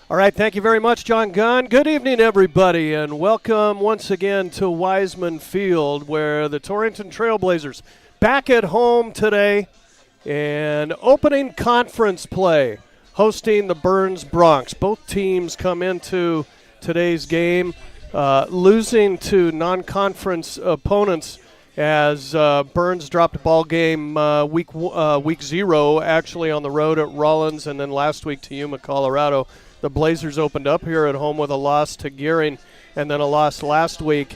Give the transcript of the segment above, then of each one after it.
All right, thank you very much, John Gunn. Good evening, everybody, and welcome once again to Wiseman Field, where the Torrington Trailblazers back at home today and opening conference play, hosting the Burns Broncs. Both teams come into today's game losing to non-conference opponents as Burns dropped a ball game week 0, actually on the road at Rollins, and then last week to Yuma, Colorado. The Blazers opened up here at home with a loss to Gearing and then a loss last week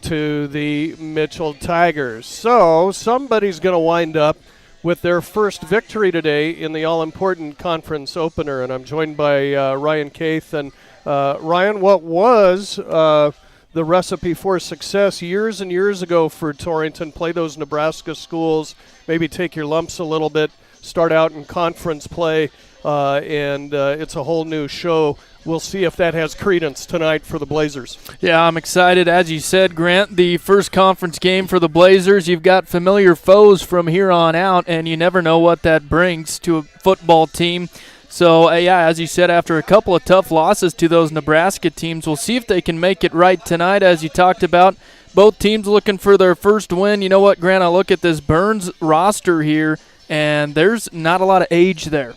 to the Mitchell Tigers. So somebody's going to wind up with their first victory today in the all-important conference opener, and I'm joined by Ryan Caith. And Ryan, what was the recipe for success years and years ago for Torrington? Play those Nebraska schools, maybe take your lumps a little bit, start out in conference play, and it's a whole new show. We'll see if that has credence tonight for the Blazers. Yeah, I'm excited. As you said, Grant, the first conference game for the Blazers. You've got familiar foes from here on out, and you never know what that brings to a football team. So, as you said, after a couple of tough losses to those Nebraska teams, we'll see if they can make it right tonight, as you talked about. Both teams looking for their first win. You know what, Grant, I look at this Burns roster here, and there's not a lot of age there.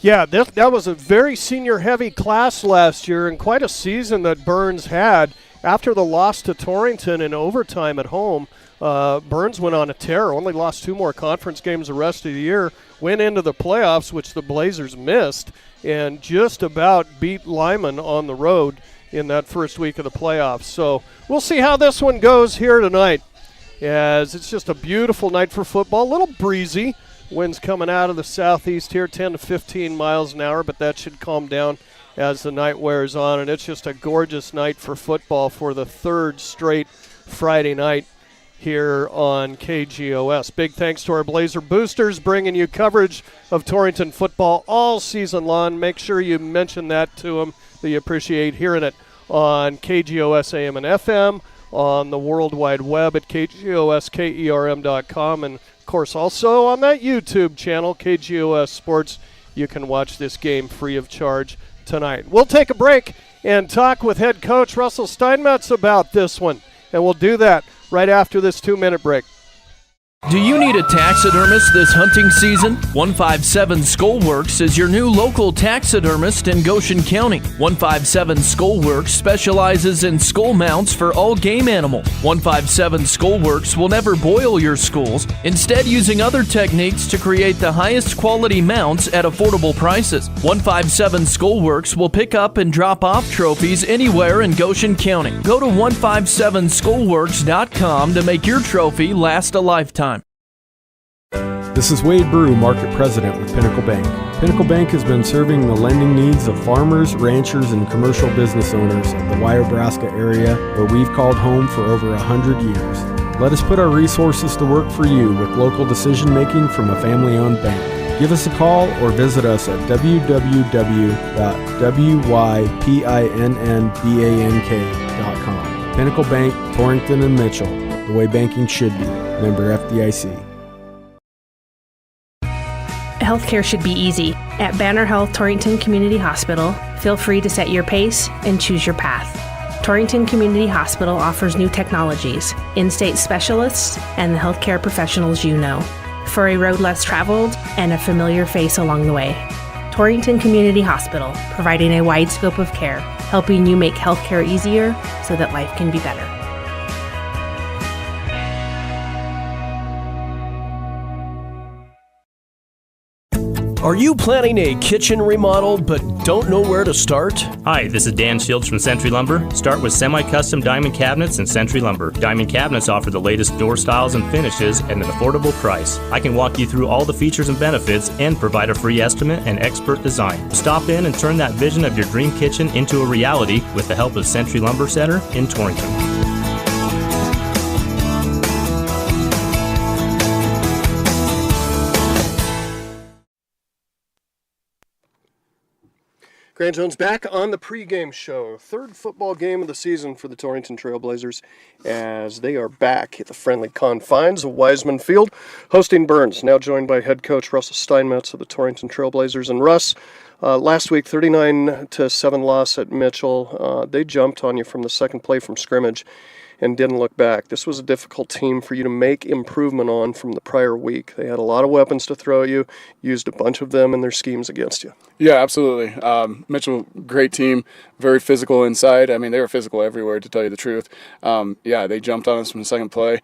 Yeah, that was a very senior-heavy class last year, and quite a season that Burns had. After the loss to Torrington in overtime at home, Burns went on a tear, only lost 2 more conference games the rest of the year, went into the playoffs, which the Blazers missed, and just about beat Lyman on the road in that first week of the playoffs. So we'll see how this one goes here tonight, as it's just a beautiful night for football, a little breezy. Winds coming out of the southeast here, 10 to 15 miles an hour, but that should calm down as the night wears on. And it's just a gorgeous night for football for the third straight Friday night here on KGOS. Big thanks to our Blazer Boosters bringing you coverage of Torrington football all season long. Make sure you mention that to them, that you appreciate hearing it on KGOS AM and FM, on the World Wide Web at KGOSKERM.com, and of course also on that YouTube channel, KGOS Sports. You can watch this game free of charge tonight. We'll take a break and talk with head coach Russell Steinmetz about this one, and we'll do that right after this 2-minute break. Do you need a taxidermist this hunting season? 157 Skullworks is your new local taxidermist in Goshen County. 157 Skullworks specializes in skull mounts for all game animal. 157 Skullworks will never boil your skulls, instead using other techniques to create the highest quality mounts at affordable prices. 157 Skullworks will pick up and drop off trophies anywhere in Goshen County. Go to 157skullworks.com to make your trophy last a lifetime. This is Wade Brew, Market President with Pinnacle Bank. Pinnacle Bank has been serving the lending needs of farmers, ranchers, and commercial business owners of the Wyobraska area, where we've called home for over 100 years. Let us put our resources to work for you with local decision-making from a family-owned bank. Give us a call or visit us at www.wypinnbank.com. Pinnacle Bank, Torrington and Mitchell, the way banking should be. Member FDIC. Healthcare should be easy. At Banner Health Torrington Community Hospital, feel free to set your pace and choose your path. Torrington Community Hospital offers new technologies, in-state specialists, and the healthcare professionals you know, for a road less traveled and a familiar face along the way. Torrington Community Hospital, providing a wide scope of care, helping you make healthcare easier so that life can be better. Are you planning a kitchen remodel but don't know where to start? Hi, this is Dan Shields from Century Lumber. Start with semi-custom diamond cabinets and Century Lumber. Diamond cabinets offer the latest door styles and finishes at an affordable price. I can walk you through all the features and benefits and provide a free estimate and expert design. Stop in and turn that vision of your dream kitchen into a reality with the help of Century Lumber Center in Torrington. Grant Jones back on the pregame show. Third football game of the season for the Torrington Trailblazers as they are back at the friendly confines of Wiseman Field, hosting Burns. Now joined by head coach Russell Steinmetz of the Torrington Trailblazers. And Russ, Last week, 39-7 loss at Mitchell. They jumped on you from the second play from scrimmage and didn't look back. This was a difficult team for you to make improvement on from the prior week. They had a lot of weapons to throw at you, used a bunch of them in their schemes against you. Yeah, absolutely. Mitchell, great team, very physical inside. I mean, they were physical everywhere, to tell you the truth. They jumped on us from the second play.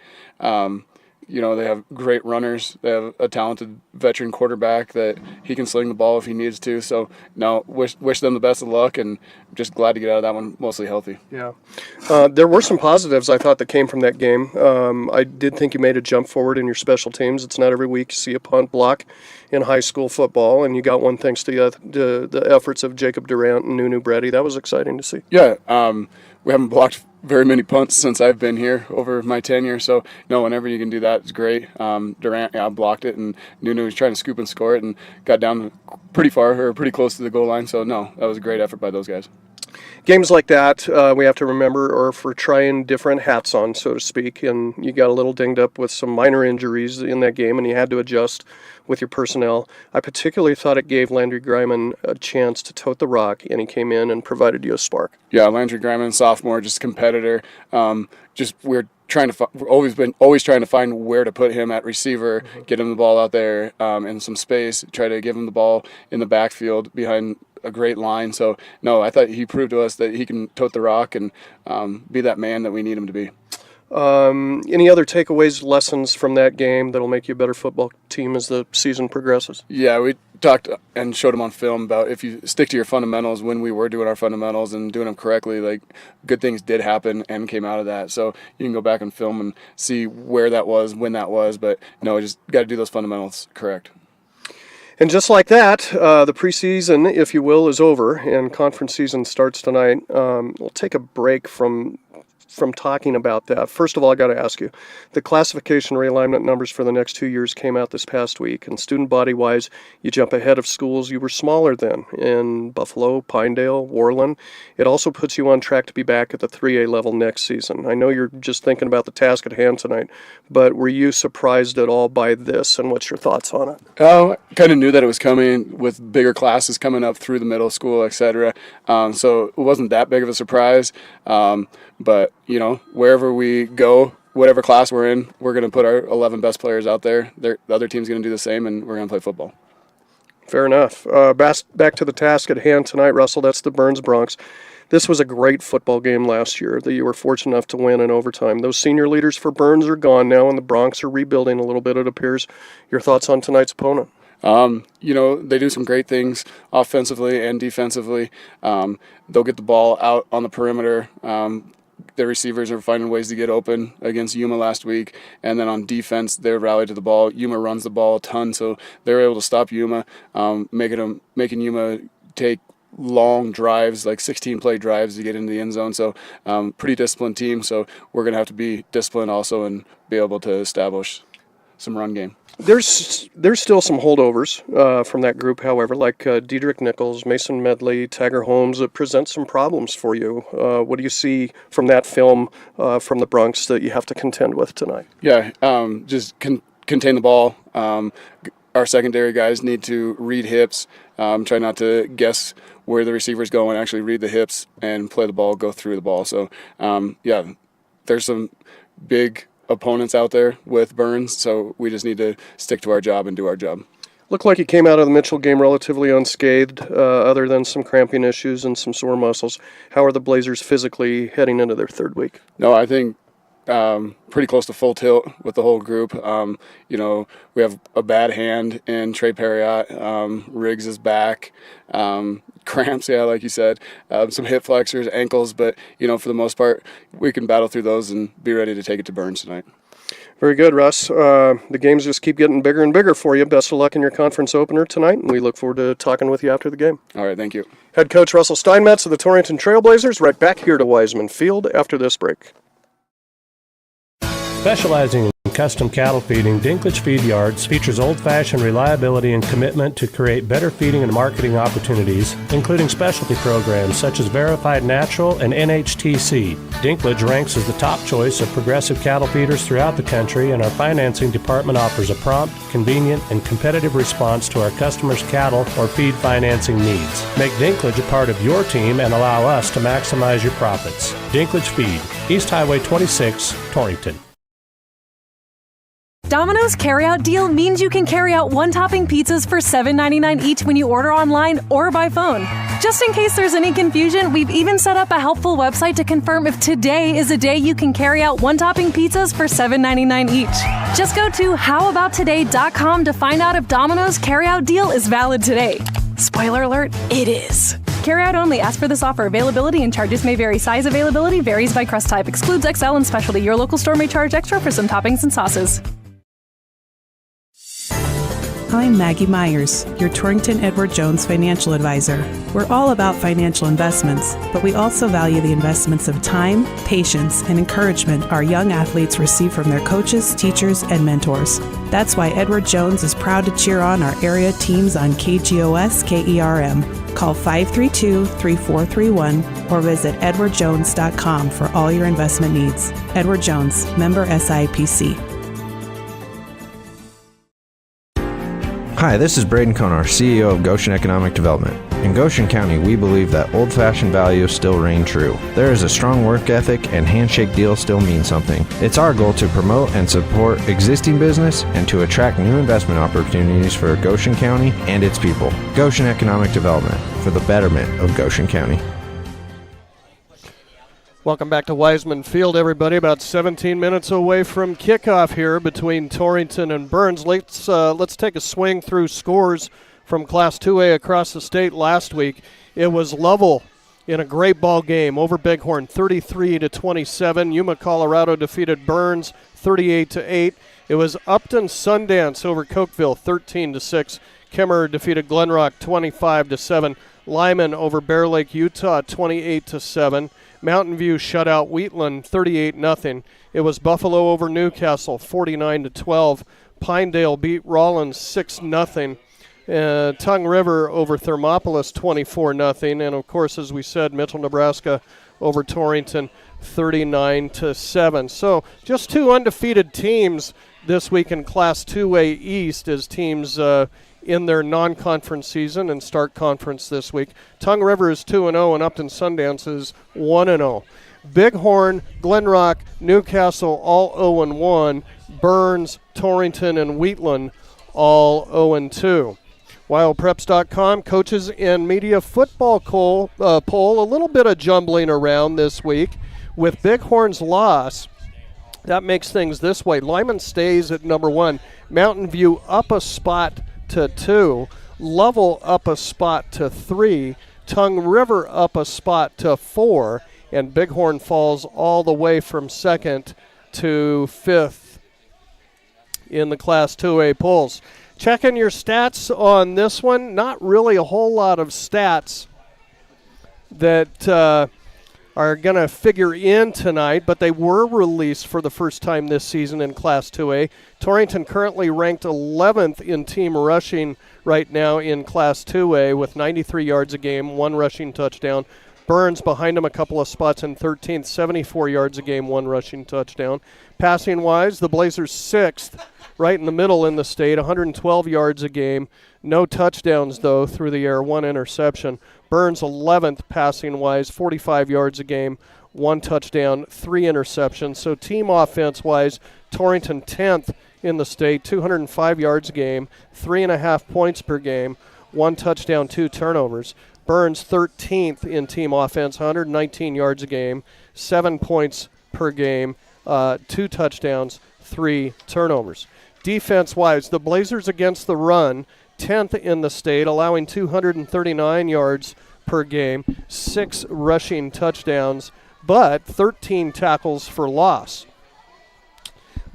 They have great runners. They have a talented veteran quarterback that he can sling the ball if he needs to. So, wish them the best of luck, and just glad to get out of that one mostly healthy. Yeah. There were some positives, I thought, that came from that game. I did think you made a jump forward in your special teams. It's not every week you see a punt block in high school football, and you got one thanks to the efforts of Jacob Durant and Nunu Brady. That was exciting to see. Yeah, we haven't blocked very many punts since I've been here over my tenure. So, whenever you can do that, it's great. Durant, blocked it, and Nunu was trying to scoop and score it and got down pretty close to the goal line. So, no, that was a great effort by those guys. Games like that, we have to remember, are for trying different hats on, so to speak, and you got a little dinged up with some minor injuries in that game, and you had to adjust with your personnel. I particularly thought it gave Landry Griman a chance to tote the rock, and he came in and provided you a spark. Yeah, Landry Griman, sophomore, just competitor. We're always trying to find where to put him at receiver, get him the ball out there in some space, try to give him the ball in the backfield behind a great line. So, no, I thought he proved to us that he can tote the rock and be that man that we need him to be. Any other takeaways, lessons from that game that'll make you a better football team as the season progresses? Yeah, we talked and showed him on film about if you stick to your fundamentals when we were doing our fundamentals and doing them correctly, like good things did happen and came out of that. So you can go back and film and see where that was, when that was, but just got to do those fundamentals correct. And just like that, the preseason, if you will, is over, and conference season starts tonight. We'll take a break from talking about that. First of all, I got to ask you, the classification realignment numbers for the next 2 years came out this past week, and student body-wise, you jump ahead of schools you were smaller than in Buffalo, Pinedale, Worland. It also puts you on track to be back at the 3A level next season. I know you're just thinking about the task at hand tonight, but were you surprised at all by this, and what's your thoughts on it? I kind of knew that it was coming with bigger classes coming up through the middle school, etc. So it wasn't that big of a surprise. But, wherever we go, whatever class we're in, we're going to put our 11 best players out there. The other team's going to do the same, and we're going to play football. Fair enough. Back to the task at hand tonight, Russell. That's the Burns Broncs. This was a great football game last year that you were fortunate enough to win in overtime. Those senior leaders for Burns are gone now, and the Broncs are rebuilding a little bit, it appears. Your thoughts on tonight's opponent? They do some great things offensively and defensively. They'll get the ball out on the perimeter. Their receivers are finding ways to get open against Yuma last week. And then on defense, they're rallied to the ball. Yuma runs the ball a ton, so they're able to stop Yuma, making Yuma take long drives, like 16-play drives to get into the end zone. So pretty disciplined team, so we're going to have to be disciplined also and be able to establish some run game. There's still some holdovers from that group, however, like Diedrich Nichols, Mason Medley, Tiger Holmes, that present some problems for you. What do you see from that film from the Broncs that you have to contend with tonight? Yeah, just contain the ball. Our secondary guys need to read hips, try not to guess where the receiver's going, actually read the hips and play the ball, go through the ball. So, there's some big opponents out there with Burns, so we just need to stick to our job and do our job. Looked like you came out of the Mitchell game relatively unscathed, other than some cramping issues and some sore muscles. How are the Blazers physically heading into their third week? No, I think pretty close to full tilt with the whole group. We have a bad hand in Trey Perriott. Riggs is back. Cramps, like you said. Some hip flexors, ankles, but, for the most part, we can battle through those and be ready to take it to Burns tonight. Very good, Russ. The games just keep getting bigger and bigger for you. Best of luck in your conference opener tonight, and we look forward to talking with you after the game. All right, thank you. Head coach Russell Steinmetz of the Torrington Trailblazers, right back here to Wiseman Field after this break. Specializing in custom cattle feeding, Dinklage Feed Yards features old-fashioned reliability and commitment to create better feeding and marketing opportunities, including specialty programs such as Verified Natural and NHTC. Dinklage ranks as the top choice of progressive cattle feeders throughout the country, and our financing department offers a prompt, convenient, and competitive response to our customers' cattle or feed financing needs. Make Dinklage a part of your team and allow us to maximize your profits. Dinklage Feed, East Highway 26, Torrington. Domino's carryout deal means you can carry out one-topping pizzas for $7.99 each when you order online or by phone. Just in case there's any confusion, we've even set up a helpful website to confirm if today is a day you can carry out one-topping pizzas for $7.99 each. Just go to howaboutoday.com to find out if Domino's carryout deal is valid today. Spoiler alert, it is. Carryout only. Ask for this offer. Availability and charges may vary. Size availability varies by crust type. Excludes XL and specialty. Your local store may charge extra for some toppings and sauces. I'm Maggie Myers, your Torrington Edward Jones financial advisor. We're all about financial investments, but we also value the investments of time, patience, and encouragement our young athletes receive from their coaches, teachers, and mentors. That's why Edward Jones is proud to cheer on our area teams on KGOS KERM. Call 532-3431 or visit edwardjones.com for all your investment needs. Edward Jones, member SIPC. Hi, this is Braden Konar, CEO of Goshen Economic Development. In Goshen County, we believe that old-fashioned values still reign true. There is a strong work ethic, and handshake deals still mean something. It's our goal to promote and support existing business and to attract new investment opportunities for Goshen County and its people. Goshen Economic Development, for the betterment of Goshen County. Welcome back to Wiseman Field, everybody. About 17 minutes away from kickoff here between Torrington and Burns. Let's take a swing through scores from Class 2A across the state last week. It was Lovell in a great ball game over Bighorn, 33-27. Yuma, Colorado defeated Burns 38-8. It was Upton Sundance over Cokeville, 13-6. Kemmerer defeated Glenrock 25-7. Lyman over Bear Lake, Utah, 28-7. Mountain View shut out Wheatland 38-0. It was Buffalo over Newcastle 49-12. Pinedale beat Rollins 6-0. Tongue River over Thermopolis 24-0. And of course, as we said, Mitchell, Nebraska over Torrington 39-7. So just two undefeated teams this week in Class 2A East as teams in their non-conference season and start conference this week. Tongue River is 2-0 and Upton Sundance is 1-0. Bighorn, Glenrock, Newcastle all 0-1. Burns, Torrington, and Wheatland all 0-2. WildPreps.com coaches and media football poll. A little bit of jumbling around this week with Bighorn's loss. That makes things this way. Lyman stays at number 1. Mountain View up a spot to 2. Lovell up a spot to 3. Tongue River up a spot to 4. And Bighorn falls all the way from 2nd to 5th in the Class 2A polls. Checking your stats on this one. Not really a whole lot of stats that are going to figure in tonight, but they were released for the first time this season in Class 2A. Torrington currently ranked 11th in team rushing right now in Class 2A with 93 yards a game, 1 rushing touchdown. Burns behind him a couple of spots in 13th, 74 yards a game, 1 rushing touchdown. Passing-wise, the Blazers 6th, right in the middle in the state, 112 yards a game. No touchdowns, though, through the air, 1 interception. Burns 11th passing-wise, 45 yards a game, 1 touchdown, 3 interceptions. So team offense-wise, Torrington 10th in the state, 205 yards a game, 3.5 points per game, 1 touchdown, 2 turnovers. Burns 13th in team offense, 119 yards a game, 7 points per game, 2 touchdowns, 3 turnovers. Defense-wise, the Blazers against the run, 10th in the state, allowing 239 yards per game, 6 rushing touchdowns, but 13 tackles for loss.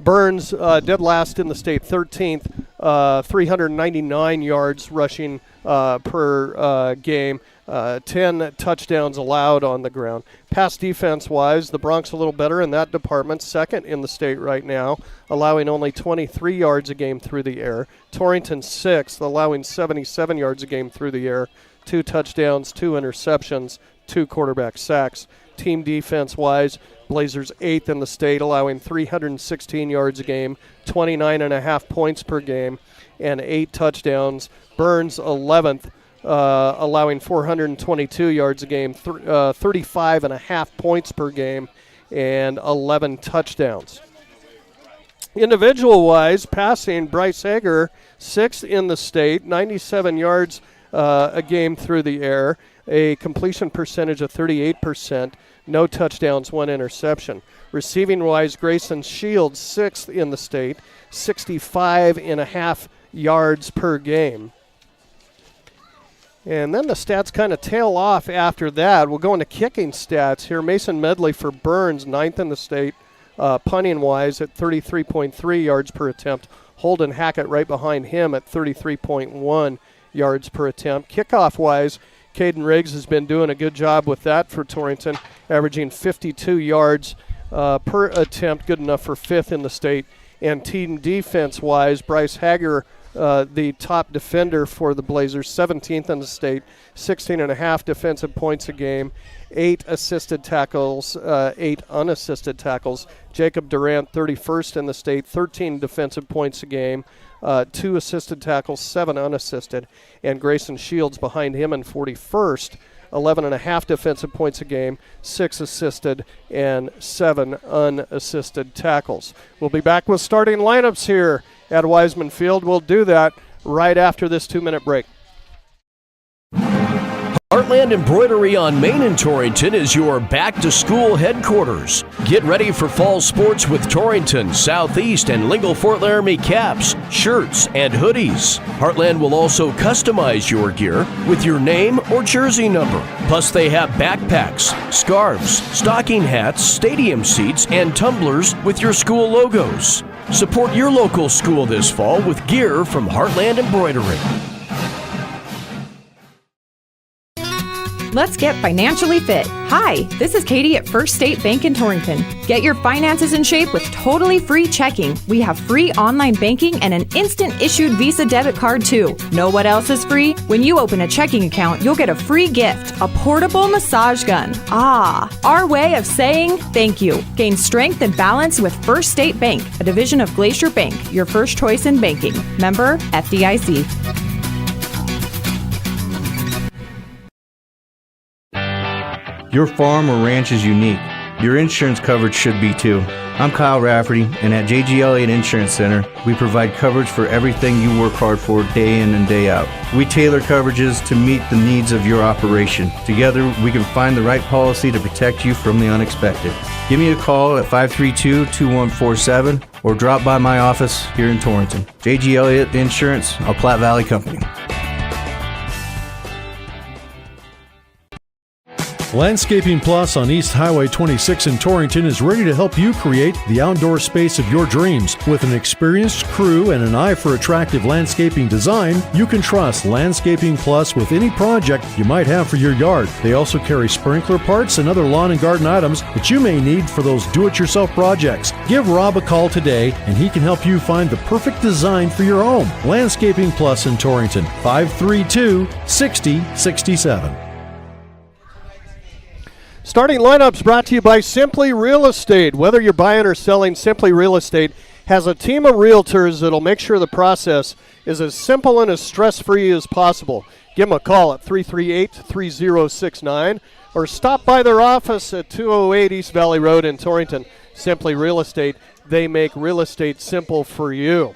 Burns dead last in the state, 13th, 399 yards rushing per game. 10 touchdowns allowed on the ground. Pass defense-wise, the Broncs a little better in that department, second in the state right now, allowing only 23 yards a game through the air. Torrington sixth, allowing 77 yards a game through the air. 2 touchdowns, 2 interceptions, 2 quarterback sacks. Team defense-wise, Blazers 8th in the state, allowing 316 yards a game, 29.5 points per game, and 8 touchdowns. Burns 11th, allowing 422 yards a game, 35.5 points per game, and 11 touchdowns. Individual-wise, passing, Bryce Hager, 6th in the state, 97 yards a game through the air, a completion percentage of 38%, no touchdowns, 1 interception. Receiving-wise, Grayson Shields, 6th in the state, 65.5 yards per game. And then the stats kind of tail off after that. We'll go into kicking stats here. Mason Medley for Burns, 9th in the state, punting-wise at 33.3 yards per attempt. Holden Hackett right behind him at 33.1 yards per attempt. Kickoff-wise, Caden Riggs has been doing a good job with that for Torrington, averaging 52 yards per attempt, good enough for 5th in the state. And team defense-wise, Bryce Hager, the top defender for the Blazers, 17th in the state, 16.5 defensive points a game, 8 assisted tackles, 8 unassisted tackles. Jacob Durant, 31st in the state, 13 defensive points a game, 2 assisted tackles, 7 unassisted. And Grayson Shields behind him in 41st, 11.5 defensive points a game, 6 assisted, and 7 unassisted tackles. We'll be back with starting lineups here at Wiseman Field. We'll do that right after this 2-minute break. Heartland Embroidery on Main in Torrington is your back-to-school headquarters. Get ready for fall sports with Torrington, Southeast, and Lingle Fort Laramie caps, shirts, and hoodies. Heartland will also customize your gear with your name or jersey number. Plus, they have backpacks, scarves, stocking hats, stadium seats, and tumblers with your school logos. Support your local school this fall with gear from Heartland Embroidery. Let's get financially fit. Hi, this is Katie at First State Bank in Torrington. Get your finances in shape with totally free checking. We have free online banking and an instant issued Visa debit card too. Know what else is free? When you open a checking account, you'll get a free gift, a portable massage gun. Our way of saying thank you. Gain strength and balance with First State Bank, a division of Glacier Bank, your first choice in banking. Member FDIC. Your farm or ranch is unique. Your insurance coverage should be too. I'm Kyle Rafferty, and at JG Elliott Insurance Center, we provide coverage for everything you work hard for day in and day out. We tailor coverages to meet the needs of your operation. Together, we can find the right policy to protect you from the unexpected. Give me a call at 532-2147 or drop by my office here in Torrington. JG Elliott Insurance, a Platte Valley company. Landscaping Plus on East Highway 26 in Torrington is ready to help you create the outdoor space of your dreams. With an experienced crew and an eye for attractive landscaping design, you can trust Landscaping Plus with any project you might have for your yard. They also carry sprinkler parts and other lawn and garden items that you may need for those do-it-yourself projects. Give Rob a call today and he can help you find the perfect design for your home. Landscaping Plus in Torrington, 532-6067. Starting lineups brought to you by Simply Real Estate. Whether you're buying or selling, Simply Real Estate has a team of realtors that'll make sure the process is as simple and as stress-free as possible. Give them a call at 338-3069 or stop by their office at 208 East Valley Road in Torrington. Simply Real Estate, they make real estate simple for you.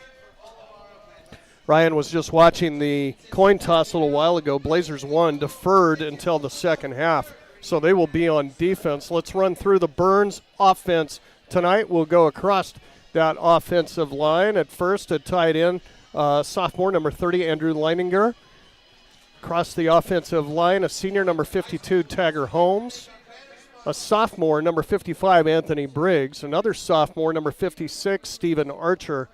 Ryan was just watching the coin toss a little while ago. Blazers won, deferred until the second half. So they will be on defense. Let's run through the Burns offense tonight. We'll go across that offensive line. At first, a tight end, sophomore, number 30, Andrew Leininger. Across the offensive line, a senior, number 52, Tagger Holmes. A sophomore, number 55, Anthony Briggs. Another sophomore, number 56, Stephen Archer.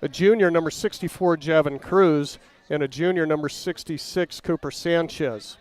a junior, number 64, Javin Cruz, and a junior, number 66, Cooper Sanchez.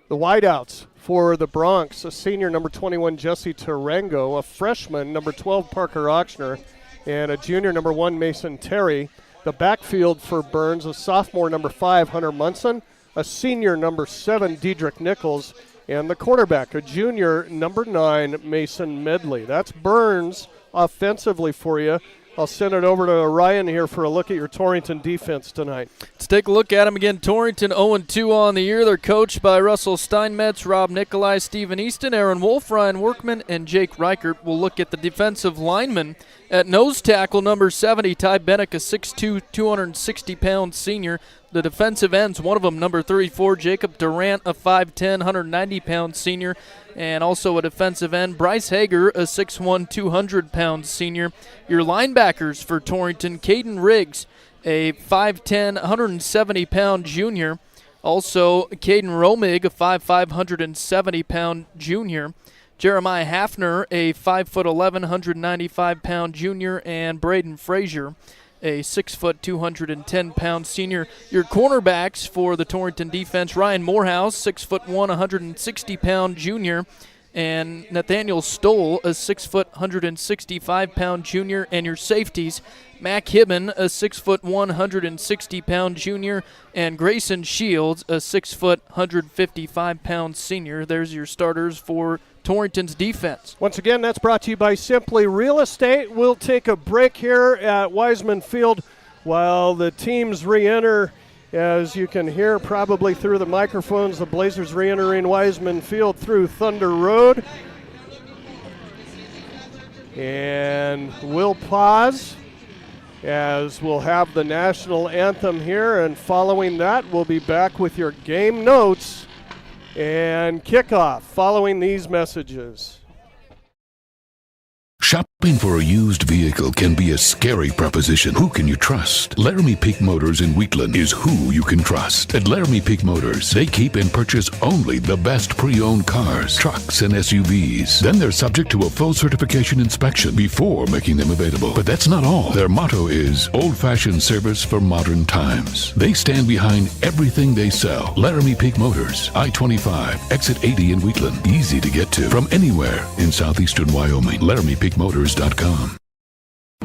The wideouts for the Bronx, a senior, number 21, Jesse Tarango, a freshman, number 12, Parker Ochsner, and a junior, number 1, Mason Terry. The backfield for Burns, a sophomore, number 5, Hunter Munson, a senior, number 7, Dedrick Nichols, and the quarterback, a junior, number 9, Mason Medley. That's Burns offensively for you. I'll send it over to Ryan here for a look at your Torrington defense tonight. Let's take a look at them again. Torrington 0-2 on the year. They're coached by Russell Steinmetz, Rob Nikolai, Stephen Easton, Aaron Wolf, Ryan Workman, and Jake Reichert. We'll look at the defensive linemen. At nose tackle, number 70, Ty Bennick, a 6'2", 260-pound senior. The defensive ends, one of them, number 34, Jacob Durant, a 5'10", 190-pound senior. And also a defensive end, Bryce Hager, a 6'1", 200-pound senior. Your linebackers for Torrington, Caden Riggs, a 5'10", 170-pound junior. Also, Caden Romig, a 5'5", 170-pound junior. Jeremiah Hafner, a 5'11", 195-pound junior. And Braden Frazier, a 6', 210-pound senior. Your cornerbacks for the Torrington defense, Ryan Morehouse, 6'1", 160-pound junior, and Nathaniel Stoll, a 6', 165-pound junior. And your safeties, Mac Hibben, a 6'1", 160-pound junior, and Grayson Shields, a 6', 155-pound senior. There's your starters for Torrington's defense. Once again, that's brought to you by Simply Real Estate. We'll take a break here at Wiseman Field while the teams re-enter. As you can hear probably through the microphones, the Blazers re-entering Wiseman Field through Thunder Road. And we'll pause as we'll have the national anthem here, and following that, we'll be back with your game notes and kickoff following these messages. Shopping for a used vehicle can be a scary proposition. Who can you trust? Laramie Peak Motors in Wheatland is who you can trust. At Laramie Peak Motors, they keep and purchase only the best pre-owned cars, trucks, and SUVs. Then they're subject to a full certification inspection before making them available. But that's not all. Their motto is old-fashioned service for modern times. They stand behind everything they sell. Laramie Peak Motors, I-25, exit 80 in Wheatland. Easy to get to from anywhere in southeastern Wyoming. LaramiePeakMotors.com.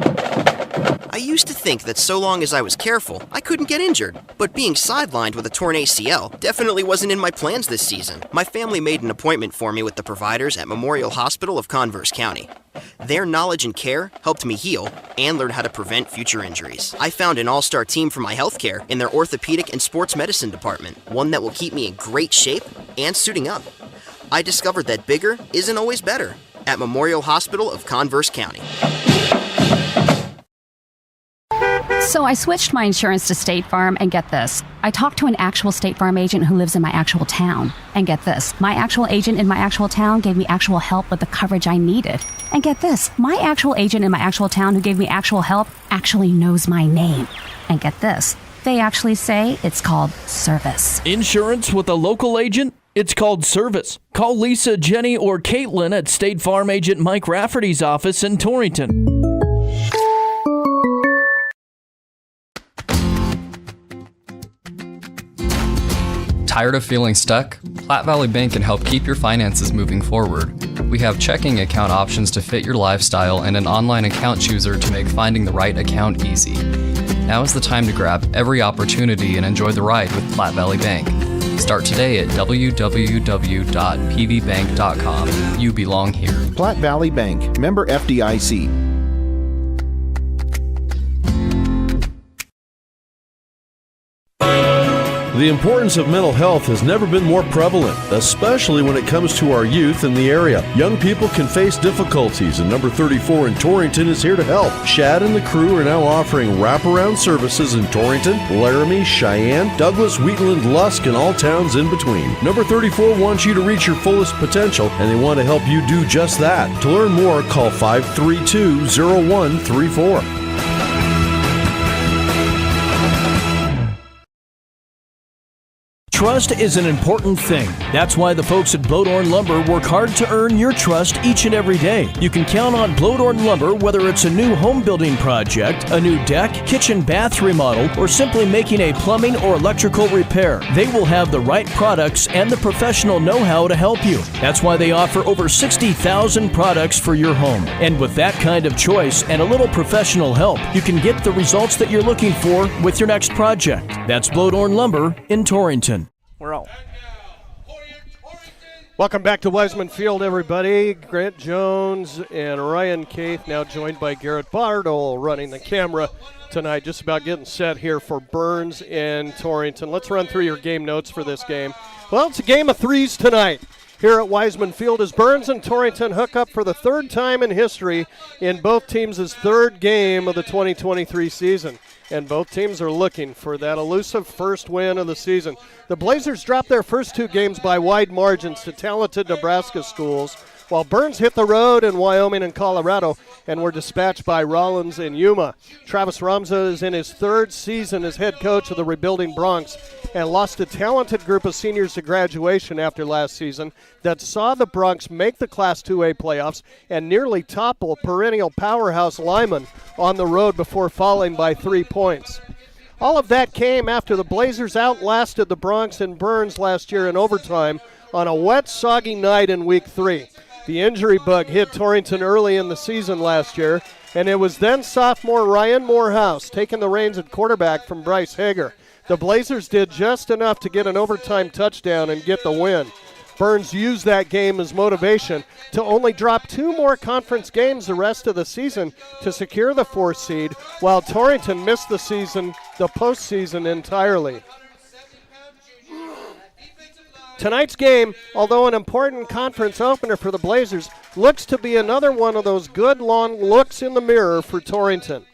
I used to think that so long as I was careful, I couldn't get injured. But being sidelined with a torn ACL definitely wasn't in my plans this season. My family made an appointment for me with the providers at Memorial Hospital of Converse County. Their knowledge and care helped me heal and learn how to prevent future injuries. I found an all-star team for my health care in their orthopedic and sports medicine department, one that will keep me in great shape and suiting up. I discovered that bigger isn't always better at Memorial Hospital of Converse County. So I switched my insurance to State Farm, and get this. I talked to an actual State Farm agent who lives in my actual town. And get this. My actual agent in my actual town gave me actual help with the coverage I needed. And get this. My actual agent in my actual town who gave me actual help actually knows my name. And get this. They actually say it's called service. Insurance with a local agent? It's called service. Call Lisa, Jenny, or Caitlin at State Farm agent Mike Rafferty's office in Torrington. Tired of feeling stuck? Platte Valley Bank can help keep your finances moving forward. We have checking account options to fit your lifestyle and an online account chooser to make finding the right account easy. Now is the time to grab every opportunity and enjoy the ride with Platte Valley Bank. Start today at www.pvbank.com. You belong here. Platte Valley Bank, member FDIC. The importance of mental health has never been more prevalent, especially when it comes to our youth in the area. Young people can face difficulties, and number 34 in Torrington is here to help. Shad and the crew are now offering wraparound services in Torrington, Laramie, Cheyenne, Douglas, Wheatland, Lusk, and all towns in between. Number 34 wants you to reach your fullest potential, and they want to help you do just that. To learn more, call 532-0134. Trust is an important thing. That's why the folks at Blodorn Lumber work hard to earn your trust each and every day. You can count on Blodorn Lumber whether it's a new home building project, a new deck, kitchen, bath remodel, or simply making a plumbing or electrical repair. They will have the right products and the professional know-how to help you. That's why they offer over 60,000 products for your home. And with that kind of choice and a little professional help, you can get the results that you're looking for with your next project. That's Blodorn Lumber in Torrington. We're out. Welcome back to Wiseman Field, everybody. Grant Jones and Ryan Keith, now joined by Garrett Bartle, running the camera tonight. Just about getting set here for Burns and Torrington. Let's run through your game notes for this game. Well, it's a game of threes tonight here at Wiseman Field as Burns and Torrington hook up for the third time in history in both teams' third game of the 2023 season. And both teams are looking for that elusive first win of the season. The Blazers dropped their first two games by wide margins to talented Nebraska schools, while Burns hit the road in Wyoming and Colorado and were dispatched by Rollins and Yuma. Travis Ramza is in his third season as head coach of the rebuilding Bronx and lost a talented group of seniors to graduation after last season that saw the Bronx make the Class 2A playoffs and nearly topple perennial powerhouse Lyman on the road before falling by 3 points. All of that came after the Blazers outlasted the Bronx and Burns last year in overtime on a wet, soggy night in Week 3. The injury bug hit Torrington early in the season last year, and it was then sophomore Ryan Morehouse taking the reins at quarterback from Bryce Hager. The Blazers did just enough to get an overtime touchdown and get the win. Burns used that game as motivation to only drop 2 more conference games the rest of the season to secure the 4th seed, while Torrington missed the postseason entirely. Tonight's game, although an important conference opener for the Blazers, looks to be another one of those good long looks in the mirror for Torrington.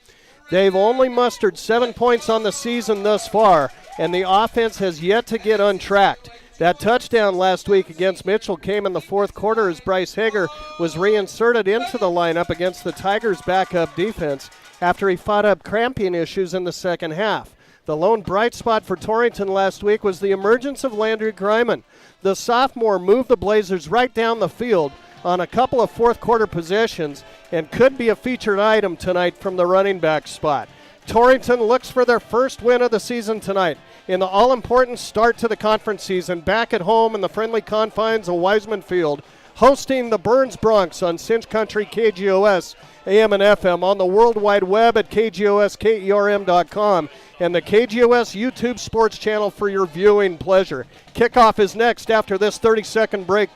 They've only mustered 7 points on the season thus far, and the offense has yet to get untracked. That touchdown last week against Mitchell came in the fourth quarter as Bryce Hager was reinserted into the lineup against the Tigers' backup defense after he fought up cramping issues in the second half. The lone bright spot for Torrington last week was the emergence of Landry Griman. The sophomore moved the Blazers right down the field on a couple of fourth-quarter possessions and could be a featured item tonight from the running back spot. Torrington looks for their first win of the season tonight in the all-important start to the conference season back at home in the friendly confines of Wiseman Field, hosting the Burns Bronx on Cinch Country KGOS, AM and FM, on the World Wide Web at KGOSKERM.com, and the KGOS YouTube Sports channel for your viewing pleasure. Kickoff is next after this 30-second break.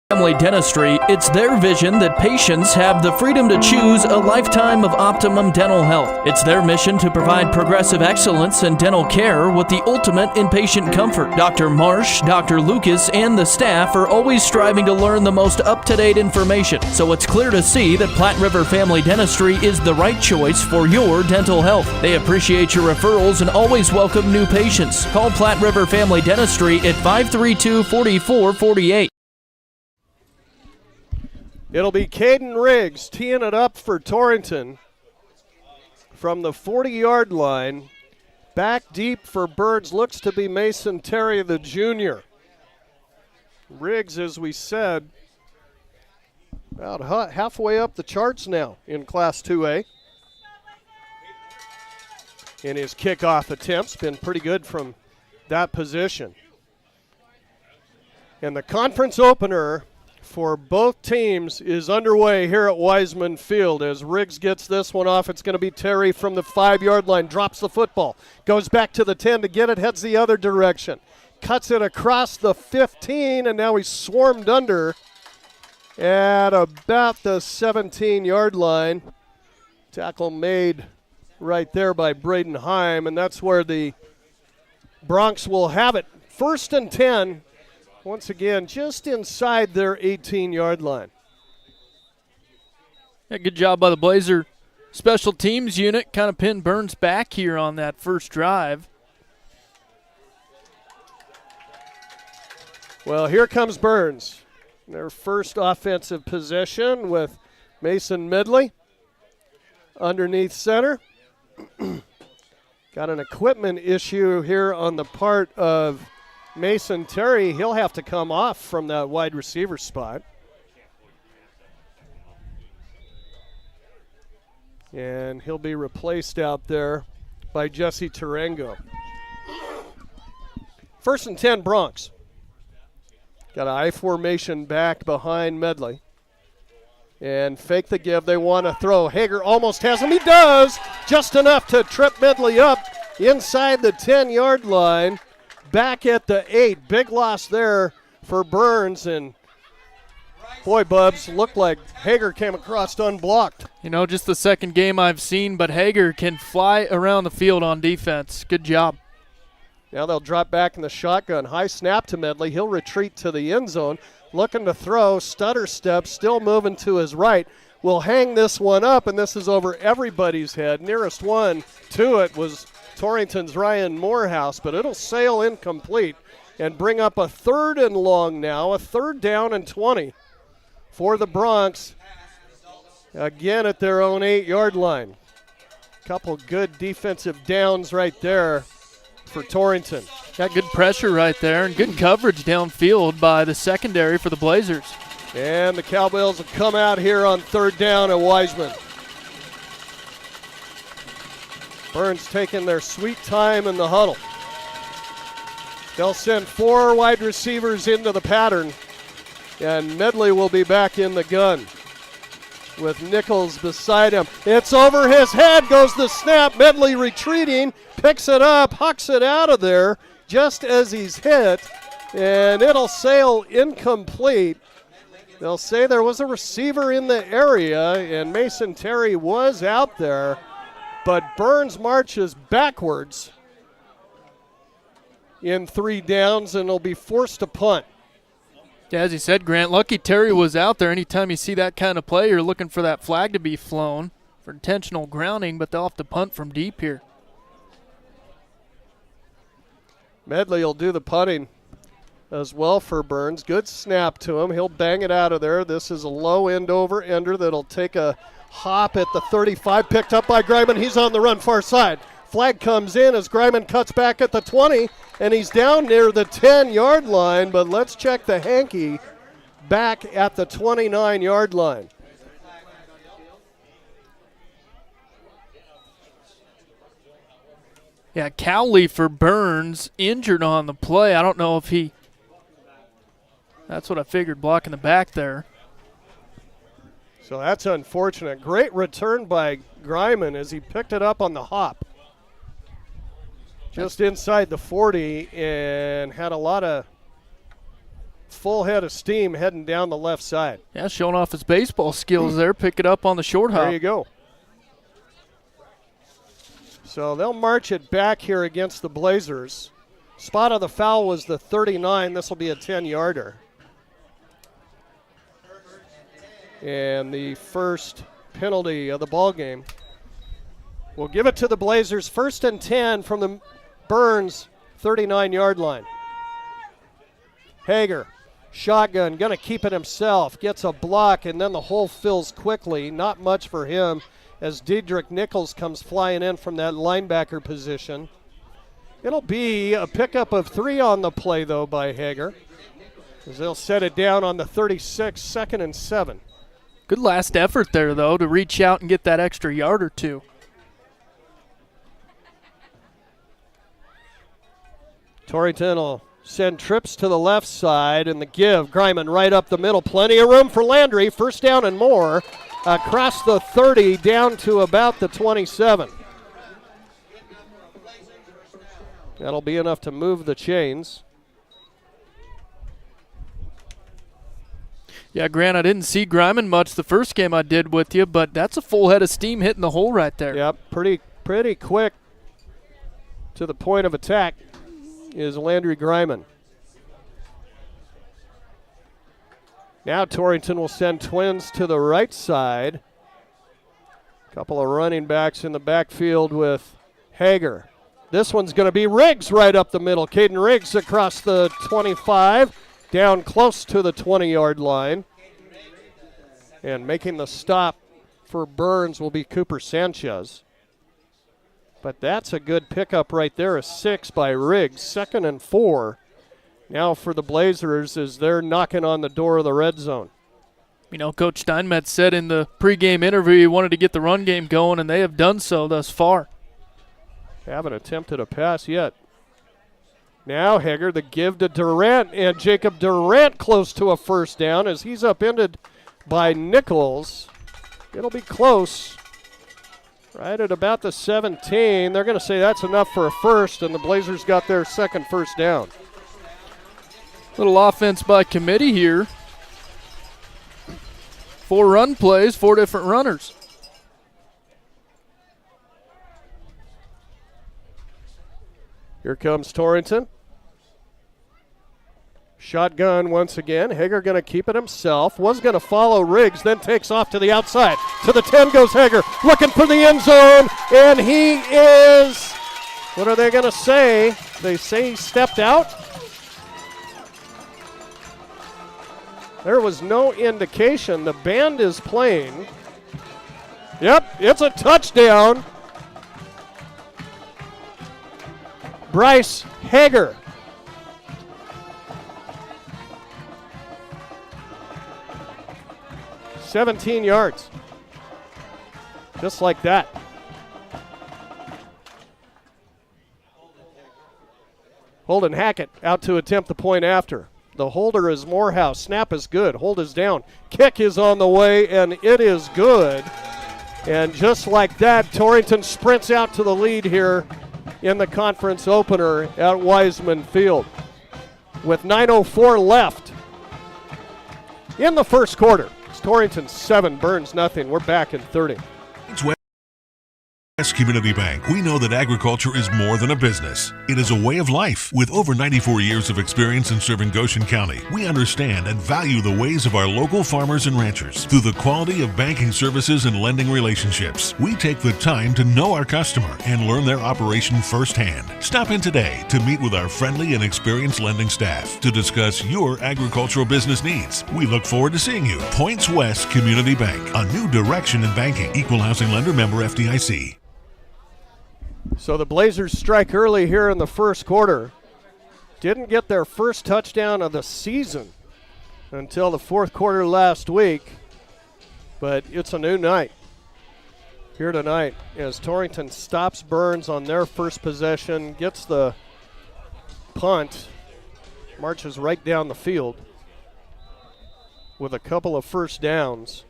Family Dentistry, it's their vision that patients have the freedom to choose a lifetime of optimum dental health. It's their mission to provide progressive excellence in dental care with the ultimate in patient comfort. Dr. Marsh, Dr. Lucas, and the staff are always striving to learn the most up-to-date information, so it's clear to see that Platte River Family Dentistry is the right choice for your dental health. They appreciate your referrals and always welcome new patients. Call Platte River Family Dentistry at 532-4448. It'll be Caden Riggs teeing it up for Torrington from the 40-yard line. Back deep for Burns looks to be Mason Terry, the junior. Riggs, as we said, about halfway up the charts now in Class 2A. In his kickoff attempts, been pretty good from that position. And the conference opener for both teams is underway here at Wiseman Field. As Riggs gets this one off, it's going to be Terry from the 5-yard line, drops the football, goes back to the 10 to get it, heads the other direction, cuts it across the 15, and now he's swarmed under at about the 17-yard line. Tackle made right there by Braden Heim, and that's where the Bronx will have it. 1st and 10. Once again, just inside their 18-yard line. Yeah, good job by the Blazer special teams unit. Kind of pinned Burns back here on that first drive. Well, here comes Burns. Their first offensive possession with Mason Midley underneath center. Got an equipment issue here on the part of Mason Terry. He'll have to come off from that wide receiver spot. And he'll be replaced out there by Jesse Tarango. 1st and 10 Bronx. Got an I formation back behind Medley. And fake the give. They want to throw. Hager almost has him. He does. Just enough to trip Medley up inside the 10-yard line. Back at the 8. Big loss there for Burns. And boy, Bubs, looked like Hager came across unblocked. You know, just the second game I've seen, but Hager can fly around the field on defense. Good job. Now they'll drop back in the shotgun. High snap to Medley. He'll retreat to the end zone. Looking to throw. Stutter step. Still moving to his right. Will hang this one up, and this is over everybody's head. Nearest one to it was Torrington's Ryan Morehouse, but it'll sail incomplete and bring up a 3rd and long now. A 3rd down and 20 for the Bronx. Again at their own 8-yard line. Couple good defensive downs right there for Torrington. Got good pressure right there and good coverage downfield by the secondary for the Blazers. And the Cowbells have come out here on 3rd down at Wiseman. Burns taking their sweet time in the huddle. They'll send 4 wide receivers into the pattern, and Medley will be back in the gun with Nichols beside him. It's over his head, goes the snap. Medley retreating, picks it up, hucks it out of there just as he's hit, and it'll sail incomplete. They'll say there was a receiver in the area, and Mason Terry was out there, but Burns marches backwards in 3 downs, and will be forced to punt. Yeah, as you said, Grant, lucky Terry was out there. Anytime you see that kind of play, you're looking for that flag to be flown for intentional grounding, but they'll have to punt from deep here. Medley will do the punting as well for Burns. Good snap to him. He'll bang it out of there. This is a low end over-ender that'll take a hop at the 35, picked up by Greiman. He's on the run far side. Flag comes in as Greiman cuts back at the 20, and he's down near the 10-yard line, but let's check the hanky back at the 29-yard line. Yeah, Cowley for Burns, injured on the play. I don't know if he, that's what I figured, blocking the back there. So that's unfortunate. Great return by Greiman as he picked it up on the hop. Just inside the 40 and had a lot of full head of steam heading down the left side. Yeah, showing off his baseball skills there. Pick it up on the short hop. There you go. So they'll march it back here against the Blazers. Spot of the foul was the 39. This will be a 10-yarder. And the first penalty of the ball game. We'll give it to the Blazers. 1st and 10 from the Burns 39-yard line. Hager, shotgun, going to keep it himself. Gets a block, and then the hole fills quickly. Not much for him as Dedrick Nichols comes flying in from that linebacker position. It'll be a pickup of 3 on the play, though, by Hager, as they'll set it down on the 36, 2nd and 7. Good last effort there, though, to reach out and get that extra yard or 2. Torrington will send trips to the left side, and the give. Greiman right up the middle. Plenty of room for Landry. 1st down and more. Across the 30 down to about the 27. That'll be enough to move the chains. Yeah, Grant, I didn't see Greiman much the first game I did with you, but that's a full head of steam hitting the hole right there. Yep, pretty quick to the point of attack is Landry Greiman. Now Torrington will send twins to the right side. Couple of running backs in the backfield with Hager. This one's going to be Riggs right up the middle. Caden Riggs across the 25, down close to the 20-yard line. And making the stop for Burns will be Cooper Sanchez. But that's a good pickup right there, a 6 by Riggs. 2nd and 4 now for the Blazers as they're knocking on the door of the red zone. You know, Coach Steinmetz said in the pregame interview he wanted to get the run game going, and they have done so thus far. Haven't attempted a pass yet. Now Hager, the give to Durant, and Jacob Durant close to a first down as he's upended by Nichols. It'll be close. Right at about the 17. They're going to say that's enough for a first, and the Blazers got their second first down. Little offense by committee here. 4 run plays, 4 different runners. Here comes Torrington. Shotgun once again. Hager going to keep it himself. Was going to follow Riggs, then takes off to the outside. To the 10 goes Hager, looking for the end zone, and he is, what are they going to say? They say he stepped out? There was no indication. The band is playing. Yep, it's a touchdown. Bryce Hager. $17 yards. Just like that. Holden Hackett out to attempt the point after. The holder is Morehouse. Snap is good. Hold is down. Kick is on the way, and it is good. And just like that, Torrington sprints out to the lead here in the conference opener at Wiseman Field. With 9:04 left in the first quarter. It's Torrington 7, Burns nothing. We're back in 30. West Community Bank, we know that agriculture is more than a business. It is a way of life. With over 94 years of experience in serving Goshen County, we understand and value the ways of our local farmers and ranchers. Through the quality of banking services and lending relationships, we take the time to know our customer and learn their operation firsthand. Stop in today to meet with our friendly and experienced lending staff to discuss your agricultural business needs. We look forward to seeing you. Points West Community Bank, a new direction in banking. Equal housing lender, member FDIC. So the Blazers strike early here in the first quarter. Didn't get their first touchdown of the season until the fourth quarter last week. But it's a new night here tonight as Torrington stops Burns on their first possession, gets the punt, marches right down the field with a couple of first downs.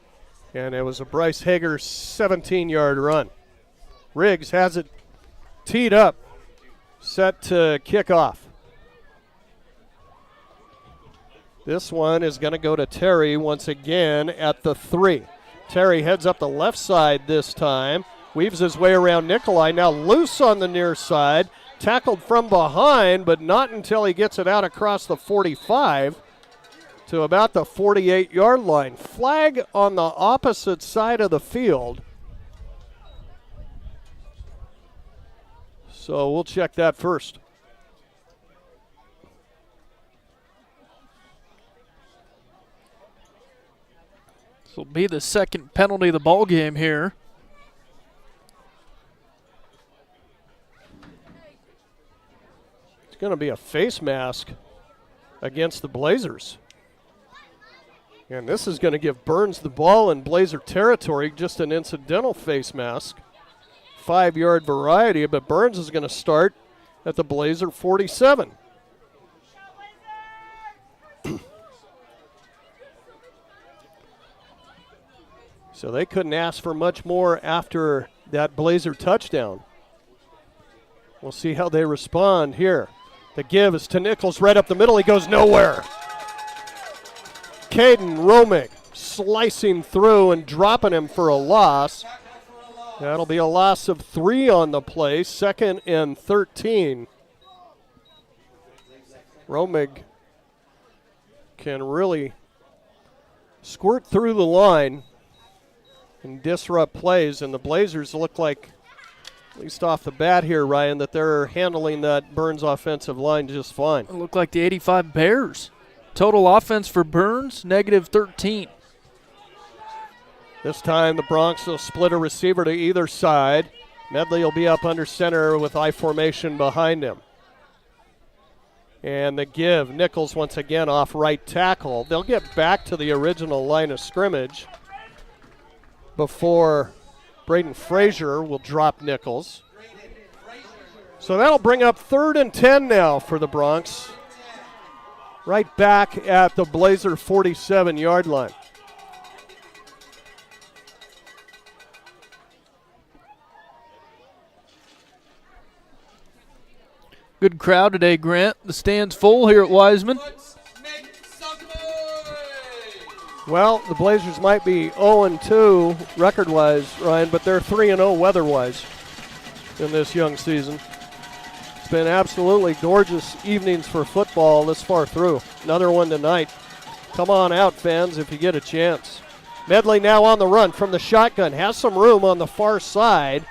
And it was a Bryce Hager 17-yard run. Riggs has it teed up, set to kick off. This one is going to go to Terry once again at the 3. Terry heads up the left side this time, weaves his way around Nikolai, now loose on the near side, tackled from behind, but not until he gets it out across the 45 to about the 48-yard line. Flag on the opposite side of the field. So we'll check that first. This will be the second penalty of the ball game here. It's going to be a face mask against the Blazers. And this is going to give Burns the ball in Blazer territory, just an incidental face mask. 5-yard variety, but Burns is going to start at the Blazer 47. So they couldn't ask for much more after that Blazer touchdown. We'll see how they respond here. The give is to Nichols right up the middle. He goes nowhere. Caden Romig slicing through and dropping him for a loss. That'll be a loss of 3 on the play, 2nd and 13. Romig can really squirt through the line and disrupt plays, and the Blazers look like, at least off the bat here, Ryan, that they're handling that Burns offensive line just fine. It looked like the 85 Bears. Total offense for Burns, -13. This time the Bronx will split a receiver to either side. Medley will be up under center with I formation behind him. And the give, Nichols once again off right tackle. They'll get back to the original line of scrimmage before Braden Frazier will drop Nichols. So that'll bring up 3rd and 10 now for the Broncs. Right back at the Blazer 47-yard line. Good crowd today, Grant. The stand's full here at Wiseman. Well, the Blazers might be 0-2 record-wise, Ryan, but they're 3-0 weather-wise in this young season. It's been absolutely gorgeous evenings for football this far through. Another one tonight. Come on out, fans, if you get a chance. Medley now on the run from the shotgun. Has some room on the far side.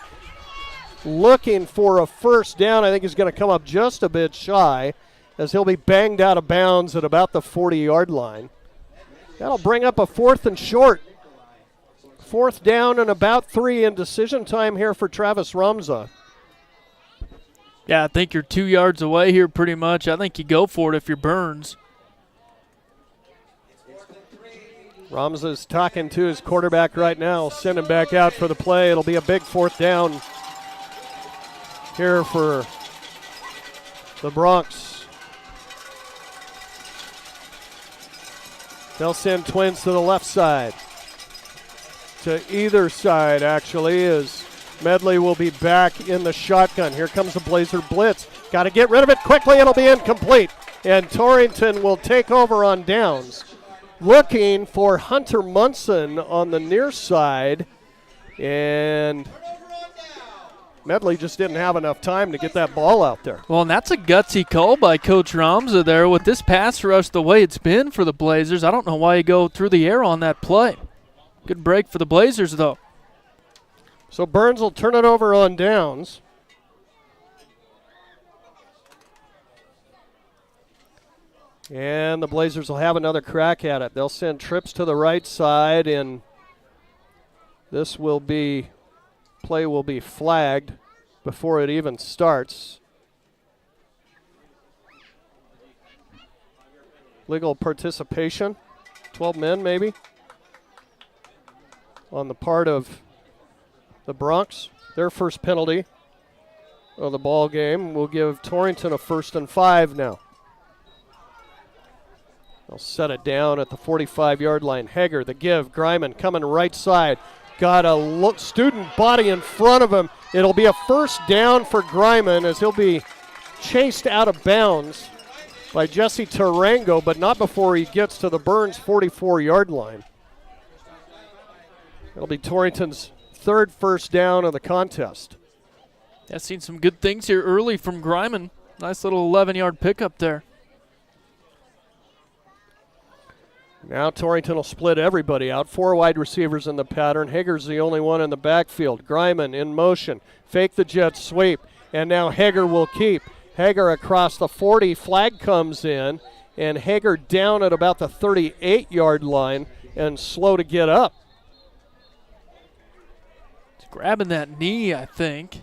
Looking for a first down. I think he's going to come up just a bit shy as he'll be banged out of bounds at about the 40-yard line. That'll bring up a 4th and short. 4th down and about 3 in decision time here for Travis Ramza. Yeah, I think you're 2 yards away here pretty much. I think you go for it if you're Burns. Ramza's talking to his quarterback right now. Send him back out for the play. It'll be a big 4th down here for the Broncs. They'll send twins to the left side. To either side, actually, as Medley will be back in the shotgun. Here comes the Blazer blitz. Got to get rid of it quickly. It'll be incomplete. And Torrington will take over on downs. Looking for Hunter Munson on the near side. And Medley just didn't have enough time to get that ball out there. Well, and that's a gutsy call by Coach Ramza there. With this pass rush the way it's been for the Blazers, I don't know why you go through the air on that play. Good break for the Blazers, though. So Burns will turn it over on downs. And the Blazers will have another crack at it. They'll send trips to the right side, and this will be play will be flagged before it even starts. Legal participation, 12 men maybe, on the part of the Broncs. Their first penalty of the ball game will give Torrington a 1st and 5 now. They'll set it down at the 45-yard line. Hager, the give. Greiman coming right side. Got a student body in front of him. It'll be a 1st down for Greiman as he'll be chased out of bounds by Jesse Tarango, but not before he gets to the Burns 44-yard line. It'll be Torrington's 3rd 1st down of the contest. I've seen some good things here early from Greiman. Nice little 11-yard pickup there. Now Torrington will split everybody out. 4 wide receivers in the pattern. Hager's the only one in the backfield. Greiman in motion. Fake the jet sweep. And now Hager will keep. Hager across the 40. Flag comes in. And Hager down at about the 38-yard line and slow to get up. He's grabbing that knee, I think.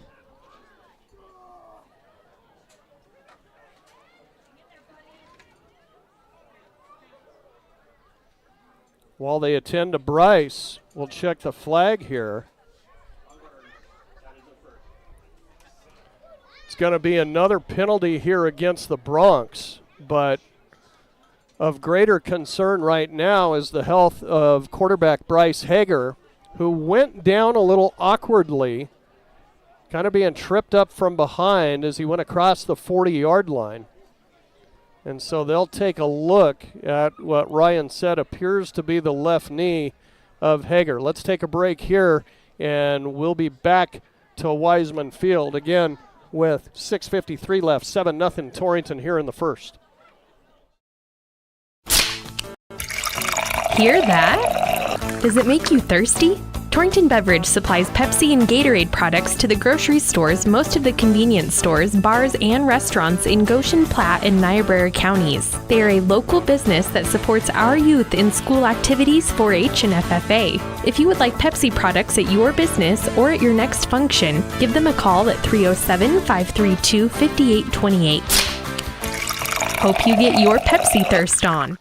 While they attend to Bryce, we'll check the flag here. It's going to be another penalty here against the Broncs, but of greater concern right now is the health of quarterback Bryce Hager, who went down a little awkwardly, kind of being tripped up from behind as he went across the 40-yard line. And so they'll take a look at what Ryan said appears to be the left knee of Hager. Let's take a break here, and we'll be back to Wiseman Field again with 6:53 left, 7-0 Torrington here in the first. Hear that? Does it make you thirsty? Torrington Beverage supplies Pepsi and Gatorade products to the grocery stores, most of the convenience stores, bars, and restaurants in Goshen, Platte, and Niobrara counties. They are a local business that supports our youth in school activities, 4-H, and FFA. If you would like Pepsi products at your business or at your next function, give them a call at 307-532-5828. Hope you get your Pepsi thirst on.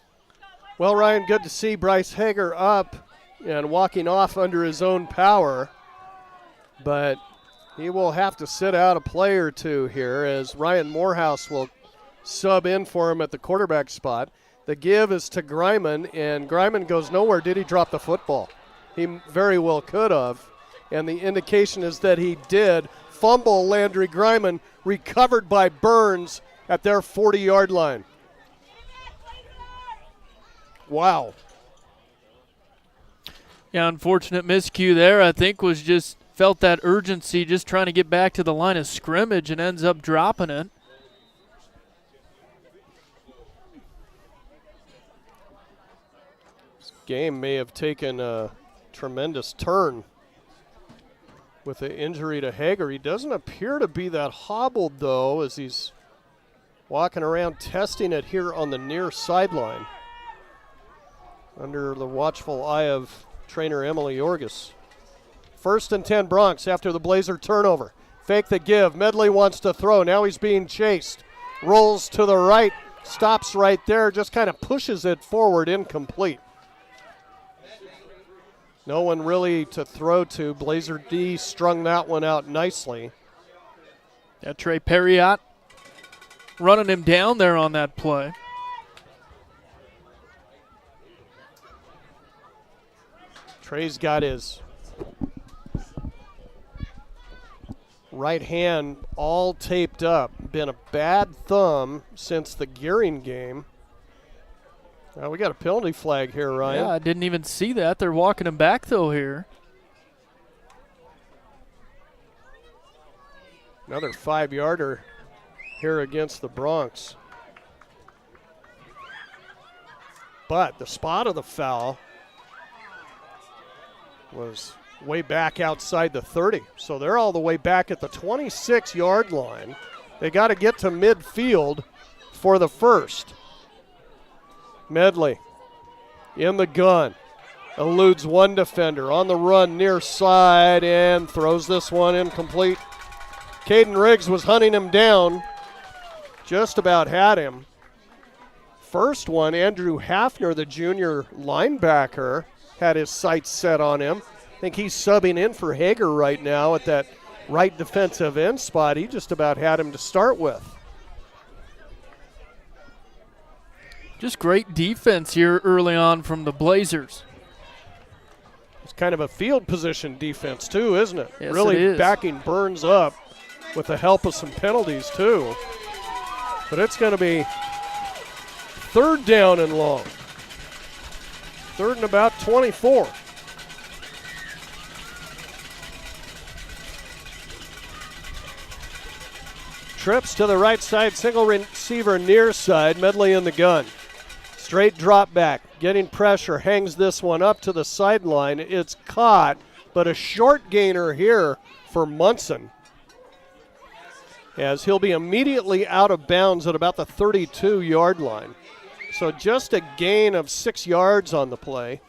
Well, Ryan, good to see Bryce Hager up and walking off under his own power, but he will have to sit out a play or two here as Ryan Morehouse will sub in for him at the quarterback spot. The give is to Greiman, and Greiman goes nowhere. Did he drop the football? He very well could have, and the indication is that he did. Fumble, Landry Greiman, recovered by Burns at their 40-yard line. Wow. Yeah, unfortunate miscue there, I think, was just felt that urgency just trying to get back to the line of scrimmage and ends up dropping it. This game may have taken a tremendous turn with the injury to Hager. He doesn't appear to be that hobbled, though, as he's walking around testing it here on the near sideline under the watchful eye of trainer Emily Yorgis. 1st and 10 Bronx after the Blazer turnover. Fake the give. Medley wants to throw. Now he's being chased. Rolls to the right. Stops right there. Just kind of pushes it forward. Incomplete. No one really to throw to. Blazer D strung that one out nicely. Yeah, Trey Perriott running him down there on that play. Trey's got his right hand all taped up. Been a bad thumb since the Gearing game. We got a penalty flag here, Ryan. Yeah, I didn't even see that. They're walking him back, though, here. Another 5-yarder here against the Bronx. But the spot of the foul was way back outside the 30. So they're all the way back at the 26-yard line. They got to get to midfield for the first. Medley in the gun. Eludes one defender on the run near side and throws this one incomplete. Caden Riggs was hunting him down. Just about had him. First one, Andrew Hafner, the junior linebacker, had his sights set on him. I think he's subbing in for Hager right now at that right defensive end spot. He just about had him to start with. Just great defense here early on from the Blazers. It's kind of a field position defense too, isn't it? Yes, really it is. Backing Burns up with the help of some penalties too. But it's going to be 3rd down and long. 3rd and about 24. Trips to the right side, single receiver near side, Medley in the gun. Straight drop back, getting pressure, hangs this one up to the sideline. It's caught, but a short gainer here for Munson, as he'll be immediately out of bounds at about the 32-yard line. So just a gain of 6 yards on the play.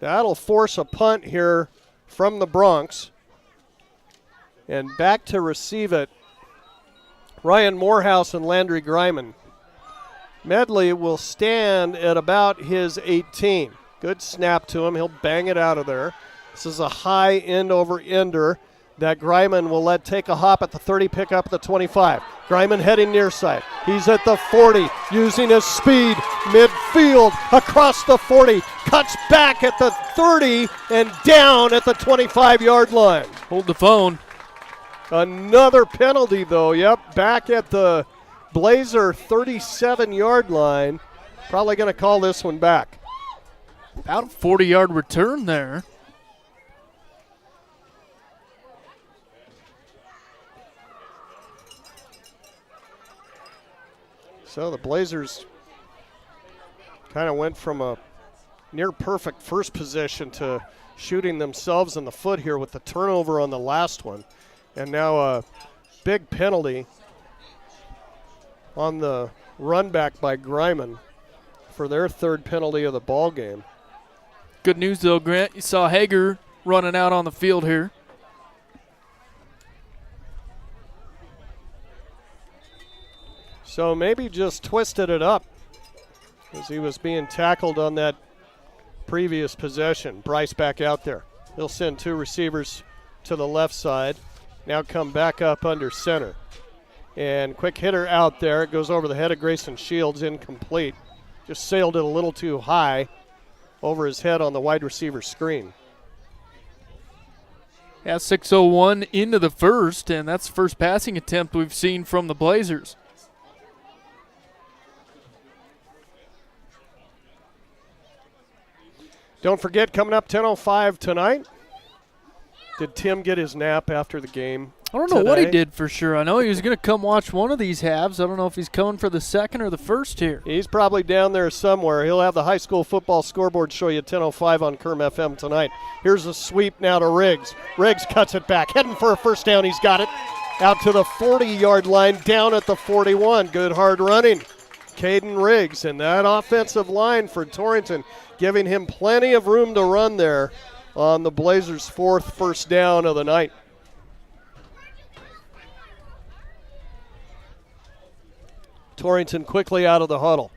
That'll force a punt here from the Bronx. And back to receive it, Ryan Morehouse and Landry Greiman. Medley will stand at about his 18. Good snap to him. He'll bang it out of there. This is a high end-over-ender that Greiman will let take a hop at the 30, pick up at the 25. Greiman heading near side. He's at the 40, using his speed, midfield, across the 40, cuts back at the 30, and down at the 25-yard line. Hold the phone. Another penalty, though. Yep, back at the Blazer 37-yard line. Probably going to call this one back. About a 40-yard return there. So the Blazers kind of went from a near perfect first possession to shooting themselves in the foot here with the turnover on the last one. And now a big penalty on the run back by Greiman for their third penalty of the ball game. Good news, though, Grant. You saw Hager running out on the field here. So maybe just twisted it up as he was being tackled on that previous possession. Bryce back out there. He'll send two receivers to the left side. Now come back up under center. And quick hitter out there. It goes over the head of Grayson Shields, incomplete. Just sailed it a little too high over his head on the wide receiver screen. Yeah, 6:01 into the first, and that's the first passing attempt we've seen from the Blazers. Don't forget, coming up 10:05 tonight. Did Tim get his nap after the game? I don't know what he did for sure. I know he was going to come watch one of these halves. I don't know if he's coming for the second or the first here. He's probably down there somewhere. He'll have the high school football scoreboard show you at 10:05 on Kerm FM tonight. Here's a sweep now to Riggs. Riggs cuts it back, heading for a first down. He's got it out to the 40-yard line, down at the 41. Good hard running. Caden Riggs, and that offensive line for Torrington giving him plenty of room to run there on the Blazers' fourth first down of the night. Torrington quickly out of the huddle.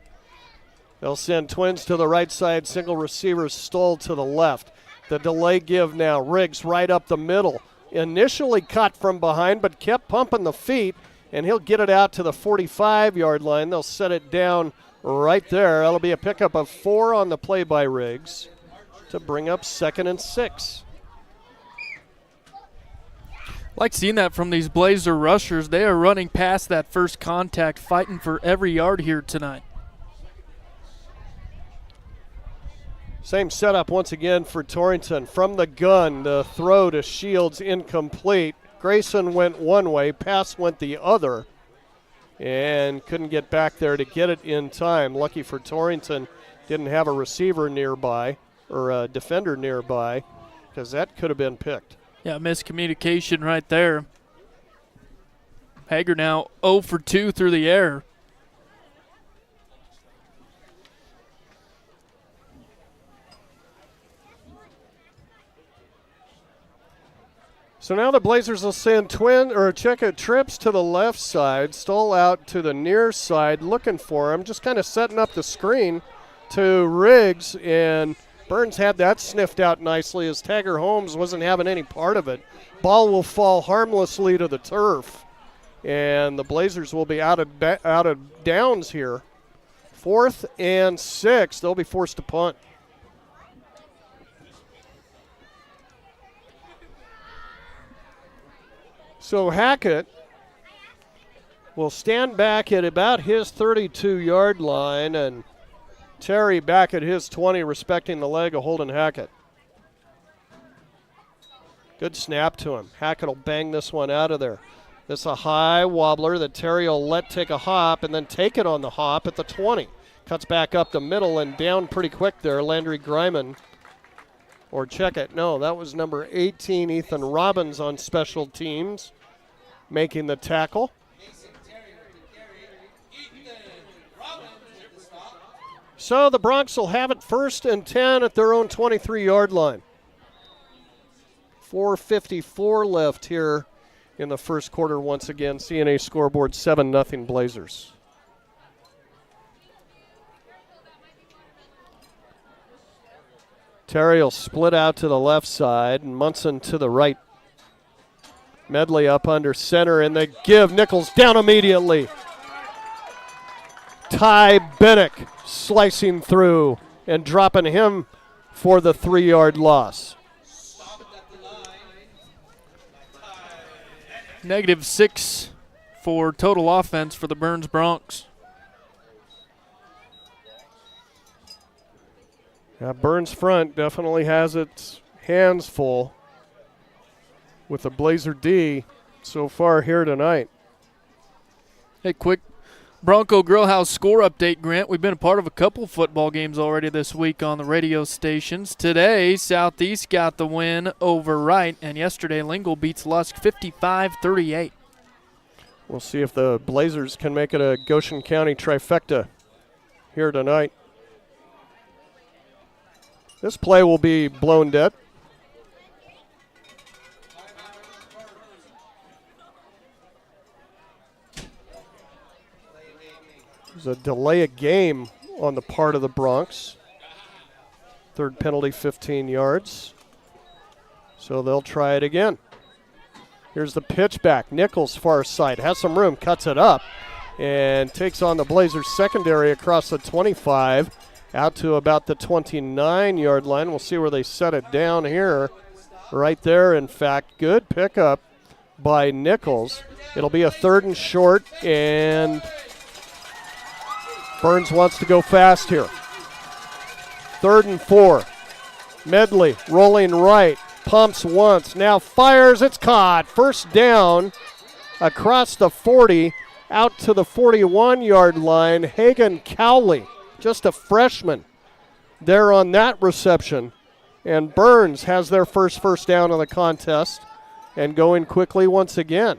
They'll send twins to the right side, single receiver Stoll to the left. The delay give now, Riggs right up the middle. Initially cut from behind, but kept pumping the feet, and he'll get it out to the 45-yard line. They'll set it down right there. That'll be a pickup of 4 on the play by Riggs to bring up 2nd and 6. Like seeing that from these Blazer rushers. They are running past that first contact, fighting for every yard here tonight. Same setup once again for Torrington. From the gun, the throw to Shields incomplete. Grayson went one way, pass went the other, and couldn't get back there to get it in time. Lucky for Torrington, didn't have a receiver nearby or a defender nearby, because that could have been picked. Yeah, miscommunication right there. Hager now 0 for 2 through the air. So now the Blazers will send check trips to the left side. Stoll out to the near side looking for him, just kind of setting up the screen to Riggs, and Burns had that sniffed out nicely as Tagger Holmes wasn't having any part of it. Ball will fall harmlessly to the turf, and the Blazers will be out of downs here. 4th and 6. They'll be forced to punt. So Hackett will stand back at about his 32-yard line, and Terry back at his 20, respecting the leg of Holden Hackett. Good snap to him. Hackett will bang this one out of there. This is a high wobbler that Terry will let take a hop and then take it on the hop at the 20. Cuts back up the middle and down pretty quick there. Landry Greiman. Or check it. No, that was number 18, Ethan Robbins on special teams, making the tackle. So the Broncs will have it 1st and 10 at their own 23-yard line. 4:54 left here in the first quarter once again. CNA scoreboard 7-0 Blazers. Terry will split out to the left side and Munson to the right. Medley up under center, and they give. Nichols down immediately. Ty Bennick slicing through and dropping him for the 3-yard loss. -6 for total offense for the Burns Broncs. Yeah, Burns front definitely has its hands full with the Blazer D so far here tonight. Hey, quick Bronco Grill House score update, Grant. We've been a part of a couple football games already this week on the radio stations. Today, Southeast got the win over Wright, and yesterday, Lingle beats Lusk 55-38. We'll see if the Blazers can make it a Goshen County trifecta here tonight. This play will be blown dead. There's a delay of game on the part of the Bronx. Third penalty, 15 yards. So they'll try it again. Here's the pitch back. Nichols far side. Has some room, cuts it up, and takes on the Blazers secondary across the 25 out to about the 29-yard line. We'll see where they set it down here. Right there, in fact. Good pickup by Nichols. It'll be a 3rd and short, and Burns wants to go fast here. 3rd and 4. Medley rolling right. Pumps once. Now fires. It's caught. First down across the 40 out to the 41-yard line. Hagan Cowley, just a freshman, there on that reception. And Burns has their first down of the contest and going quickly once again.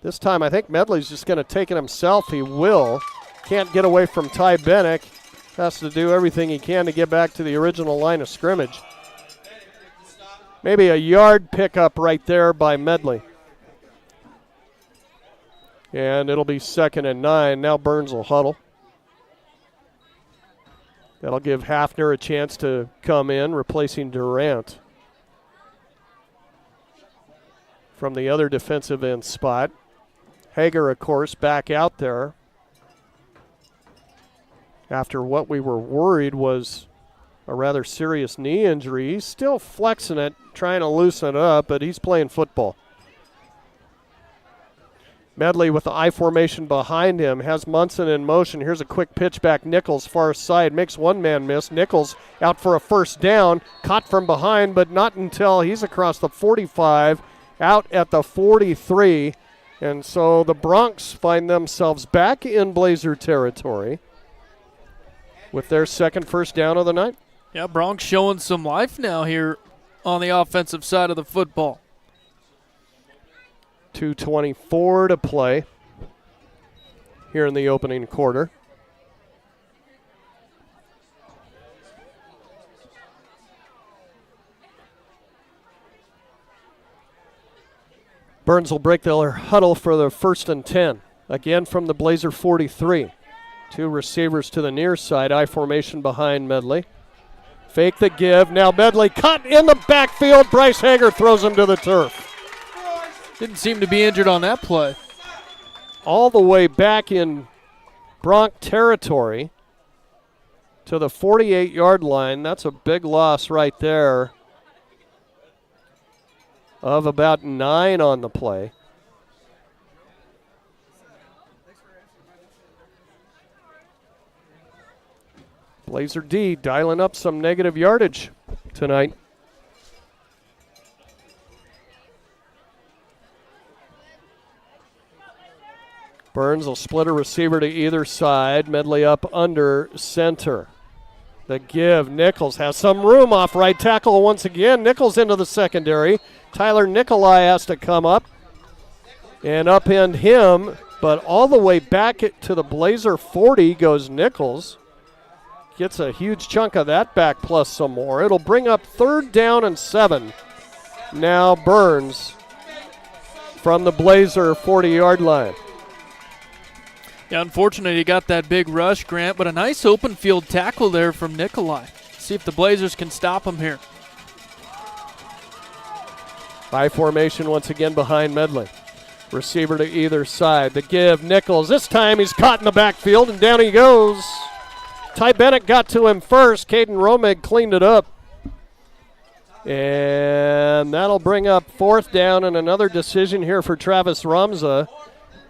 This time I think Medley's just going to take it himself. He will. Can't get away from Ty Bennick. Has to do everything he can to get back to the original line of scrimmage. Maybe a yard pickup right there by Medley. And it'll be 2nd and 9. Now Burns will huddle. That'll give Hafner a chance to come in, replacing Durant from the other defensive end spot. Hager, of course, back out there after what we were worried was a rather serious knee injury. He's still flexing it, trying to loosen it up, but he's playing football. Medley with the I formation behind him, has Munson in motion. Here's a quick pitch back. Nichols far side, makes one man miss. Nichols out for a first down, caught from behind, but not until he's across the 45, out at the 43. And so the Bronx find themselves back in Blazer territory with their second first down of the night. Yeah, Bronx showing some life now here on the offensive side of the football. 2:24 to play here in the opening quarter. Burns will break their huddle for the 1st and 10. Again from the Blazer 43. 2 receivers to the near side, I formation behind Medley. Fake the give. Now Medley cut in the backfield. Bryce Hager throws him to the turf. Didn't seem to be injured on that play. All the way back in Bronx territory to the 48-yard line. That's a big loss right there of about 9 on the play. Blazer D dialing up some negative yardage tonight. Burns will split a receiver to either side. Medley up under center. The give. Nichols has some room off right tackle once again. Nichols into the secondary. Tyler Nikolai has to come up and upend him, but all the way back to the Blazer 40 goes Nichols. Gets a huge chunk of that back plus some more. It'll bring up 3rd down and 7. Now Burns from the Blazer 40-yard line. Yeah, unfortunately, he got that big rush, Grant, but a nice open field tackle there from Nikolai. See if the Blazers can stop him here. I formation once again behind Medley. Receiver to either side. The give. Nichols. This time he's caught in the backfield, and down he goes. Ty Bennett got to him first. Caden Romig cleaned it up. And that'll bring up 4th down and another decision here for Travis Ramza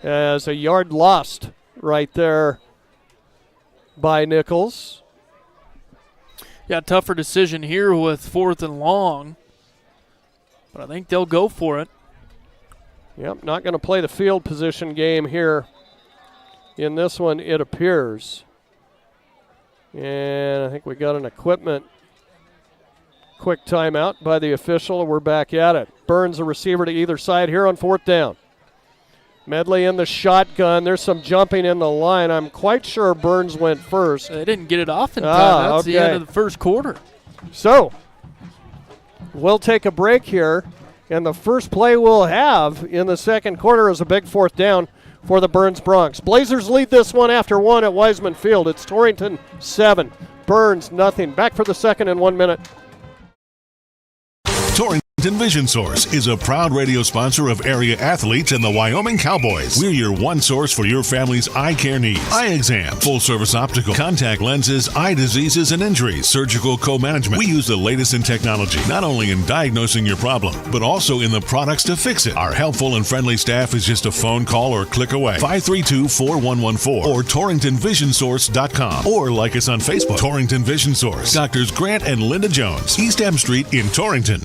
as a yard lost right there by Nichols. Yeah, tougher decision here with 4th and long. But I think they'll go for it. Yep, not going to play the field position game here in this one, it appears. And I think we got an equipment quick timeout by the official. We're back at it. Burns, a receiver to either side here on 4th down. Medley in the shotgun. There's some jumping in the line. I'm quite sure Burns went first. They didn't get it off in time. That's the end of the first quarter. So, we'll take a break here, and the first play we'll have in the second quarter is a big 4th down for the Burns Broncs. Blazers lead this one after 1 at Wiseman Field. It's Torrington 7, Burns nothing. Back for the second in 1 minute. Torrington Vision Source is a proud radio sponsor of area athletes and the Wyoming Cowboys. We're your one source for your family's eye care needs. Eye exam, full service optical, contact lenses, eye diseases and injuries, surgical co-management. We use the latest in technology, not only in diagnosing your problem, but also in the products to fix it. Our helpful and friendly staff is just a phone call or click away. 532-4114 or TorringtonVisionSource.com, or like us on Facebook. Torrington Vision Source. Doctors Grant and Linda Jones, East M Street in Torrington.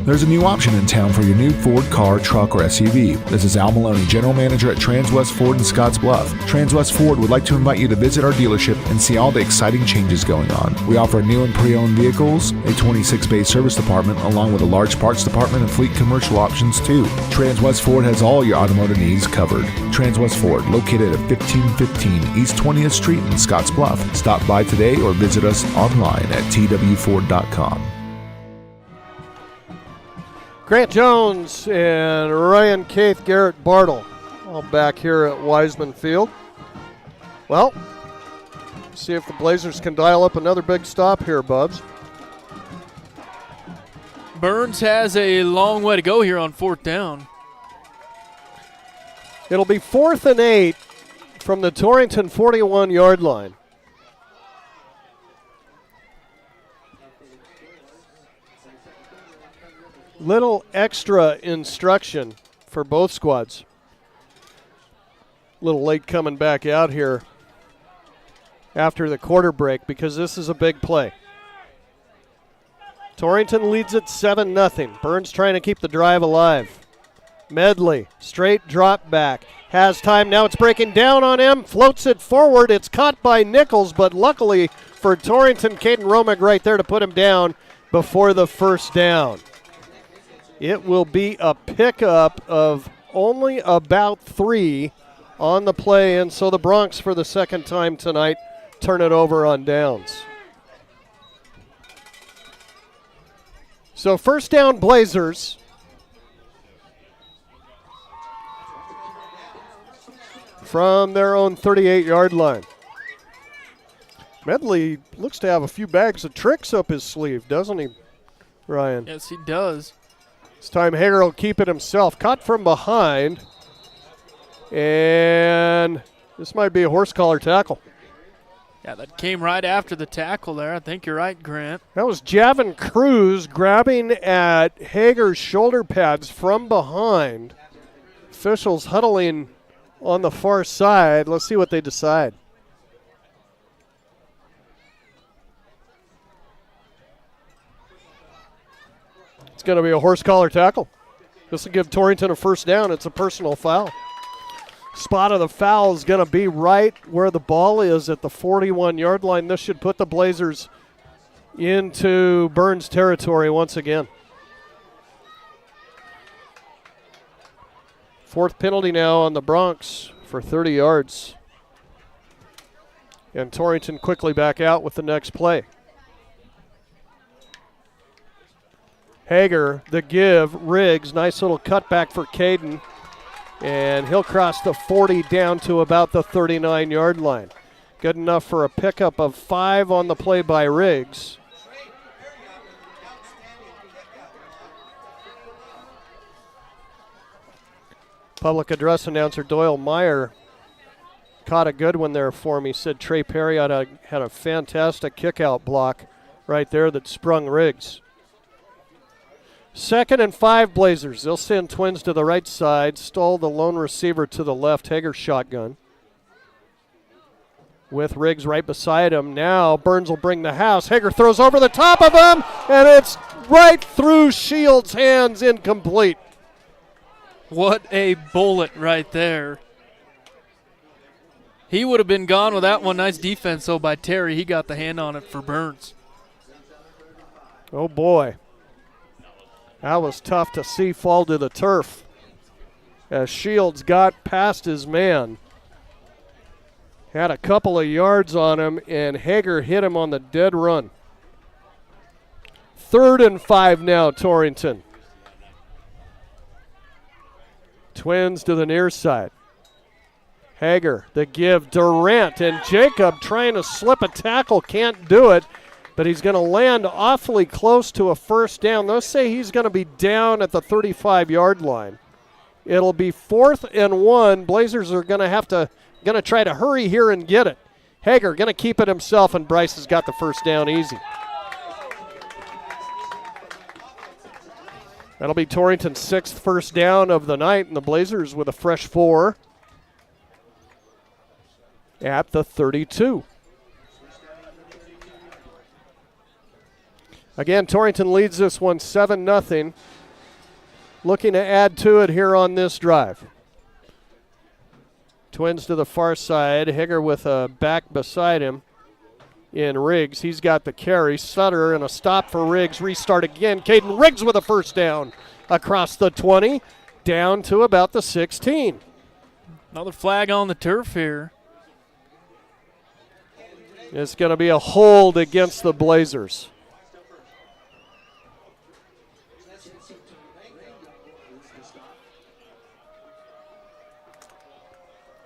There's a new option in town for your new Ford car, truck, or SUV. This is Al Maloney, General Manager at Transwest Ford in Scotts Bluff. Transwest Ford would like to invite you to visit our dealership and see all the exciting changes going on. We offer new and pre-owned vehicles, a 26-bay service department, along with a large parts department and fleet commercial options too. Transwest Ford has all your automotive needs covered. Transwest Ford, located at 1515 East 20th Street in Scotts Bluff. Stop by today or visit us online at twford.com. Grant Jones and Ryan Keith, Garrett Bartle, all back here at Wiseman Field. Well, see if the Blazers can dial up another big stop here, Bubs. Burns has a long way to go here on 4th down. It'll be 4th and 8 from the Torrington 41-yard line. Little extra instruction for both squads. A little late coming back out here after the quarter break because this is a big play. Torrington leads it 7-0. Burns trying to keep the drive alive. Medley, straight drop back. Has time, now it's breaking down on him. Floats it forward, it's caught by Nichols, but luckily for Torrington, Caden Romig right there to put him down before the first down. It will be a pickup of only about 3 on the play, and so the Broncs, for the second time tonight, turn it over on downs. So first down, Blazers. From their own 38-yard line. Medley looks to have a few bags of tricks up his sleeve, doesn't he, Ryan? Yes, he does. This time Hager will keep it himself. Caught from behind. And this might be a horse collar tackle. Yeah, that came right after the tackle there. I think you're right, Grant. That was Javin Cruz grabbing at Hager's shoulder pads from behind. Officials huddling on the far side. Let's see what they decide. It's going to be a horse collar tackle. This will give Torrington a first down. It's a personal foul. Spot of the foul is going to be right where the ball is at the 41-yard line. This should put the Blazers into Burns territory once again. 4th penalty now on the Broncs for 30 yards. And Torrington quickly back out with the next play. Hager, the give, Riggs, nice little cutback for Caden. And he'll cross the 40 down to about the 39-yard line. Good enough for a pickup of 5 on the play by Riggs. Public address announcer Doyle Meyer caught a good one there for me. Said Trey Perry had a fantastic kick-out block right there that sprung Riggs. 2nd and 5 Blazers. They'll send twins to the right side. Stoll, the lone receiver, to the left. Hager shotgun. With Riggs right beside him. Now Burns will bring the house. Hager throws over the top of him, and it's right through Shields' hands, incomplete. What a bullet right there. He would have been gone with that one. Nice defense, though, by Terry. He got the hand on it for Burns. Oh, boy. That was tough to see fall to the turf as Shields got past his man. Had a couple of yards on him, and Hager hit him on the dead run. 3rd and 5 now, Torrington. Twins to the near side. Hager, the give, Durant, and Jacob trying to slip a tackle, can't do it, but he's going to land awfully close to a first down. They'll say he's going to be down at the 35-yard line. It'll be 4th and 1. Blazers are going to try to hurry here and get it. Hager going to keep it himself, and Bryce has got the first down easy. That'll be Torrington's 6th first down of the night, and the Blazers with a fresh 4 at the 32. Again, Torrington leads this one 7-0. Looking to add to it here on this drive. Twins to the far side. Hager with a back beside him in Riggs. He's got the carry. Sutter and a stop for Riggs. Restart again. Caden Riggs with a first down across the 20, down to about the 16. Another flag on the turf here. It's going to be a hold against the Blazers.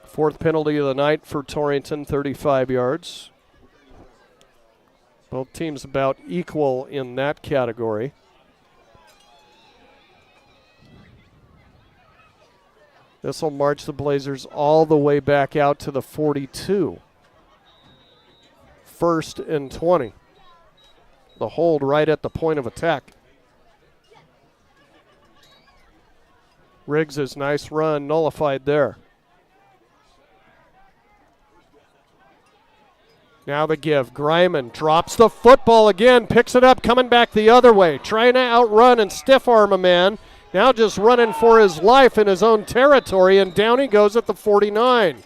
Fourth penalty of the night for Torrington, 35 yards. Both teams about equal in that category. This will march the Blazers all the way back out to the 42. 1st and 20. The hold right at the point of attack. Riggs' nice run nullified there. Now the give. Greiman drops the football again, picks it up, coming back the other way, trying to outrun and stiff arm a man. Now just running for his life in his own territory, and down he goes at the 49.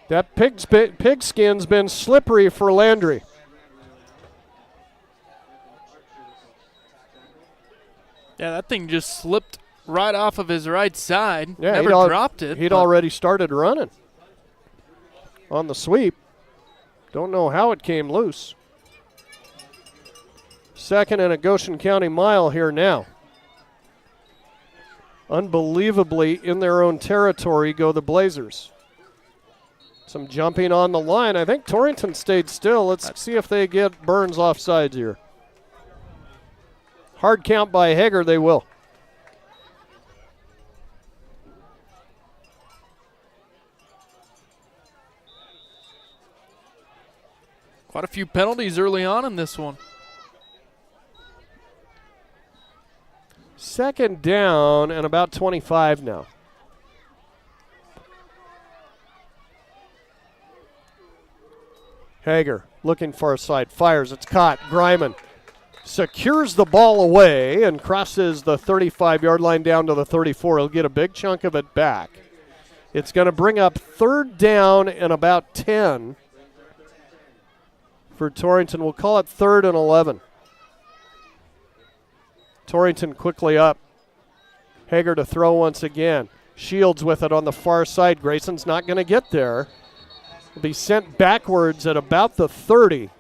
That pigskin's been slippery for Landry. Yeah, that thing just slipped right off of his right side. Yeah, Never dropped it. He'd already started running on the sweep. Don't know how it came loose. 2nd and a Goshen County mile here now. Unbelievably in their own territory go the Blazers. Some jumping on the line. I think Torrington stayed still. Let's see if they get Burns offsides here. Hard count by Hager, they will. Quite a few penalties early on in this one. 2nd down and about 25 now. Hager looking far side, fires, it's caught. Greiman secures the ball away and crosses the 35-yard line down to the 34. He'll get a big chunk of it back. It's going to bring up 3rd down and about 10 for Torrington. We'll call it 3rd and 11. Torrington quickly up. Hager to throw once again. Shields with it on the far side. Grayson's not going to get there. Will be sent backwards at about the 30.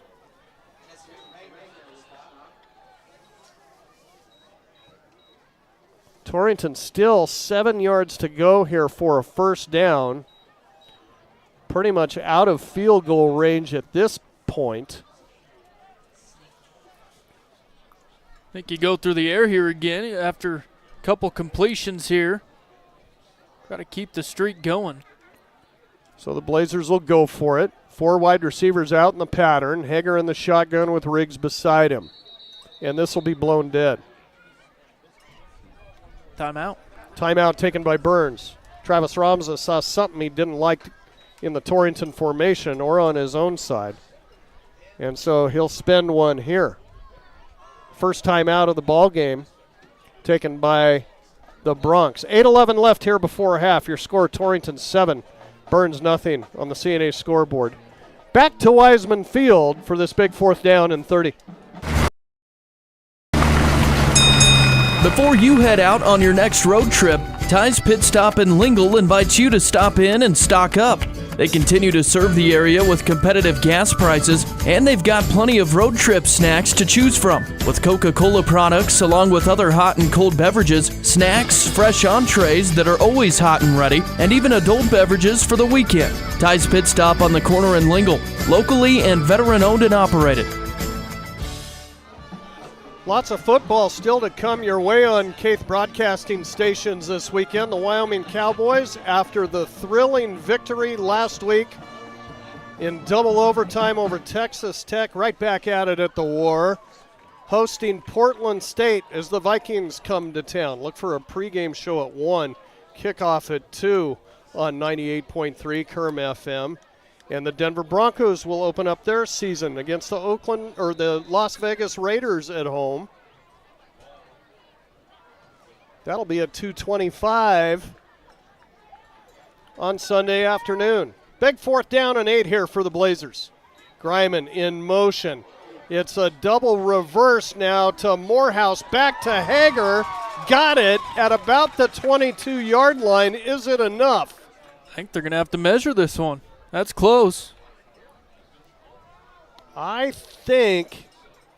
Torrington still 7 yards to go here for a first down. Pretty much out of field goal range at this point. I think you go through the air here again after a couple completions here. Got to keep the streak going. So the Blazers will go for it. 4 wide receivers out in the pattern. Hager in the shotgun with Riggs beside him. And this will be blown dead. Timeout. Timeout taken by Burns. Travis Ramza saw something he didn't like in the Torrington formation or on his own side. And so he'll spend one here. First time out of the ball game taken by the Bronx. 8:11 left here before half. Your score, Torrington 7, Burns nothing on the CNA scoreboard. Back to Wiseman Field for this big 4th down and 30. Before you head out on your next road trip, Ty's Pit Stop in Lingle invites you to stop in and stock up. They continue to serve the area with competitive gas prices, and they've got plenty of road trip snacks to choose from. With Coca-Cola products, along with other hot and cold beverages, snacks, fresh entrees that are always hot and ready, and even adult beverages for the weekend. Ty's Pit Stop on the corner in Lingle, locally and veteran-owned and operated. Lots of football still to come your way on Caith Broadcasting Stations this weekend. The Wyoming Cowboys, after the thrilling victory last week in double overtime over Texas Tech, right back at it at the War, hosting Portland State as the Vikings come to town. Look for a pregame show at 1, kickoff at 2 on 98.3 Kerm FM. And the Denver Broncos will open up their season against the Las Vegas Raiders at home. That'll be at 2:25 on Sunday afternoon. Big 4th down and 8 here for the Blazers. Griman in motion. It's a double reverse now to Morehouse, back to Hager. Got it at about the 22-yard line. Is it enough? I think they're going to have to measure this one. That's close. I think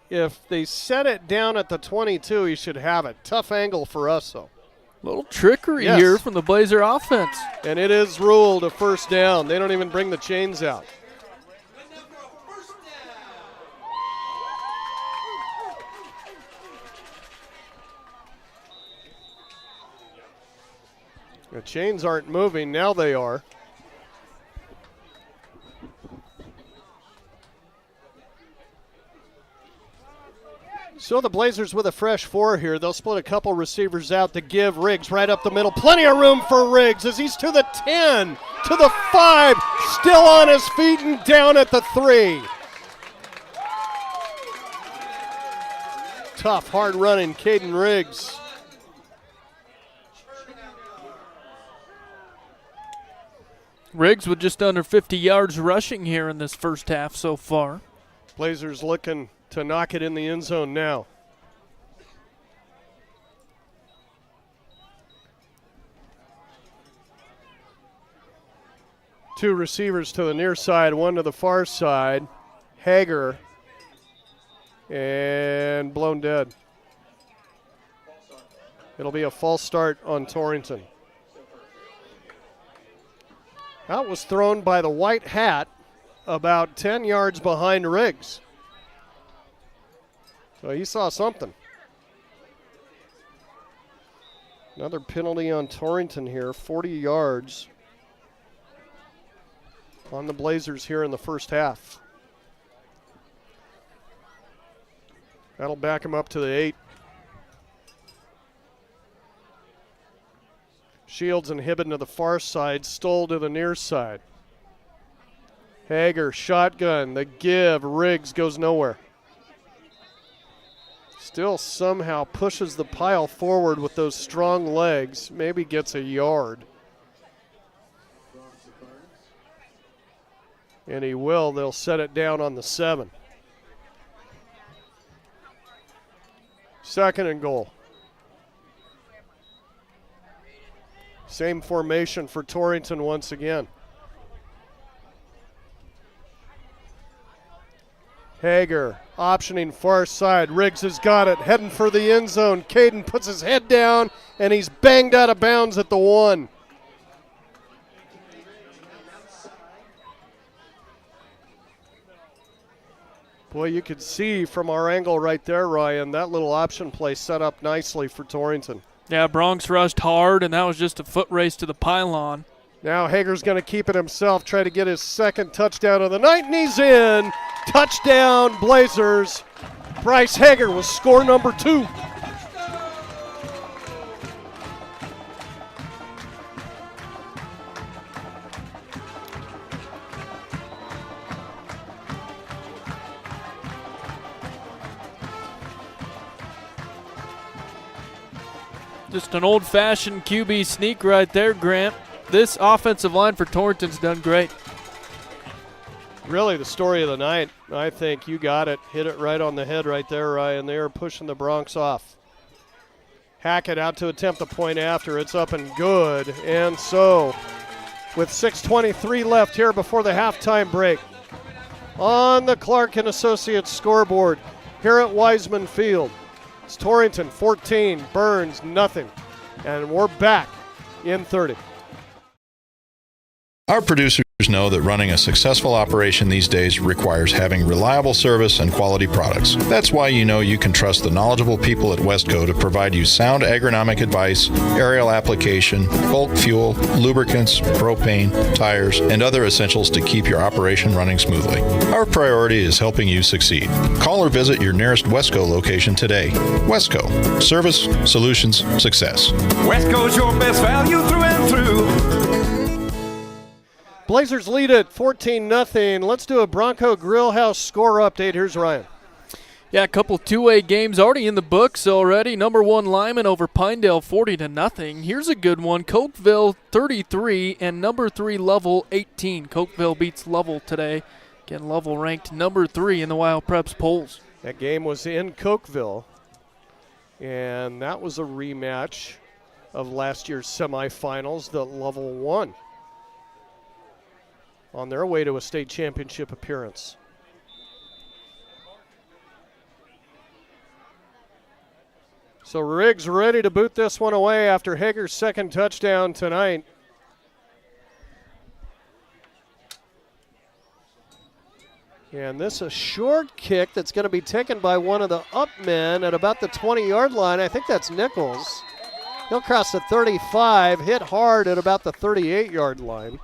if they set it down at the 22, he should have it. Tough angle for us, though. Little trickery here from the Blazer offense. And it is ruled a first down. They don't even bring the chains out. The chains aren't moving. Now they are. So the Blazers with a fresh 4 here. They'll split a couple receivers out to give Riggs right up the middle. Plenty of room for Riggs as he's to the 10, to the 5, still on his feet and down at the 3. Tough, hard running Caden Riggs. Riggs with just under 50 yards rushing here in this first half so far. Blazers looking to knock it in the end zone now. Two receivers to the near side, one to the far side. Hager, and blown dead. It'll be a false start on Torrington. That was thrown by the white hat about 10 yards behind Riggs. So he saw something. Another penalty on Torrington here, 40 yards on the Blazers here in the first half. That'll back him up to the 8. Shields and Hibben to the far side, Stoll to the near side. Hager, shotgun, the give, Riggs goes nowhere. Still somehow pushes the pile forward with those strong legs, maybe gets a yard. And he will, they'll set it down on the 7. Second and goal. Same formation for Torrington once again. Hager optioning far side. Riggs has got it, heading for the end zone. Caden puts his head down, and he's banged out of bounds at the 1. Boy, you could see from our angle right there, Ryan, that little option play set up nicely for Torrington. Yeah, Bronx rushed hard, and that was just a foot race to the pylon. Now Hager's going to keep it himself, try to get his second touchdown of the night, and he's in. Touchdown, Blazers. Bryce Hager was score number 2. Just an old-fashioned QB sneak right there, Grant. This offensive line for Torrington's done great. Really the story of the night. I think you got it. Hit it right on the head right there, Ryan. They are pushing the Broncs off. Hackett out to attempt the point after. It's up and good. And so, with 6:23 left here before the halftime break, on the Clark and Associates scoreboard here at Wiseman Field, it's Torrington 14, Burns nothing. And we're back in 30. Our producers know that running a successful operation these days requires having reliable service and quality products. That's why you know you can trust the knowledgeable people at Westco to provide you sound agronomic advice, aerial application, bulk fuel, lubricants, propane, tires, and other essentials to keep your operation running smoothly. Our priority is helping you succeed. Call or visit your nearest Westco location today. Westco. Service, solutions, success. Westco's your best value through and through. Blazers lead it 14-0. Let's do a Bronco Grillhouse score update. Here's Ryan. Yeah, a couple two-way games already in the books already. Number 1 Lyman over Pinedale 40-0. Here's a good one. Cokeville 33 and number 3 Lovell 18. Cokeville beats Lovell today. Again, Lovell ranked number 3 in the Wild Preps polls. That game was in Cokeville, and that was a rematch of last year's semifinals that Lovell won on their way to a state championship appearance. So Riggs ready to boot this one away after Hager's second touchdown tonight. And this is a short kick that's going to be taken by one of the up men at about the 20-yard line. I think that's Nichols. He'll cross the 35, hit hard at about the 38-yard line.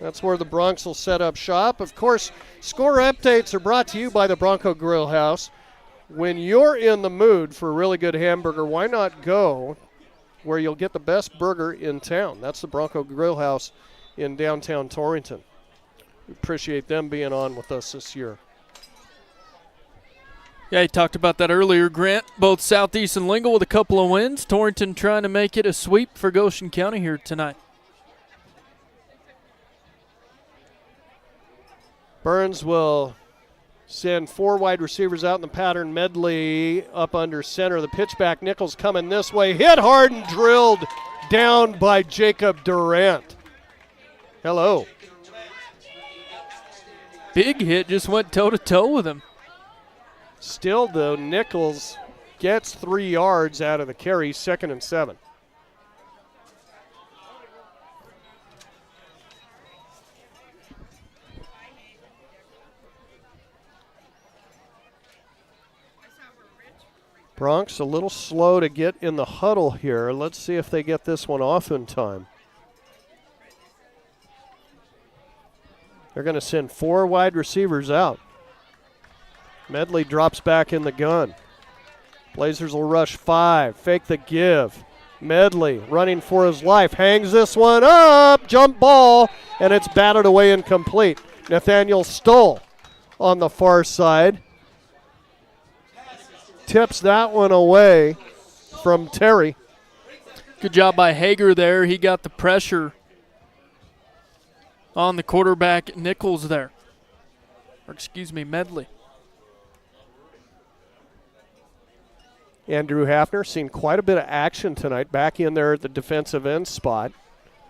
That's where the Broncs will set up shop. Of course, score updates are brought to you by the Bronco Grill House. When you're in the mood for a really good hamburger, why not go where you'll get the best burger in town? That's the Bronco Grill House in downtown Torrington. We appreciate them being on with us this year. Yeah, you talked about that earlier, Grant. Both Southeast and Lingle with a couple of wins. Torrington trying to make it a sweep for Goshen County here tonight. Burns will send 4 wide receivers out in the pattern. Medley up under center. The pitch back. Nichols coming this way. Hit hard and drilled down by Jacob Durant. Hello. Big hit, just went toe-to-toe with him. Still, though, Nichols gets 3 yards out of the carry, 2nd and 7. Broncs a little slow to get in the huddle here. Let's see if they get this one off in time. They're going to send 4 wide receivers out. Medley drops back in the gun. Blazers will rush 5. Fake the give. Medley running for his life. Hangs this one up. Jump ball. And it's batted away incomplete. Nathaniel Stoll on the far side tips that one away from Terry. Good job by Hager there. He got the pressure on the quarterback Nichols there. Or excuse me, Medley. Andrew Hafner seen quite a bit of action tonight back in there at the defensive end spot.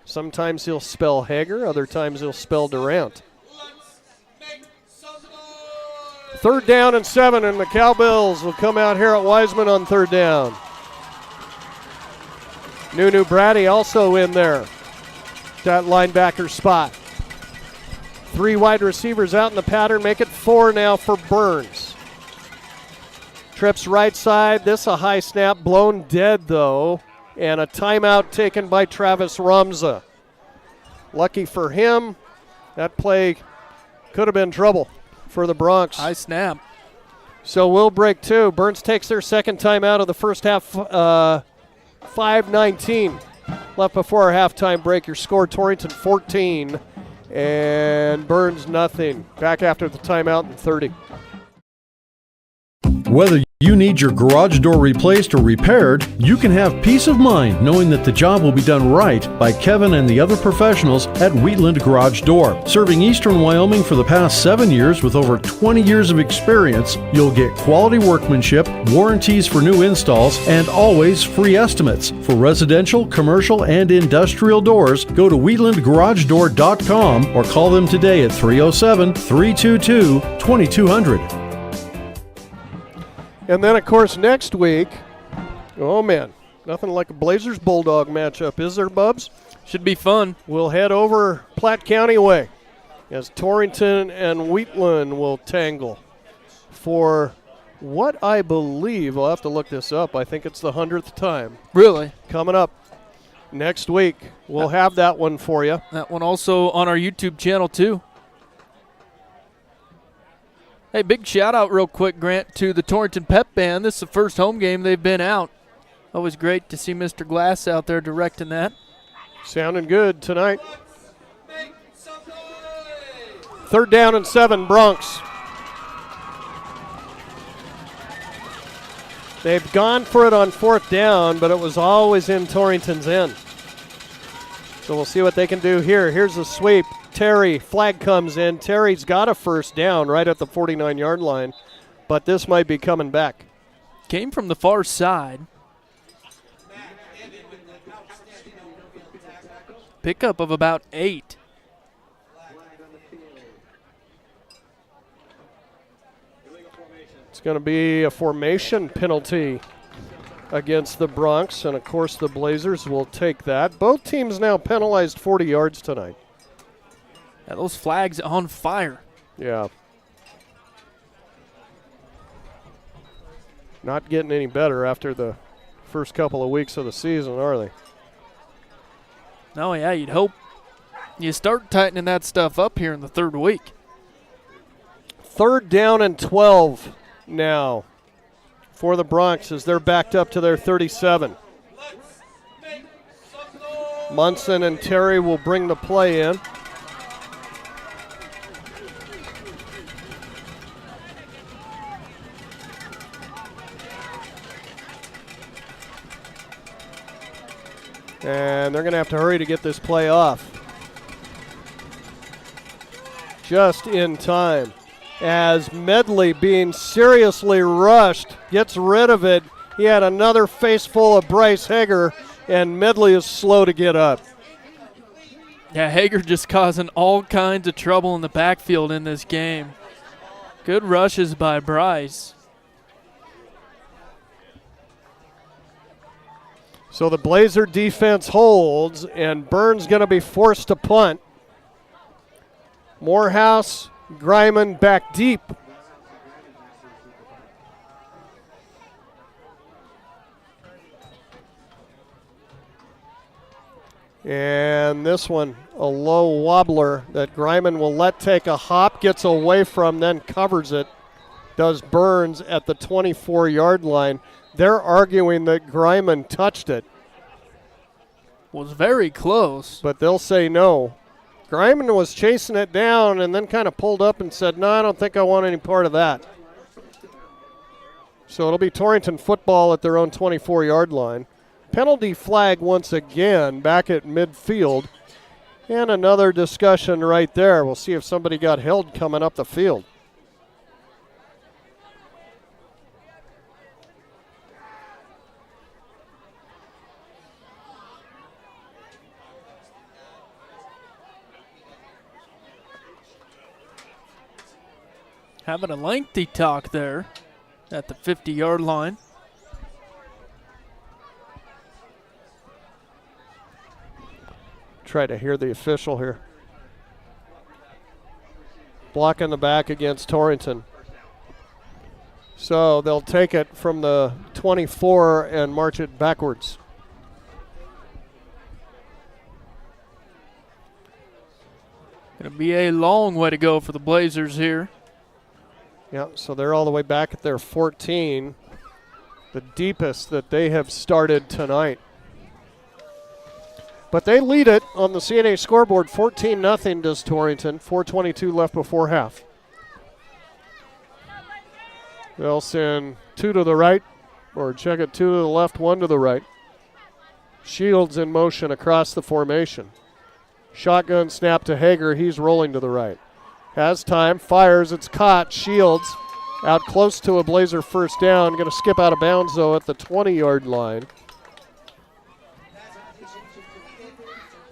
Sometimes he'll spell Hager, other times he'll spell Durant. 3rd down and 7, and the Cowbells will come out here at Wiseman on 3rd down. Nunu Brady also in there, that linebacker spot. 3 wide receivers out in the pattern, make it 4 now for Burns. Trips right side, this a high snap, blown dead though, and a timeout taken by Travis Ramza. Lucky for him, that play could have been trouble for the Broncs. High snap. So we'll break 2. Burns takes their second time out of the first half. 5:19 left before our halftime break. Your score, Torrington 14 and Burns nothing. Back after the timeout in 30. Whether you need your garage door replaced or repaired, you can have peace of mind knowing that the job will be done right by Kevin and the other professionals at Wheatland Garage Door. Serving Eastern Wyoming for the past 7 years with over 20 years of experience, you'll get quality workmanship, warranties for new installs, and always free estimates. For residential, commercial, and industrial doors, go to wheatlandgaragedoor.com or call them today at 307-322-2200. And then, of course, next week, oh, man, nothing like a Blazers-Bulldog matchup, is there, Bubs? Should be fun. We'll head over Platte County way as Torrington and Wheatland will tangle for what I believe, I'll have to look this up, I think it's the 100th time. Really? Coming up next week. We'll have that one for you. That one also on our YouTube channel, too. Hey, big shout-out real quick, Grant, to the Torrington Pep Band. This is the first home game they've been out. Always great to see Mr. Glass out there directing that. Sounding good tonight. 3rd down and 7, Bronx. They've gone for it on 4th down, but it was always in Torrington's end. So we'll see what they can do here. Here's a sweep. Terry, flag comes in. Terry's got a 1st down right at the 49-yard line, but this might be coming back. Came from the far side. Pickup of about 8. It's going to be a formation penalty against the Bronx, and of course the Blazers will take that. Both teams now penalized 40 yards tonight. Yeah, those flags on fire. Yeah. Not getting any better after the first couple of weeks of the season, are they? No, yeah, you'd hope you start tightening that stuff up here in the 3rd week. 3rd down and 12 now for the Bronx as they're backed up to their 37. Munson and Terry will bring the play in. And they're going to have to hurry to get this play off. Just in time. As Medley, being seriously rushed, gets rid of it. He had another face full of Bryce Hager, and Medley is slow to get up. Yeah, Hager just causing all kinds of trouble in the backfield in this game. Good rushes by Bryce. So the Blazer defense holds, and Burns going to be forced to punt. Morehouse, Greiman back deep. And this one, a low wobbler that Greiman will let take a hop, gets away from, then covers it. Does Burns at the 24-yard line. They're arguing that Greiman touched it. Was very close. But they'll say no. Greiman was chasing it down and then kind of pulled up and said, no, I don't think I want any part of that. So it'll be Torrington football at their own 24-yard line. Penalty flag once again back at midfield. And another discussion right there. We'll see if somebody got held coming up the field. Having a lengthy talk there at the 50-yard line. Try to hear the official here. Block in the back against Torrington. So they'll take it from the 24 and march it backwards. Going to be a long way to go for the Blazers here. Yeah, so they're all the way back at their 14, the deepest that they have started tonight. But they lead it on the CNA scoreboard, 14-0 does Torrington, 4:22 left before half. They'll send 2 to the right, or check it 2 to the left, 1 to the right. Shields in motion across the formation. Shotgun snap to Hager. He's rolling to the right. Has time, fires, it's caught. Shields out close to a Blazer first down. Going to skip out of bounds, though, at the 20-yard line.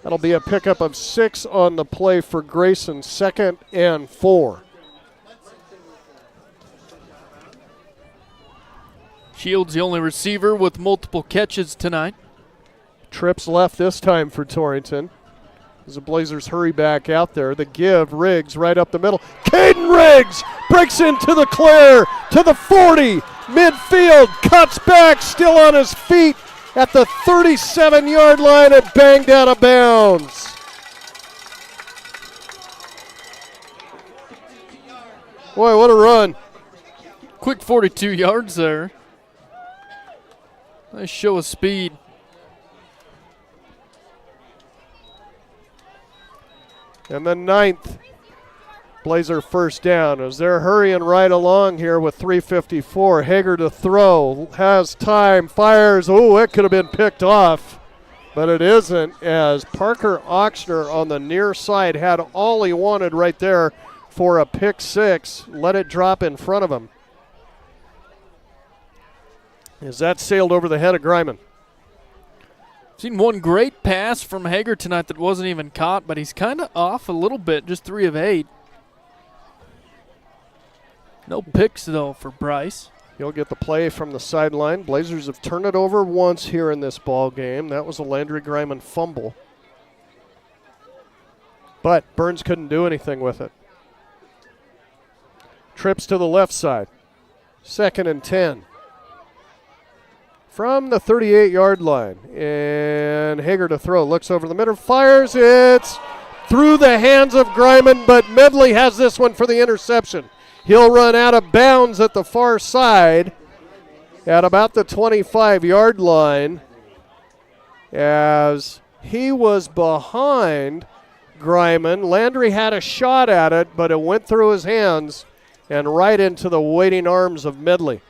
That'll be a pickup of 6 on the play for Grayson, 2nd and 4. Shields the only receiver with multiple catches tonight. Trips left this time for Torrington. As the Blazers hurry back out there, the give, Riggs right up the middle. Caden Riggs breaks into the clear to the 40, midfield, cuts back, still on his feet at the 37-yard line and banged out of bounds. Boy, what a run. Quick 42 yards there. Nice show of speed. And the 9th Blazer first down as they're hurrying right along here with 3:54. Hager to throw, has time, fires. Oh, it could have been picked off, but it isn't, as Parker Ochsner on the near side had all he wanted right there for a pick 6. Let it drop in front of him. As that sailed over the head of Greiman. Seen one great pass from Hager tonight that wasn't even caught, but he's kind of off a little bit, just 3 of 8. No picks, though, for Bryce. He'll get the play from the sideline. Blazers have turned it over once here in this ball game. That was a Landry Greiman fumble. But Burns couldn't do anything with it. Trips to the left side. 2nd and 10. From the 38-yard line. And Hager to throw. Looks over the middle. Fires. It's through the hands of Greiman, but Medley has this one for the interception. He'll run out of bounds at the far side at about the 25-yard line as he was behind Greiman. Landry had a shot at it, but it went through his hands and right into the waiting arms of Medley.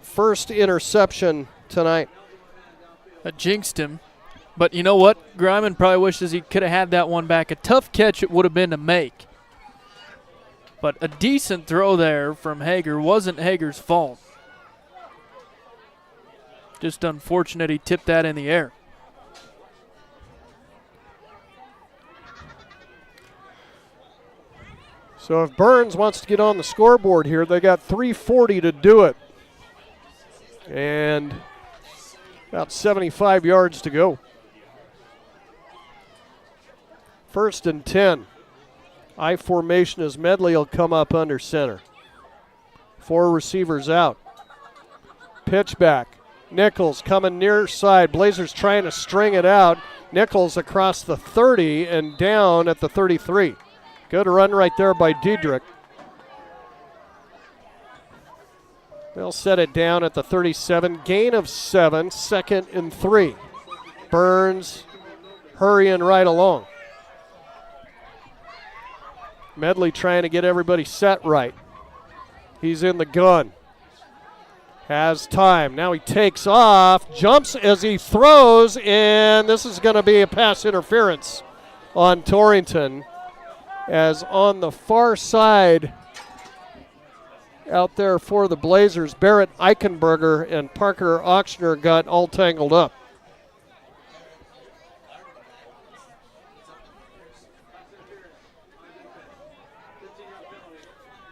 First interception tonight. That jinxed him. But you know what? Greiman probably wishes he could have had that one back. A tough catch it would have been to make. But a decent throw there from Hager wasn't Hager's fault. Just unfortunate he tipped that in the air. So if Burns wants to get on the scoreboard here, they got 3:40 to do it. And about 75 yards to go. 1st and 10. I formation as Medley will come up under center. 4 receivers out. Pitch back. Nichols coming near side. Blazers trying to string it out. Nichols across the 30 and down at the 33. Good run right there by Diedrich. They'll set it down at the 37. Gain of 7, 2nd and 3. Burns hurrying right along. Medley trying to get everybody set right. He's in the gun. Has time. Now he takes off, jumps as he throws, and this is going to be a pass interference on Torrington. As on the far side out there for the Blazers, Barrett Eichenberger and Parker Ochsner got all tangled up.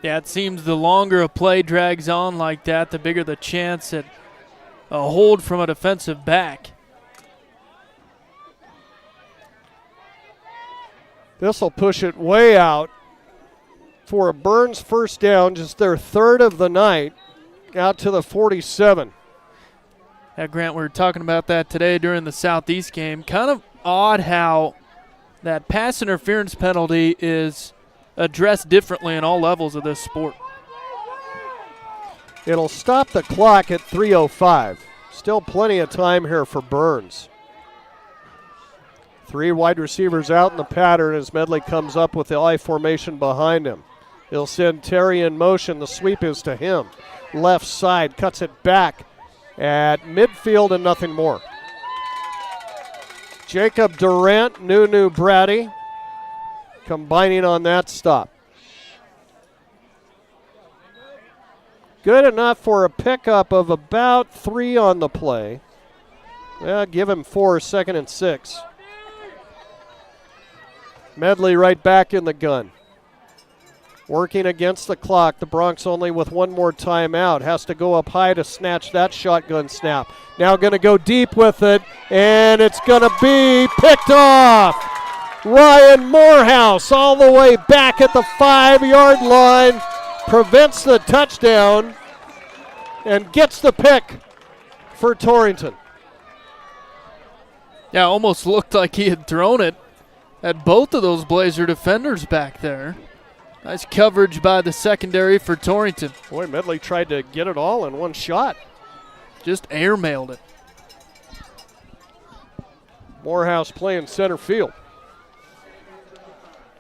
Yeah, it seems the longer a play drags on like that, the bigger the chance at a hold from a defensive back. This will push it way out for a Burns first down, just their 3rd of the night, out to the 47. Yeah, Grant, we were talking about that today during the Southeast game. Kind of odd how that pass interference penalty is addressed differently in all levels of this sport. It'll stop the clock at 3:05. Still plenty of time here for Burns. 3 wide receivers out in the pattern as Medley comes up with the I formation behind him. He'll send Terry in motion. The sweep is to him. Left side, cuts it back at midfield and nothing more. Jacob Durant, Nunu Brady combining on that stop. Good enough for a pickup of about 3 on the play. Yeah, give him 4, 2nd and 6. Medley right back in the gun. Working against the clock. The Bronx only with one more timeout. Has to go up high to snatch that shotgun snap. Now going to go deep with it, and it's going to be picked off. Ryan Morehouse all the way back at the 5-yard line. Prevents the touchdown and gets the pick for Torrington. Yeah, almost looked like he had thrown it at both of those Blazer defenders back there. Nice coverage by the secondary for Torrington. Boy, Medley tried to get it all in one shot. Just airmailed it. Morehouse playing center field.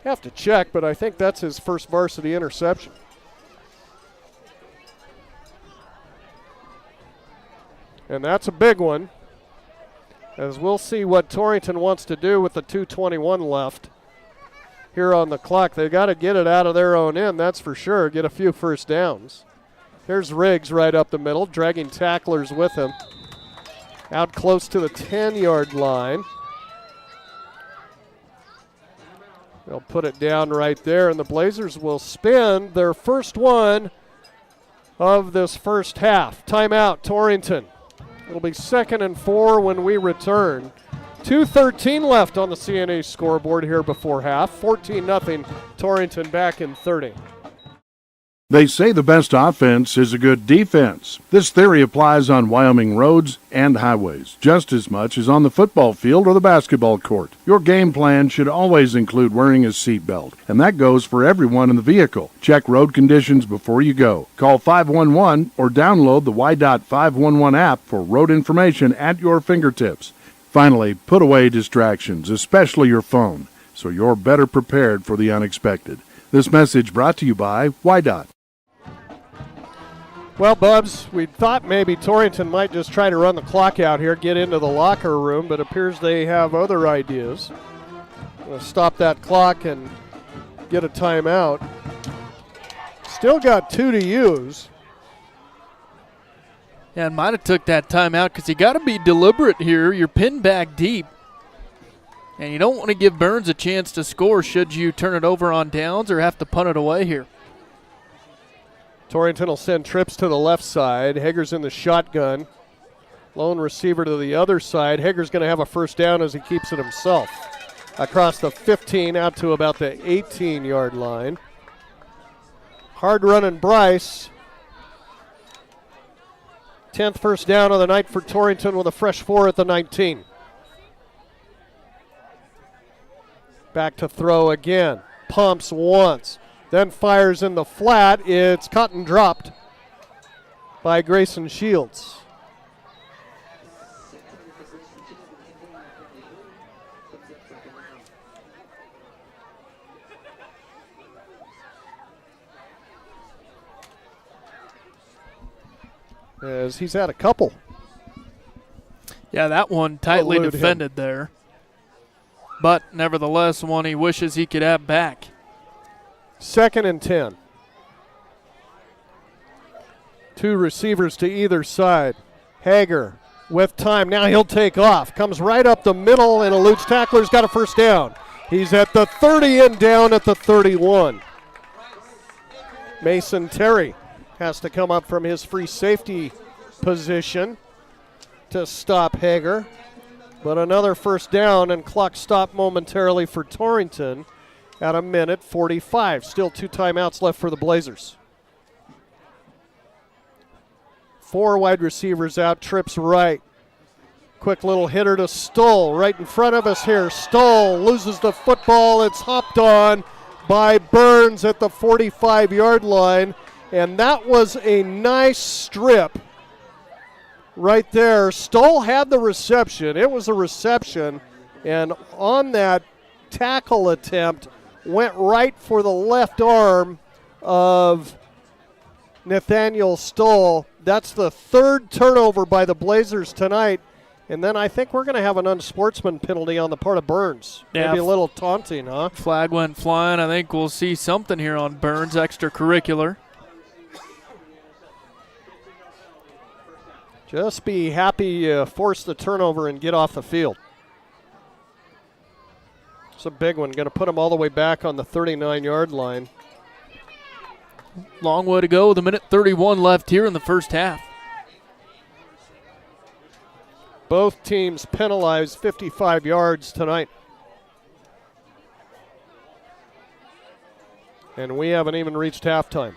Have to check, but I think that's his first varsity interception. And that's a big one, as we'll see what Torrington wants to do with the 2:21 left here on the clock. They got to get it out of their own end, that's for sure, get a few first downs. Here's Riggs right up the middle, dragging tacklers with him. Out close to the 10-yard line. They'll put it down right there, and the Blazers will spin their first one of this first half. Timeout, Torrington. It'll be 2nd and 4 when we return. 2:13 left on the CNA scoreboard here before half. 14-0, Torrington back in 30. They say the best offense is a good defense. This theory applies on Wyoming roads and highways just as much as on the football field or the basketball court. Your game plan should always include wearing a seatbelt, and that goes for everyone in the vehicle. Check road conditions before you go. Call 511 or download the Y.511 511 app for road information at your fingertips. Finally, put away distractions, especially your phone, so you're better prepared for the unexpected. This message brought to you by Y.Dot. Well, Bubs, we thought maybe Torrington might just try to run the clock out here, get into the locker room, but appears they have other ideas. We'll stop that clock and get a timeout. Still got 2 to use. Yeah, and might have took that timeout because you got to be deliberate here. You're pinned back deep. And you don't want to give Burns a chance to score should you turn it over on downs or have to punt it away here. Torrington will send trips to the left side. Hager's in the shotgun. Lone receiver to the other side. Hager's going to have a first down as he keeps it himself. Across the 15 out to about the 18-yard line. Hard running Bryce. 10th first down of the night for Torrington with a fresh 4 at the 19. Back to throw again. Pumps once. Then fires in the flat. It's caught and dropped by Grayson Shields. As he's had a couple. Yeah, that one tightly defended there. But nevertheless, one he wishes he could have back. 2nd and 10. 2 receivers to either side. Hager with time. Now he'll take off. Comes right up the middle and eludes tacklers. Got a first down. He's at the 30 and down at the 31. Mason Terry has to come up from his free safety position to stop Hager. But another first down and clock stop momentarily for Torrington at 1:45. Still 2 timeouts left for the Blazers. 4 wide receivers out, trips right. Quick little hitter to Stoll right in front of us here. Stoll loses the football. It's hopped on by Burns at the 45-yard line. And that was a nice strip right there. Stoll had the reception. It was a reception. And on that tackle attempt, went right for the left arm of Nathaniel Stoll. That's the third turnover by the Blazers tonight. And then I think we're going to have an unsportsman penalty on the part of Burns. Yeah. Maybe a little taunting, huh? Flag went flying. I think we'll see something here on Burns, extracurricular. Just be happy you force the turnover and get off the field. It's a big one. Going to put him all the way back on the 39-yard line. Long way to go with 1:31 left here in the first half. Both teams penalized 55 yards tonight. And we haven't even reached halftime.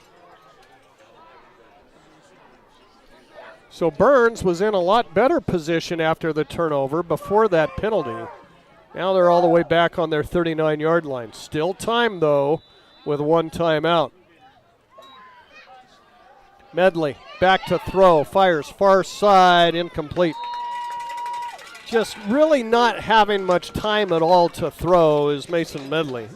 So Burns was in a lot better position after the turnover before that penalty. Now they're all the way back on their 39-yard line. Still time, though, with one timeout. Medley back to throw, fires far side, incomplete. Just really not having much time at all to throw is Mason Medley.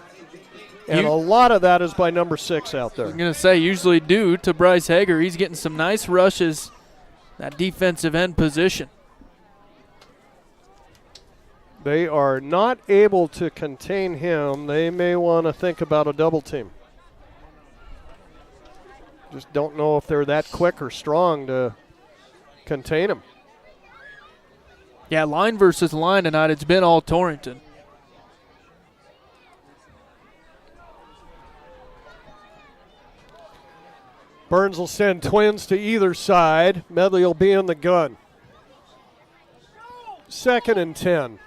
And a lot of that is by number 6 out there. I'm going to say usually due to Bryce Hager. He's getting some nice rushes, that defensive end position. They are not able to contain him. They may want to think about a double team. Just don't know if they're that quick or strong to contain him. Yeah, line versus line tonight. It's been all Torrington. Burns will send twins to either side. Medley will be in the gun. 2nd and 10.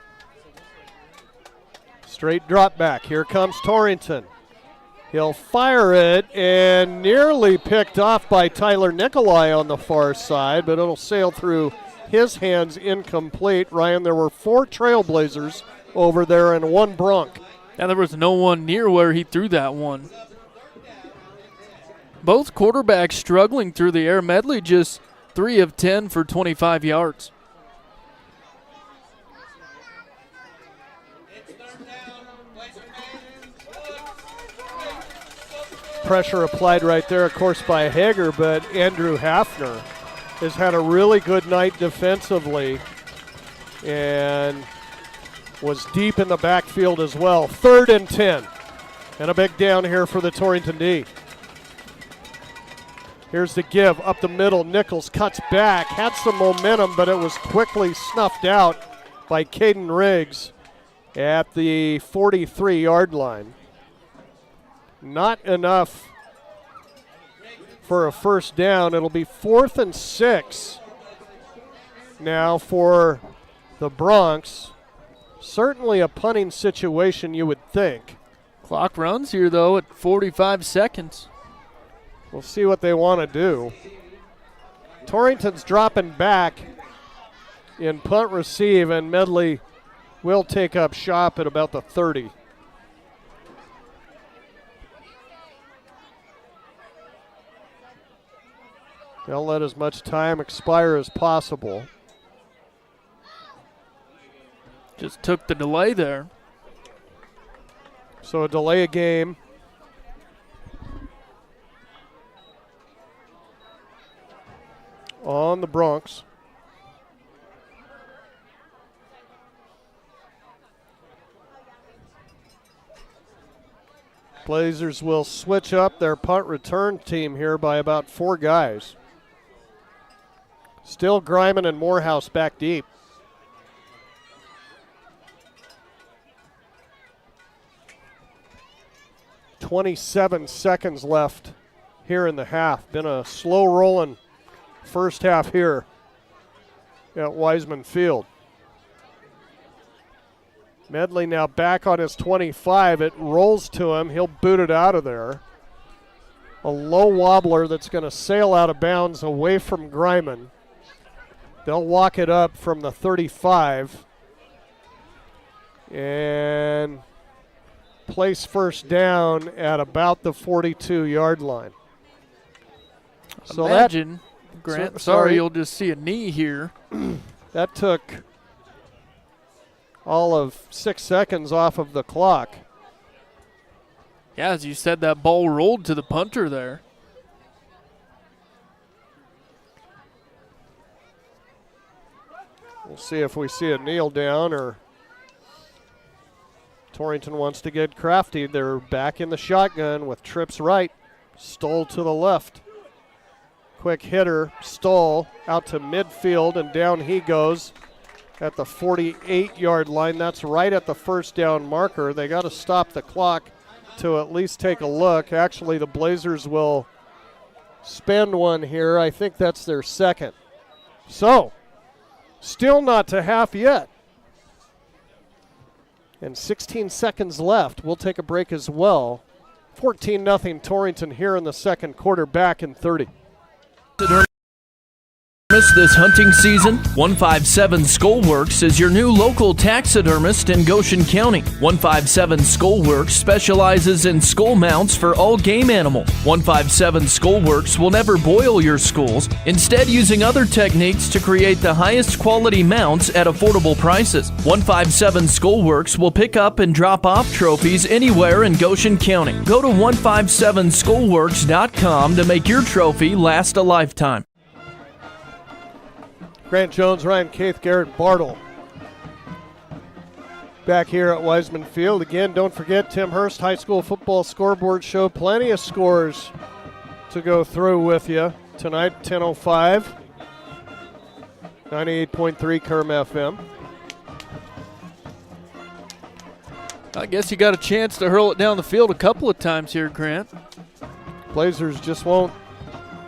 Straight drop back. Here comes Torrington. He'll fire it and nearly picked off by Tyler Nikolai on the far side, but it'll sail through his hands, incomplete. Ryan, there were 4 Trailblazers over there and 1 Bronc. Yeah, there was no one near where he threw that one. Both quarterbacks struggling through the air. Medley just 3 of 10 for 25 yards. Pressure applied right there, of course, by Hager, but Andrew Hafner has had a really good night defensively and was deep in the backfield as well. 3rd and 10. And a big down here for the Torrington D. Here's the give up the middle. Nichols cuts back, had some momentum, but it was quickly snuffed out by Caden Riggs at the 43-yard line. Not enough for a first down. It'll be 4th and 6 now for the Broncs. Certainly a punting situation, you would think. Clock runs here, though, at 45 seconds. We'll see what they want to do. Torrington's dropping back in punt receive, and Medley will take up shop at about the 30. They'll let as much time expire as possible. Just took the delay there. So a delay a game. On the Broncs. Blazers will switch up their punt return team here by about 4 guys. Still Griman and Morehouse back deep. .27 seconds left here in the half. Been a slow rolling first half here at Wiseman Field. Medley now back on his 25. It rolls to him. He'll boot it out of there. A low wobbler that's going to sail out of bounds away from Griman. They'll walk it up from the 35 and place first down at about the 42-yard line. So imagine, Grant, sorry, you'll just see a knee here. That took all of 6 seconds off of the clock. Yeah, as you said, that ball rolled to the punter there. We'll see if we see a kneel down or Torrington wants to get crafty. They're back in the shotgun with Trips right, Stoll to the left. Quick hitter, Stoll out to midfield, and down he goes at the 48-yard line. That's right at the first down marker. They got to stop the clock to at least take a look. Actually, the Blazers will spend one here. I think that's their second. So, still not to half yet. And 16 seconds left. We'll take a break as well. 14-0 Torrington here in the second quarter, back in 30. This hunting season, 157 Skullworks is your new local taxidermist in Goshen County. 157 Skullworks specializes in skull mounts for all game animals. 157 Skullworks will never boil your skulls, instead using other techniques to create the highest quality mounts at affordable prices. 157 Skullworks will pick up and drop off trophies anywhere in Goshen County. Go to 157skullworks.com to make your trophy last a lifetime. Grant Jones, Ryan Keith, Garrett Bartle. Back here at Wiseman Field. Again, don't forget Tim Hurst High School Football Scoreboard Show. Plenty of scores to go through with you tonight, 10:05. 98.3 Kerm FM. I guess you got a chance to hurl it down the field a couple of times here, Grant. Blazers just won't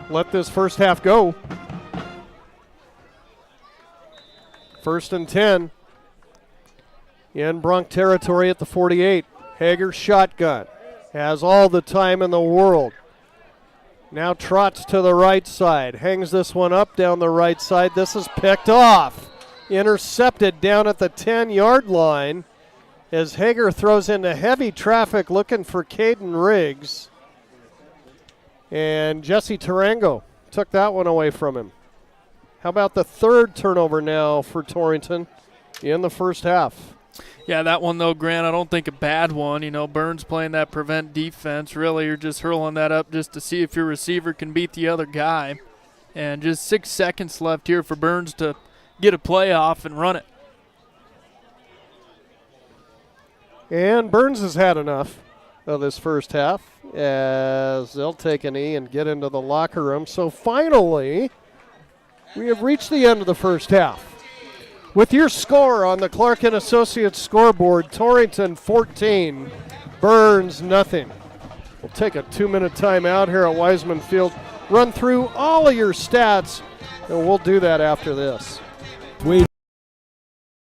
let this first half go. 1st and 10. In Bronx territory at the 48. Hager shotgun. Has all the time in the world. Now trots to the right side. Hangs this one up down the right side. This is picked off. Intercepted down at the 10-yard line as Hager throws into heavy traffic looking for Caden Riggs. And Jesse Tarango took that one away from him. How about the third turnover now for Torrington in the first half? Yeah, that one, though, Grant, I don't think a bad one. You know, Burns playing that prevent defense. Really, you're just hurling that up just to see if your receiver can beat the other guy. And just 6 seconds left here for Burns to get a play off and run it. And Burns has had enough of this first half as they'll take a knee and get into the locker room. So finally, we have reached the end of the first half. With your score on the Clark & Associates scoreboard, Torrington 14, Burns nothing. We'll take a 2-minute timeout here at Wiseman Field, run through all of your stats, and we'll do that after this. Wade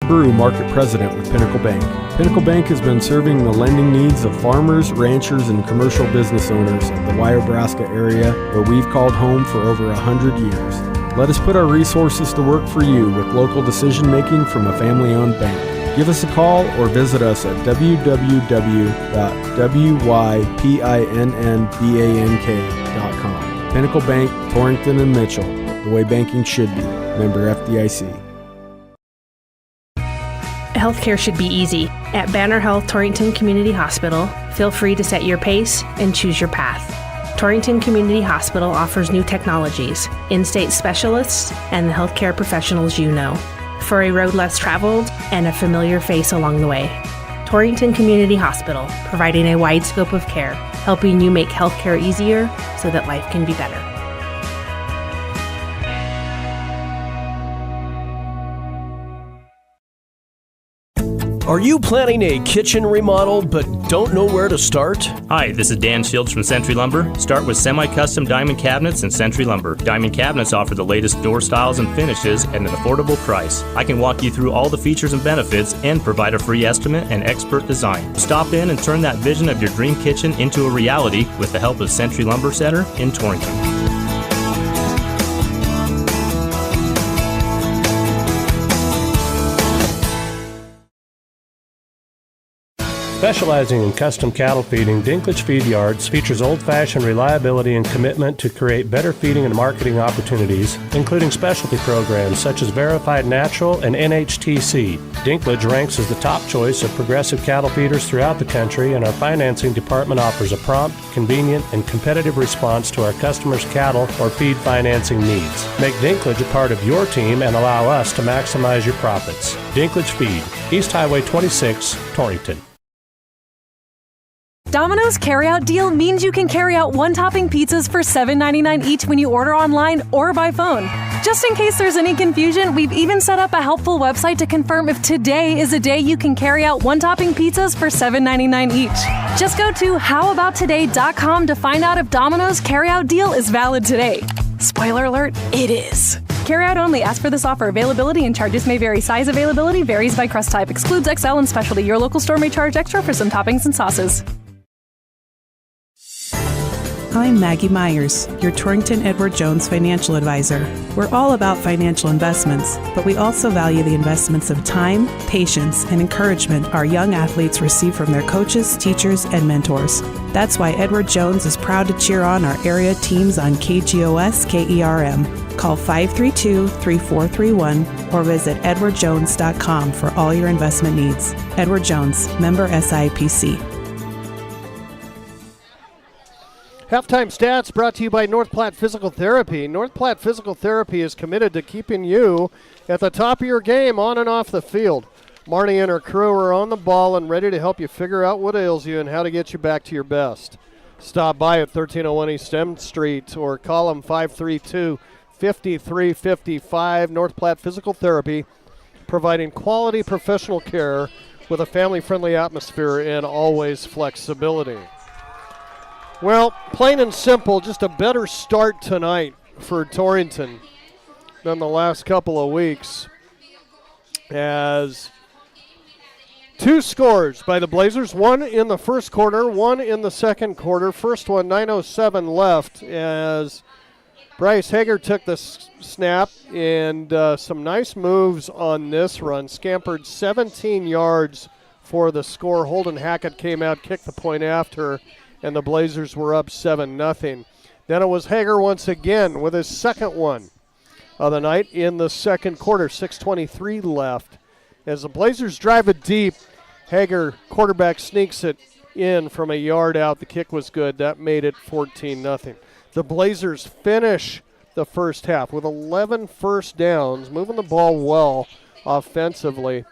Brew, Market President with Pinnacle Bank. Pinnacle Bank has been serving the lending needs of farmers, ranchers, and commercial business owners in the Wyobraska area, where we've called home for over 100 years. Let us put our resources to work for you with local decision-making from a family-owned bank. Give us a call or visit us at www.wypinnbank.com. Pinnacle Bank, Torrington and Mitchell, the way banking should be. Member FDIC. Healthcare should be easy. At Banner Health Torrington Community Hospital, feel free to set your pace and choose your path. Torrington Community Hospital offers new technologies, in-state specialists, and the healthcare professionals you know, for a road less traveled and a familiar face along the way. Torrington Community Hospital, providing a wide scope of care, helping you make healthcare easier so that life can be better. Are you planning a kitchen remodel but don't know where to start? Hi, this is Dan Shields from Century Lumber. Start with semi-custom diamond cabinets and Century Lumber. Diamond cabinets offer the latest door styles and finishes at an affordable price. I can walk you through all the features and benefits and provide a free estimate and expert design. Stop in and turn that vision of your dream kitchen into a reality with the help of Century Lumber Center in Torrington. Specializing in custom cattle feeding, Dinklage Feed Yards features old-fashioned reliability and commitment to create better feeding and marketing opportunities, including specialty programs such as Verified Natural and NHTC. Dinklage ranks as the top choice of progressive cattle feeders throughout the country, and our financing department offers a prompt, convenient, and competitive response to our customers' cattle or feed financing needs. Make Dinklage a part of your team and allow us to maximize your profits. Dinklage Feed, East Highway 26, Torrington. Domino's carryout deal means you can carry out one-topping pizzas for $7.99 each when you order online or by phone. Just in case there's any confusion, we've even set up a helpful website to confirm if today is a day you can carry out one-topping pizzas for $7.99 each. Just go to howaboutoday.com to find out if Domino's carryout deal is valid today. Spoiler alert, it is. Carryout only. Ask for this offer. Availability and charges may vary. Size availability varies by crust type. Excludes XL and specialty. Your local store may charge extra for some toppings and sauces. I'm Maggie Myers, your Torrington Edward Jones financial advisor. We're all about financial investments, but we also value the investments of time, patience, and encouragement our young athletes receive from their coaches, teachers, and mentors. That's why Edward Jones is proud to cheer on our area teams on KGOS KERM. Call 532-3431 or visit edwardjones.com for all your investment needs. Edward Jones, member SIPC. Halftime stats brought to you by North Platte Physical Therapy. North Platte Physical Therapy is committed to keeping you at the top of your game on and off the field. Marnie and her crew are on the ball and ready to help you figure out what ails you and how to get you back to your best. Stop by at 1301 East M Street or call them 532-5355. North Platte Physical Therapy, providing quality professional care with a family-friendly atmosphere and always flexibility. Well, plain and simple, just a better start tonight for Torrington than the last couple of weeks, as two scores by the Blazers, one in the first quarter, one in the second quarter. First one, 9:07 left, as Bryce Hager took the snap and some nice moves on this run. Scampered 17 yards for the score. Holden Hackett came out, kicked the point after, and the Blazers were up 7-0. Then it was Hager once again with his second one of the night in the second quarter. 6:23 left. As the Blazers drive it deep, Hager, quarterback, sneaks it in from a yard out. The kick was good. That made it 14-0. The Blazers finish the first half with 11 first downs, moving the ball well offensively.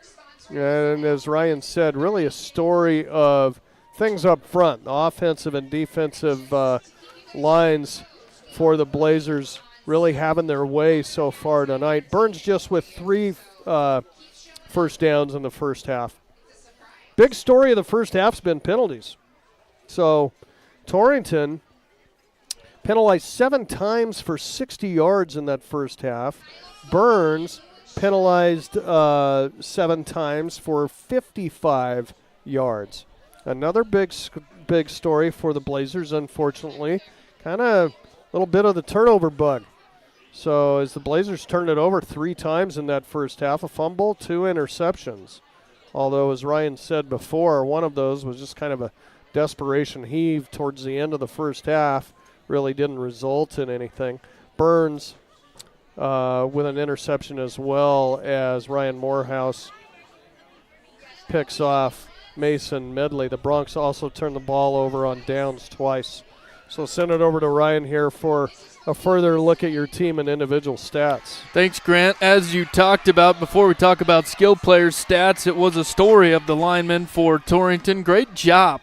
And as Ryan said, really a story of things up front, the offensive and defensive lines for the Blazers really having their way so far tonight. Burns just with 3 first downs in the first half. Big story of the first half's been penalties. So Torrington penalized 7 times for 60 yards in that first half. Burns penalized 7 times for 55 yards. Another big story for the Blazers, unfortunately. Kind of a little bit of the turnover bug. So as the Blazers turned it over 3 times in that first half, a fumble, 2 interceptions. Although, as Ryan said before, one of those was just kind of a desperation heave towards the end of the first half. Really didn't result in anything. Burns with an interception, as well as Ryan Morehouse picks off Mason Medley. The Broncs also turned the ball over on downs twice. So send it over to Ryan here for a further look at your team and individual stats. Thanks, Grant. As you talked about before we talk about skill players' stats, it was a story of the linemen for Torrington. Great job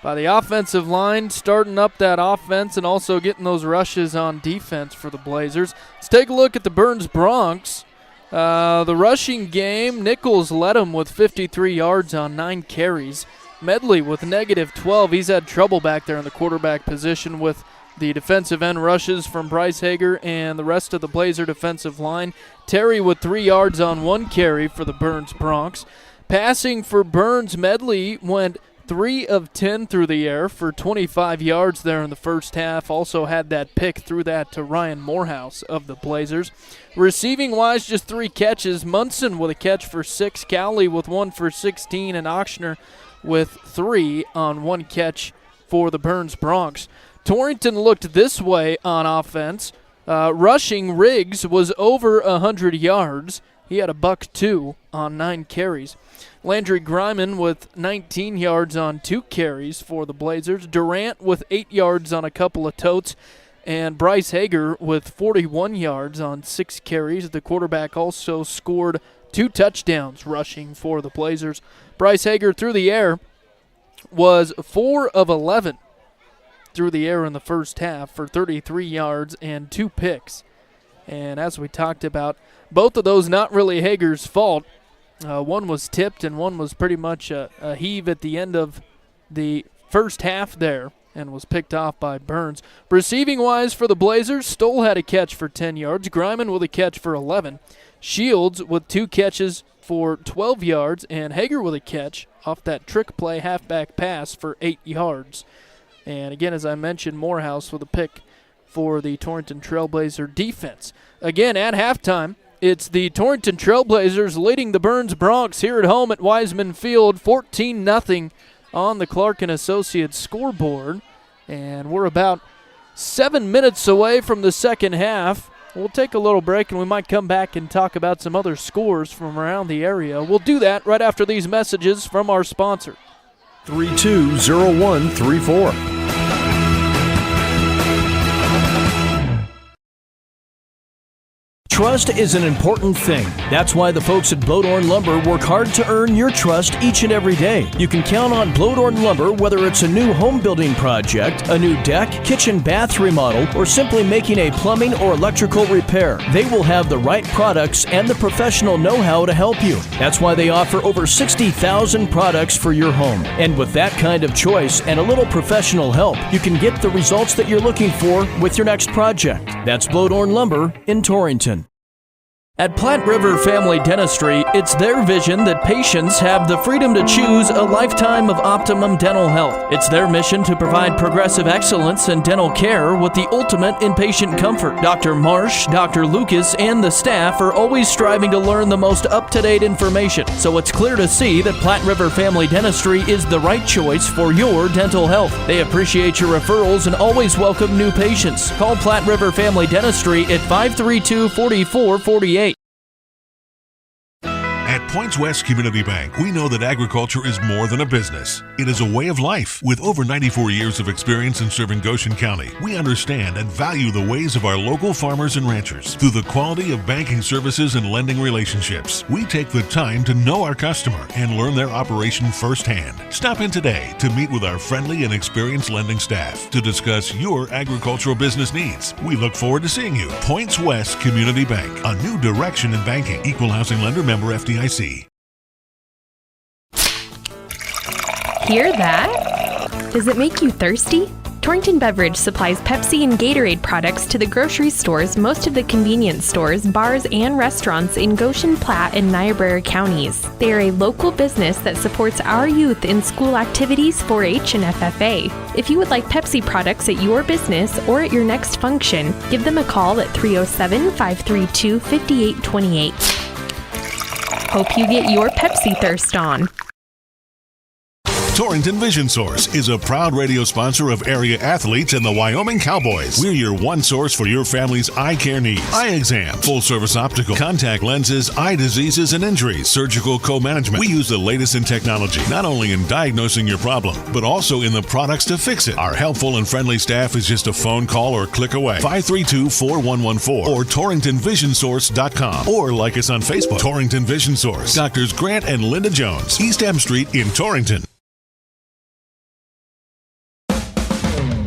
by the offensive line, starting up that offense and also getting those rushes on defense for the Blazers. Let's take a look at the Burns Broncs. The rushing game, Nichols led him with 53 yards on 9 carries. Medley with -12. He's had trouble back there in the quarterback position with the defensive end rushes from Bryce Hager and the rest of the Blazer defensive line. Terry with 3 yards on 1 carry for the Burns Broncs. Passing for Burns, Medley went 3 of 10 through the air for 25 yards there in the first half. Also had that pick, threw that to Ryan Morehouse of the Blazers. Receiving-wise, just 3 catches. Munson with a catch for 6, Cowley with 1 for 16, and Ochsner with 3 on 1 catch for the Burns Broncs. Torrington looked this way on offense. Rushing, Riggs was over 100 yards. He had a $102 on 9 carries. Landry Griman with 19 yards on 2 carries for the Blazers. Durant with 8 yards on a couple of totes. And Bryce Hager with 41 yards on 6 carries. The quarterback also scored 2 touchdowns rushing for the Blazers. Bryce Hager through the air was 4 of 11 through the air in the first half for 33 yards and 2 picks. And as we talked about, both of those not really Hager's fault. One was tipped and one was pretty much a heave at the end of the first half there and was picked off by Burns. Receiving-wise for the Blazers, Stoll had a catch for 10 yards, Griman with a catch for 11, Shields with 2 catches for 12 yards, and Hager with a catch off that trick play halfback pass for 8 yards. And again, as I mentioned, Morehouse with a pick for the Torrington Trailblazer defense. Again, at halftime, it's the Torrington Trailblazers leading the Burns Broncs here at home at Wiseman Field, 14-0 on the Clark & Associates scoreboard. And we're about 7 minutes away from the second half. We'll take a little break, and we might come back and talk about some other scores from around the area. We'll do that right after these messages from our sponsor. 320134. Trust is an important thing. That's why the folks at Blodorn Lumber work hard to earn your trust each and every day. You can count on Blodorn Lumber whether it's a new home building project, a new deck, kitchen, bath remodel, or simply making a plumbing or electrical repair. They will have the right products and the professional know-how to help you. That's why they offer over 60,000 products for your home. And with that kind of choice and a little professional help, you can get the results that you're looking for with your next project. That's Blodorn Lumber in Torrington. At Platte River Family Dentistry, it's their vision that patients have the freedom to choose a lifetime of optimum dental health. It's their mission to provide progressive excellence in dental care with the ultimate in patient comfort. Dr. Marsh, Dr. Lucas, and the staff are always striving to learn the most up-to-date information, so it's clear to see that Platte River Family Dentistry is the right choice for your dental health. They appreciate your referrals and always welcome new patients. Call Platte River Family Dentistry at 532-4448. At Points West Community Bank, we know that agriculture is more than a business. It is a way of life. With over 94 years of experience in serving Goshen County, we understand and value the ways of our local farmers and ranchers. Through the quality of banking services and lending relationships, we take the time to know our customer and learn their operation firsthand. Stop in today to meet with our friendly and experienced lending staff to discuss your agricultural business needs. We look forward to seeing you. Points West Community Bank, a new direction in banking. Equal housing lender, member FDIC. Hear that? Does it make you thirsty? Torrington Beverage supplies Pepsi and Gatorade products to the grocery stores, most of the convenience stores, bars, and restaurants in Goshen, Platte, and Niobrara counties. They are a local business that supports our youth in school activities, 4-H, and FFA. If you would like Pepsi products at your business or at your next function, give them a call at 307-532-5828. Hope you get your Pepsi thirst on. Torrington Vision Source is a proud radio sponsor of area athletes and the Wyoming Cowboys. We're your one source for your family's eye care needs. Eye exam, full service optical, contact lenses, eye diseases and injuries, surgical co-management. We use the latest in technology, not only in diagnosing your problem, but also in the products to fix it. Our helpful and friendly staff is just a phone call or click away. 532-4114 or TorringtonVisionSource.com, or like us on Facebook. Torrington Vision Source. Doctors Grant and Linda Jones, East M Street in Torrington.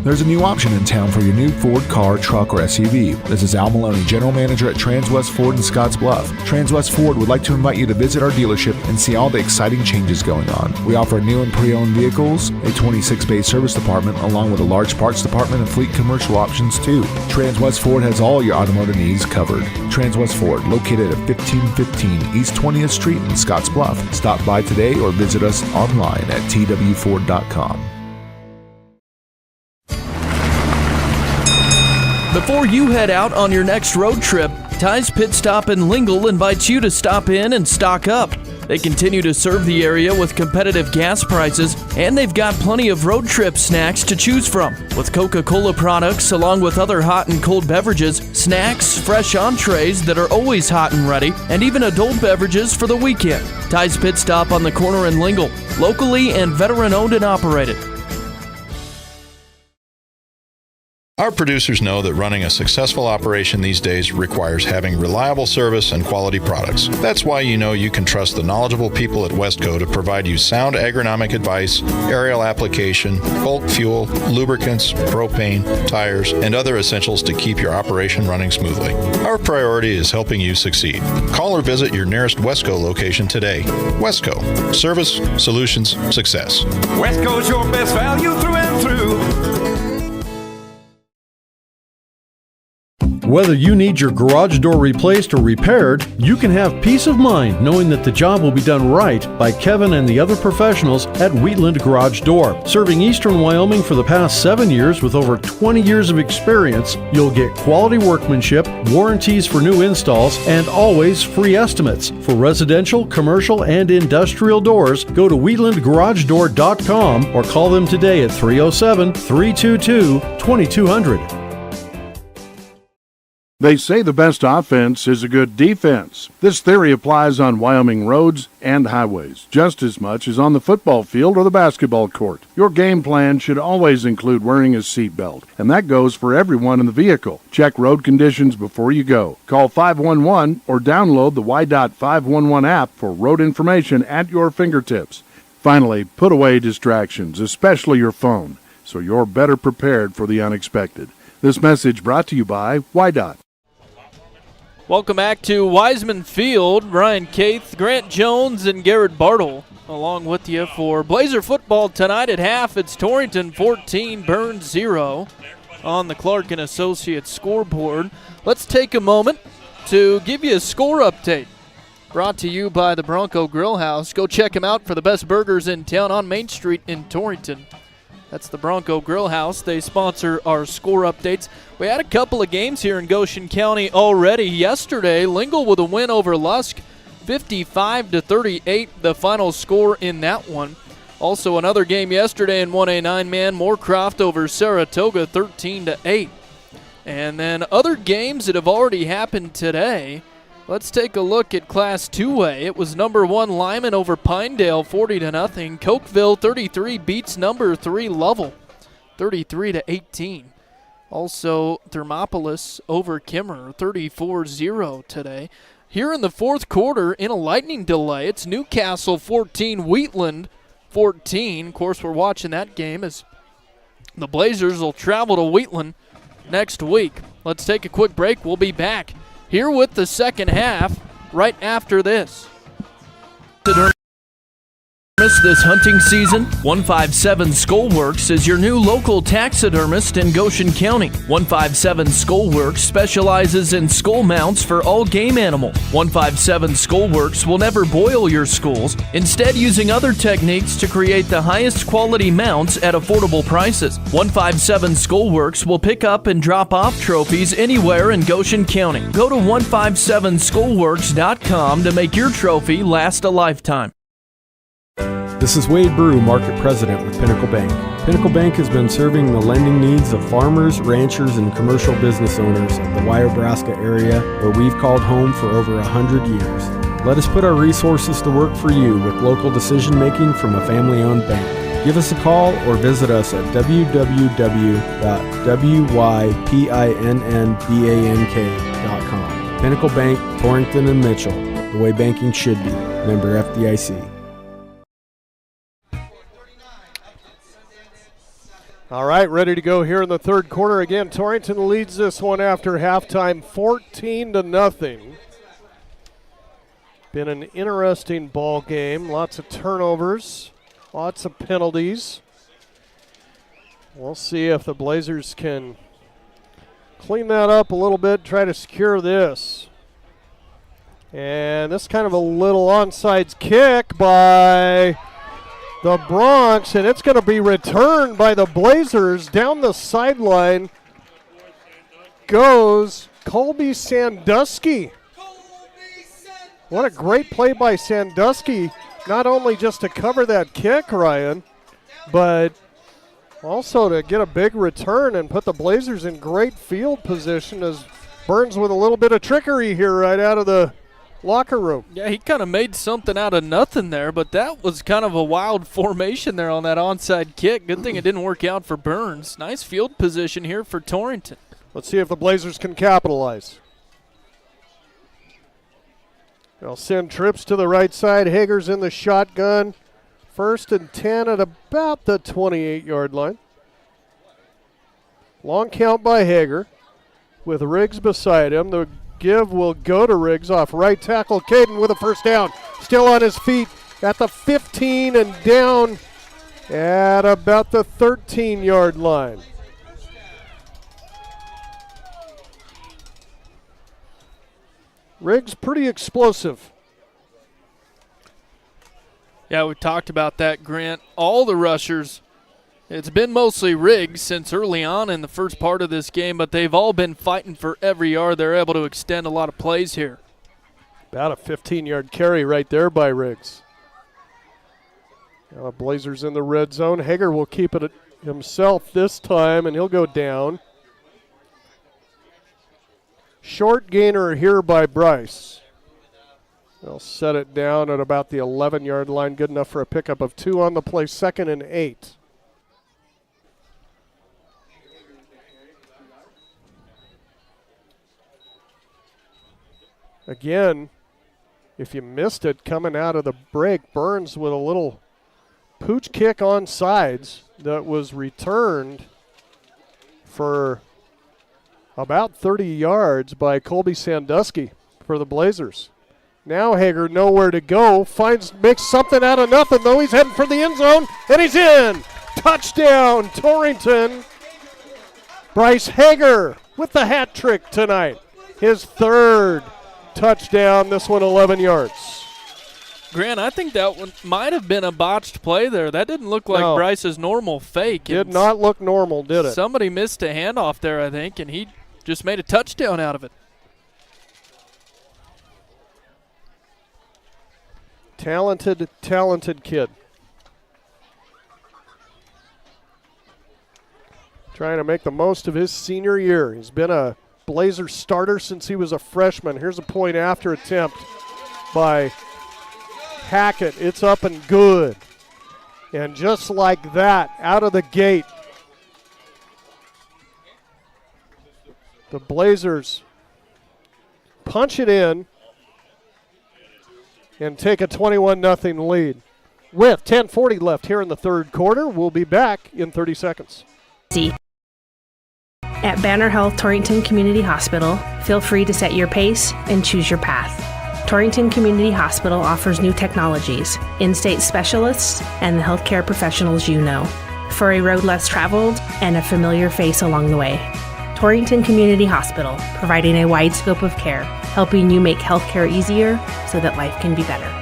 There's a new option in town for your new Ford car, truck, or SUV. This is Al Maloney, General Manager at Transwest Ford in Scotts Bluff. Transwest Ford would like to invite you to visit our dealership and see all the exciting changes going on. We offer new and pre-owned vehicles, a 26-bay service department, along with a large parts department and fleet commercial options too. Transwest Ford has all your automotive needs covered. Transwest Ford, located at 1515 East 20th Street in Scotts Bluff. Stop by today or visit us online at twford.com. Before you head out on your next road trip, Ty's Pit Stop in Lingle invites you to stop in and stock up. They continue to serve the area with competitive gas prices, and they've got plenty of road trip snacks to choose from. With Coca-Cola products, along with other hot and cold beverages, snacks, fresh entrees that are always hot and ready, and even adult beverages for the weekend. Ty's Pit Stop on the corner in Lingle, locally and veteran-owned and operated. Our producers know that running a successful operation these days requires having reliable service and quality products. That's why you know you can trust the knowledgeable people at Westco to provide you sound agronomic advice, aerial application, bulk fuel, lubricants, propane, tires, and other essentials to keep your operation running smoothly. Our priority is helping you succeed. Call or visit your nearest Westco location today. Westco. Service, solutions, success. Westco's your best value through and through. Whether you need your garage door replaced or repaired, you can have peace of mind knowing that the job will be done right by Kevin and the other professionals at Wheatland Garage Door. Serving Eastern Wyoming for the past 7 years with over 20 years of experience, you'll get quality workmanship, warranties for new installs, and always free estimates. For residential, commercial, and industrial doors, go to wheatlandgaragedoor.com or call them today at 307-322-2200. They say the best offense is a good defense. This theory applies on Wyoming roads and highways, just as much as on the football field or the basketball court. Your game plan should always include wearing a seatbelt, and that goes for everyone in the vehicle. Check road conditions before you go. Call 511 or download the Y.511 app for road information at your fingertips. Finally, put away distractions, especially your phone, so you're better prepared for the unexpected. This message brought to you by Y.Dot. Welcome back to Wiseman Field. Ryan Caith, Grant Jones, and Garrett Bartle along with you for Blazer football tonight at half. It's Torrington 14, Burns 0 on the Clark & Associates scoreboard. Let's take a moment to give you a score update. Brought to you by the Bronco Grill House. Go check them out for the best burgers in town on Main Street in Torrington. That's the Bronco Grill House. They sponsor our score updates. We had a couple of games here in Goshen County already. Yesterday, Lingle with a win over Lusk, 55-38, the final score in that one. Also another game yesterday in 1A 9-man, Moorcroft over Saratoga, 13-8. And then other games that have already happened today. Let's take a look at Class 2A. It was number 1 Lyman over Pinedale, 40-0. Cokeville 33 beats number 3 Lovell, 33-18. Also Thermopolis over Kimmer, 34-0 today. Here in the fourth quarter, in a lightning delay, it's Newcastle 14, Wheatland 14. Of course, we're watching that game as the Blazers will travel to Wheatland next week. Let's take a quick break. We'll be back here with the second half right after this. This hunting season, 157 Skullworks is your new local taxidermist in Goshen County. 157 Skullworks specializes in skull mounts for all game animal. 157 Skullworks will never boil your skulls, instead using other techniques to create the highest quality mounts at affordable prices. 157 Skullworks will pick up and drop off trophies anywhere in Goshen County. Go to 157skullworks.com to make your trophy last a lifetime. This is Wade Brew, Market President with Pinnacle Bank. Pinnacle Bank has been serving the lending needs of farmers, ranchers, and commercial business owners in the Wyobraska area, where we've called home for over 100 years. Let us put our resources to work for you with local decision-making from a family-owned bank. Give us a call or visit us at www.wypinnbank.com. Pinnacle Bank, Torrington and Mitchell, the way banking should be. Member FDIC. All right, ready to go here in the third quarter. Again, Torrington leads this one after halftime, 14-0. Been an interesting ball game. Lots of turnovers, lots of penalties. We'll see if the Blazers can clean that up a little bit, try to secure this. And this kind of a little onside kick by the Bronx, and it's going to be returned by the Blazers. Down the sideline goes Colby Sandusky. What a great play by Sandusky, not only just to cover that kick, Ryan, but also to get a big return and put the Blazers in great field position as Burns with a little bit of trickery here right out of the locker room. Yeah, he kind of made something out of nothing there, but that was kind of a wild formation there on that onside kick. Good thing it didn't work out for Burns. Nice field position here for Torrington. Let's see if the Blazers can capitalize. They'll send trips to the right side. Hager's in the shotgun. 1st and 10 at about the 28-yard line. Long count by Hager with Riggs beside him. The give will go to Riggs off right tackle. Caden with a first down. Still on his feet at the 15 and down at about the 13-yard line. Riggs pretty explosive. Yeah, we talked about that, Grant. All the rushers, it's been mostly Riggs since early on in the first part of this game, but they've all been fighting for every yard. They're able to extend a lot of plays here. About a 15-yard carry right there by Riggs. Now the Blazers in the red zone. Hager will keep it himself this time, and he'll go down. Short gainer here by Bryce. They'll set it down at about the 11-yard line. Good enough for a pickup of 2 on the play. 2nd and 8. Again, if you missed it coming out of the break, Burns with a little pooch kick on sides that was returned for about 30 yards by Colby Sandusky for the Blazers. Now Hager nowhere to go, makes something out of nothing though. He's heading for the end zone, and he's in. Touchdown, Torrington. Bryce Hager with the hat trick tonight. His 3rd touchdown, this one 11 yards. Grant, I think that one might have been a botched play there. That didn't look like Bryce's normal fake. Did not look normal, did it? Somebody missed a handoff there, I think, and he just made a touchdown out of it. Talented kid. Trying to make the most of his senior year. He's been a Blazer starter since he was a freshman. Here's a point after attempt by Hackett. It's up and good. And just like that, out of the gate, the Blazers punch it in and take a 21-0 lead. With 10:40 left here in the 3rd quarter, we'll be back in 30 seconds. At Banner Health Torrington Community Hospital, feel free to set your pace and choose your path. Torrington Community Hospital offers new technologies, in-state specialists, and the healthcare professionals you know, for a road less traveled and a familiar face along the way. Torrington Community Hospital, providing a wide scope of care, helping you make healthcare easier so that life can be better.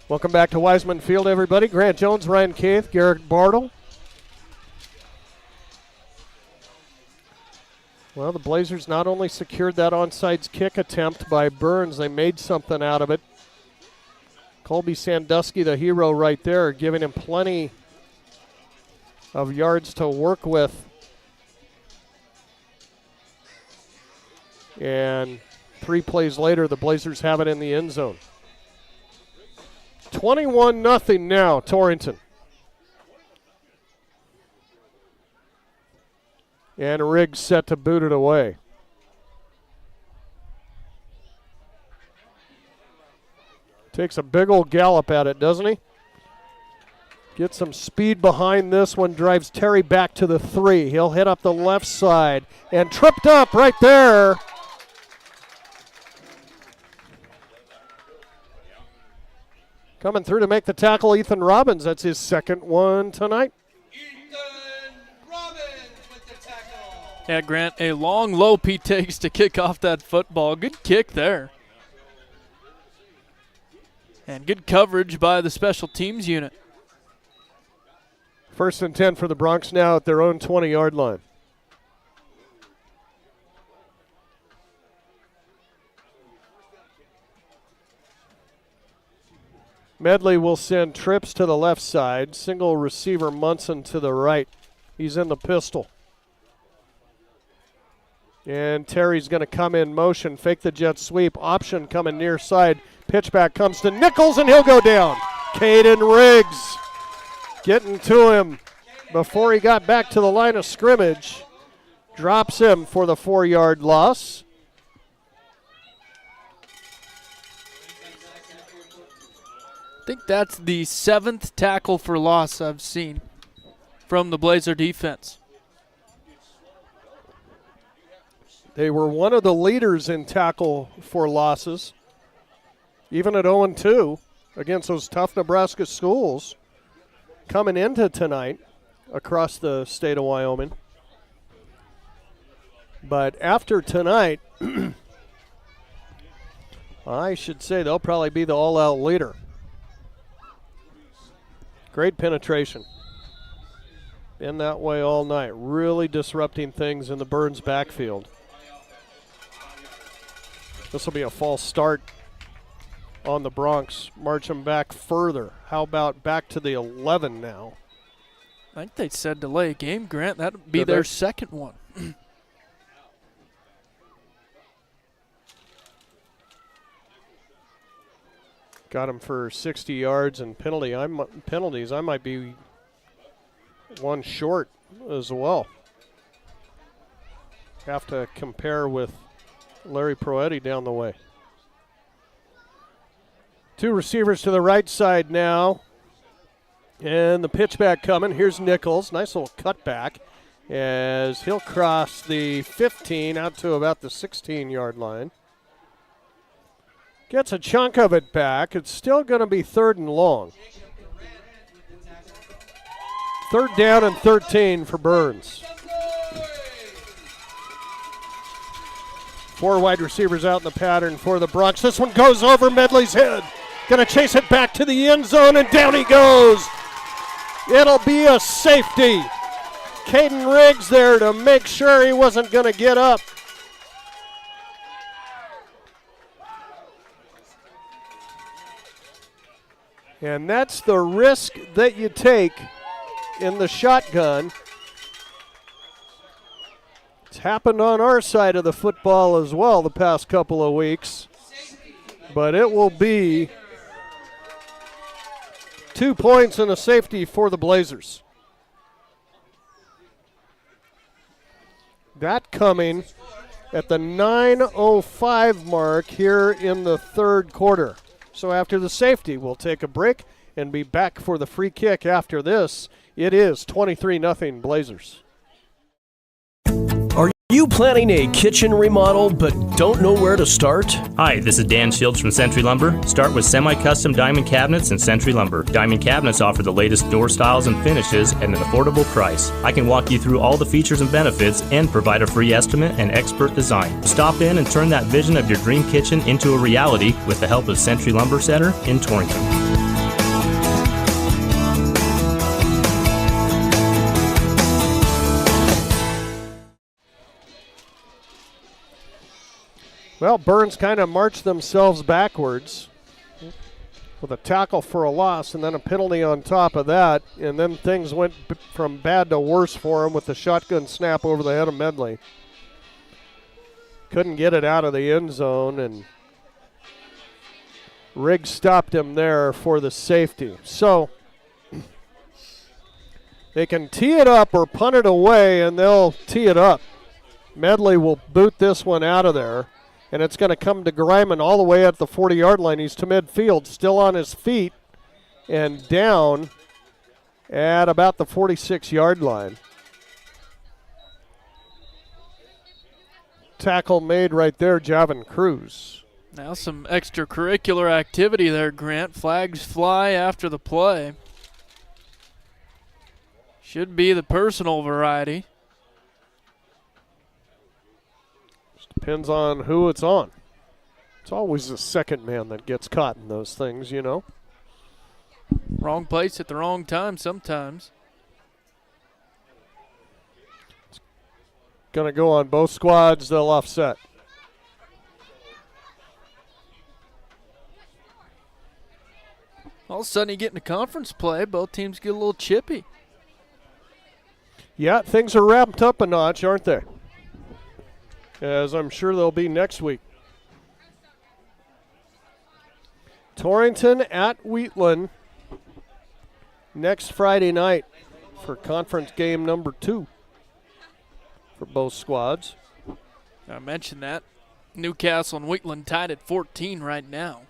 Welcome back to Wiseman Field, everybody. Grant Jones, Ryan Keith, Garrett Bartle. Well, the Blazers not only secured that onside kick attempt by Burns, they made something out of it. Colby Sandusky, the hero right there, giving him plenty of yards to work with. And 3 plays later, the Blazers have it in the end zone. 21-0 now, Torrington. And Riggs set to boot it away. Takes a big old gallop at it, doesn't he? Gets some speed behind this one, drives Terry back to the 3. He'll hit up the left side and tripped up right there. Coming through to make the tackle, Ethan Robbins. That's his 2nd one tonight. Yeah, Grant, a long lope he takes to kick off that football. Good kick there. And good coverage by the special teams unit. 1st and 10 for the Bronx now at their own 20-yard line. Medley will send trips to the left side. Single receiver Munson to the right. He's in the pistol. And Terry's going to come in motion, fake the jet sweep. Option coming near side. Pitch back comes to Nichols, and he'll go down. Caden Riggs getting to him before he got back to the line of scrimmage. Drops him for the 4-yard loss. I think that's the 7th tackle for loss I've seen from the Blazer defense. They were one of the leaders in tackle for losses, even at 0-2 against those tough Nebraska schools coming into tonight across the state of Wyoming. But after tonight, I should say they'll probably be the all-out leader. Great penetration. Been that way all night, really disrupting things in the Burns backfield. This will be a false start on the Broncs. March them back further. How about back to the 11 now? I think they said delay game, Grant. That would be their second one. Got him for 60 yards and penalties. I might be one short as well. Have to compare with Larry Proetti down the way. Two receivers to the right side now. And the pitch back coming. Here's Nichols. Nice little cutback as he'll cross the 15 out to about the 16-yard line. Gets a chunk of it back. It's still going to be 3rd and long. 3rd down and 13 for Burns. 4 wide receivers out in the pattern for the Broncs. This one goes over Medley's head. Going to chase it back to the end zone, and down he goes. It'll be a safety. Caden Riggs there to make sure he wasn't going to get up. And that's the risk that you take in the shotgun. It's happened on our side of the football as well the past couple of weeks. But it will be 2 points and a safety for the Blazers. That coming at the 9:05 mark here in the 3rd quarter. So after the safety, we'll take a break and be back for the free kick after this. It is 23-0 Blazers. Are you planning a kitchen remodel but don't know where to start? Hi, this is Dan Shields from Century Lumber. Start with semi-custom diamond cabinets and Century Lumber. Diamond cabinets offer the latest door styles and finishes at an affordable price. I can walk you through all the features and benefits and provide a free estimate and expert design. Stop in and turn that vision of your dream kitchen into a reality with the help of Century Lumber Center in Torrington. Well, Burns kind of marched themselves backwards with a tackle for a loss and then a penalty on top of that, and then things went from bad to worse for him with the shotgun snap over the head of Medley. Couldn't get it out of the end zone, and Riggs stopped him there for the safety. So they can tee it up or punt it away, and they'll tee it up. Medley will boot this one out of there. And it's going to come to Greiman all the way at the 40-yard line. He's to midfield, still on his feet, and down at about the 46-yard line. Tackle made right there, Javin Cruz. Now some extracurricular activity there, Grant. Flags fly after the play. Should be the personal variety. Depends on who it's on. It's always the second man that gets caught in those things, you know. Wrong place at the wrong time sometimes. It's going to go on both squads. They'll offset. All of a sudden you get into conference play, both teams get a little chippy. Yeah, things are ramped up a notch, aren't they? As I'm sure they'll be next week. Torrington at Wheatland next Friday night for conference game number 2 for both squads. I mentioned that. Newcastle and Wheatland tied at 14 right now.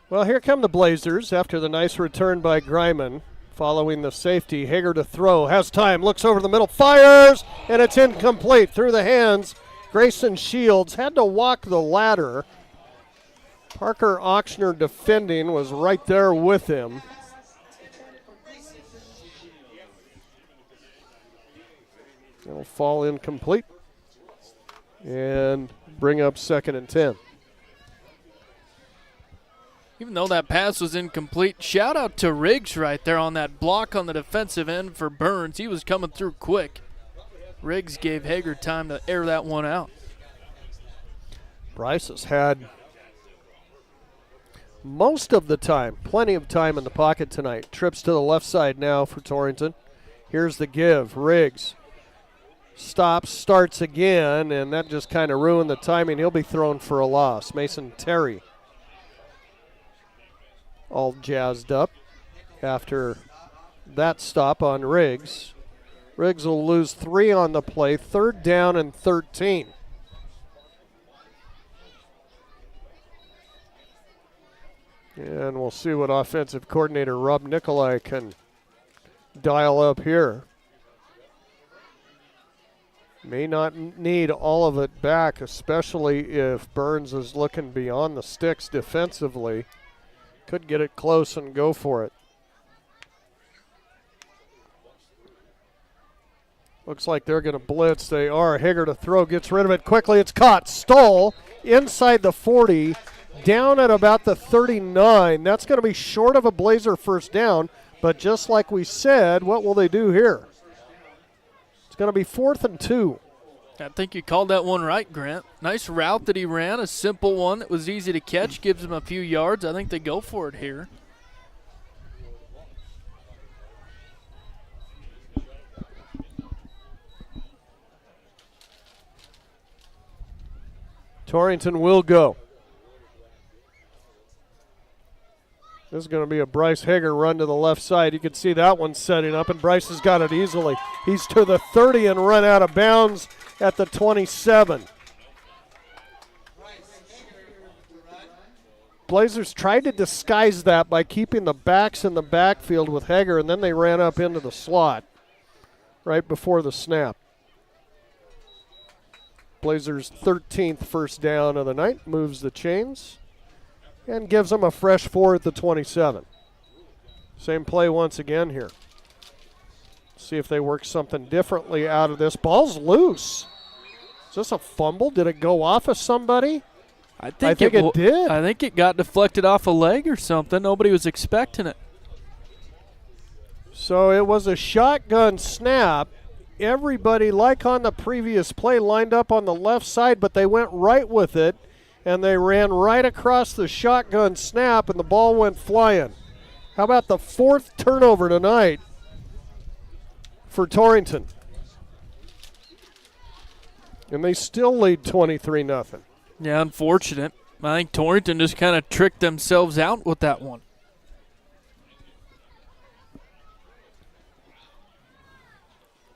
Well, here come the Blazers after the nice return by Greiman. Following the safety, Hager to throw, has time, looks over the middle, fires, and it's incomplete through the hands. Grayson Shields had to walk the ladder. Parker Auctioner defending was right there with him. It'll fall incomplete and bring up 2nd and 10. Even though that pass was incomplete, shout out to Riggs right there on that block on the defensive end for Burns. He was coming through quick. Riggs gave Hager time to air that one out. Bryce has had most of the time, plenty of time in the pocket tonight. Trips to the left side now for Torrington. Here's the give. Riggs stops, starts again, and that just kind of ruined the timing. He'll be thrown for a loss. Mason Terry all jazzed up after that stop on Riggs. Riggs will lose 3 on the play, 3rd down and 13. And we'll see what offensive coordinator Rob Nicolai can dial up here. May not need all of it back, especially if Burns is looking beyond the sticks defensively. Could get it close and go for it. Looks like they're going to blitz. They are. Hager to throw, gets rid of it quickly. It's caught. Stoll inside the 40, down at about the 39. That's going to be short of a Blazer first down, but just like we said, what will they do here? It's going to be 4th and 2. I think you called that one right, Grant. Nice route that he ran, a simple one that was easy to catch, gives him a few yards. I think they go for it here. Torrington will go. This is going to be a Bryce Hager run to the left side. You can see that one setting up, and Bryce has got it easily. He's to the 30 and run out of bounds at the 27. Blazers tried to disguise that by keeping the backs in the backfield with Hager, and then they ran up into the slot right before the snap. Blazers' 13th first down of the night, moves the chains and gives them a fresh 4 at the 27. Same play once again here. See if they work something differently out of this. Ball's loose. Is this a fumble? Did it go off of somebody? I think it did. I think it got deflected off a leg or something. Nobody was expecting it. So it was a shotgun snap. Everybody, like on the previous play, lined up on the left side, but they went right with it, and they ran right across the shotgun snap, and the ball went flying. How about the 4th turnover tonight for Torrington? And they still lead 23-0. Yeah, unfortunate. I think Torrington just kind of tricked themselves out with that one.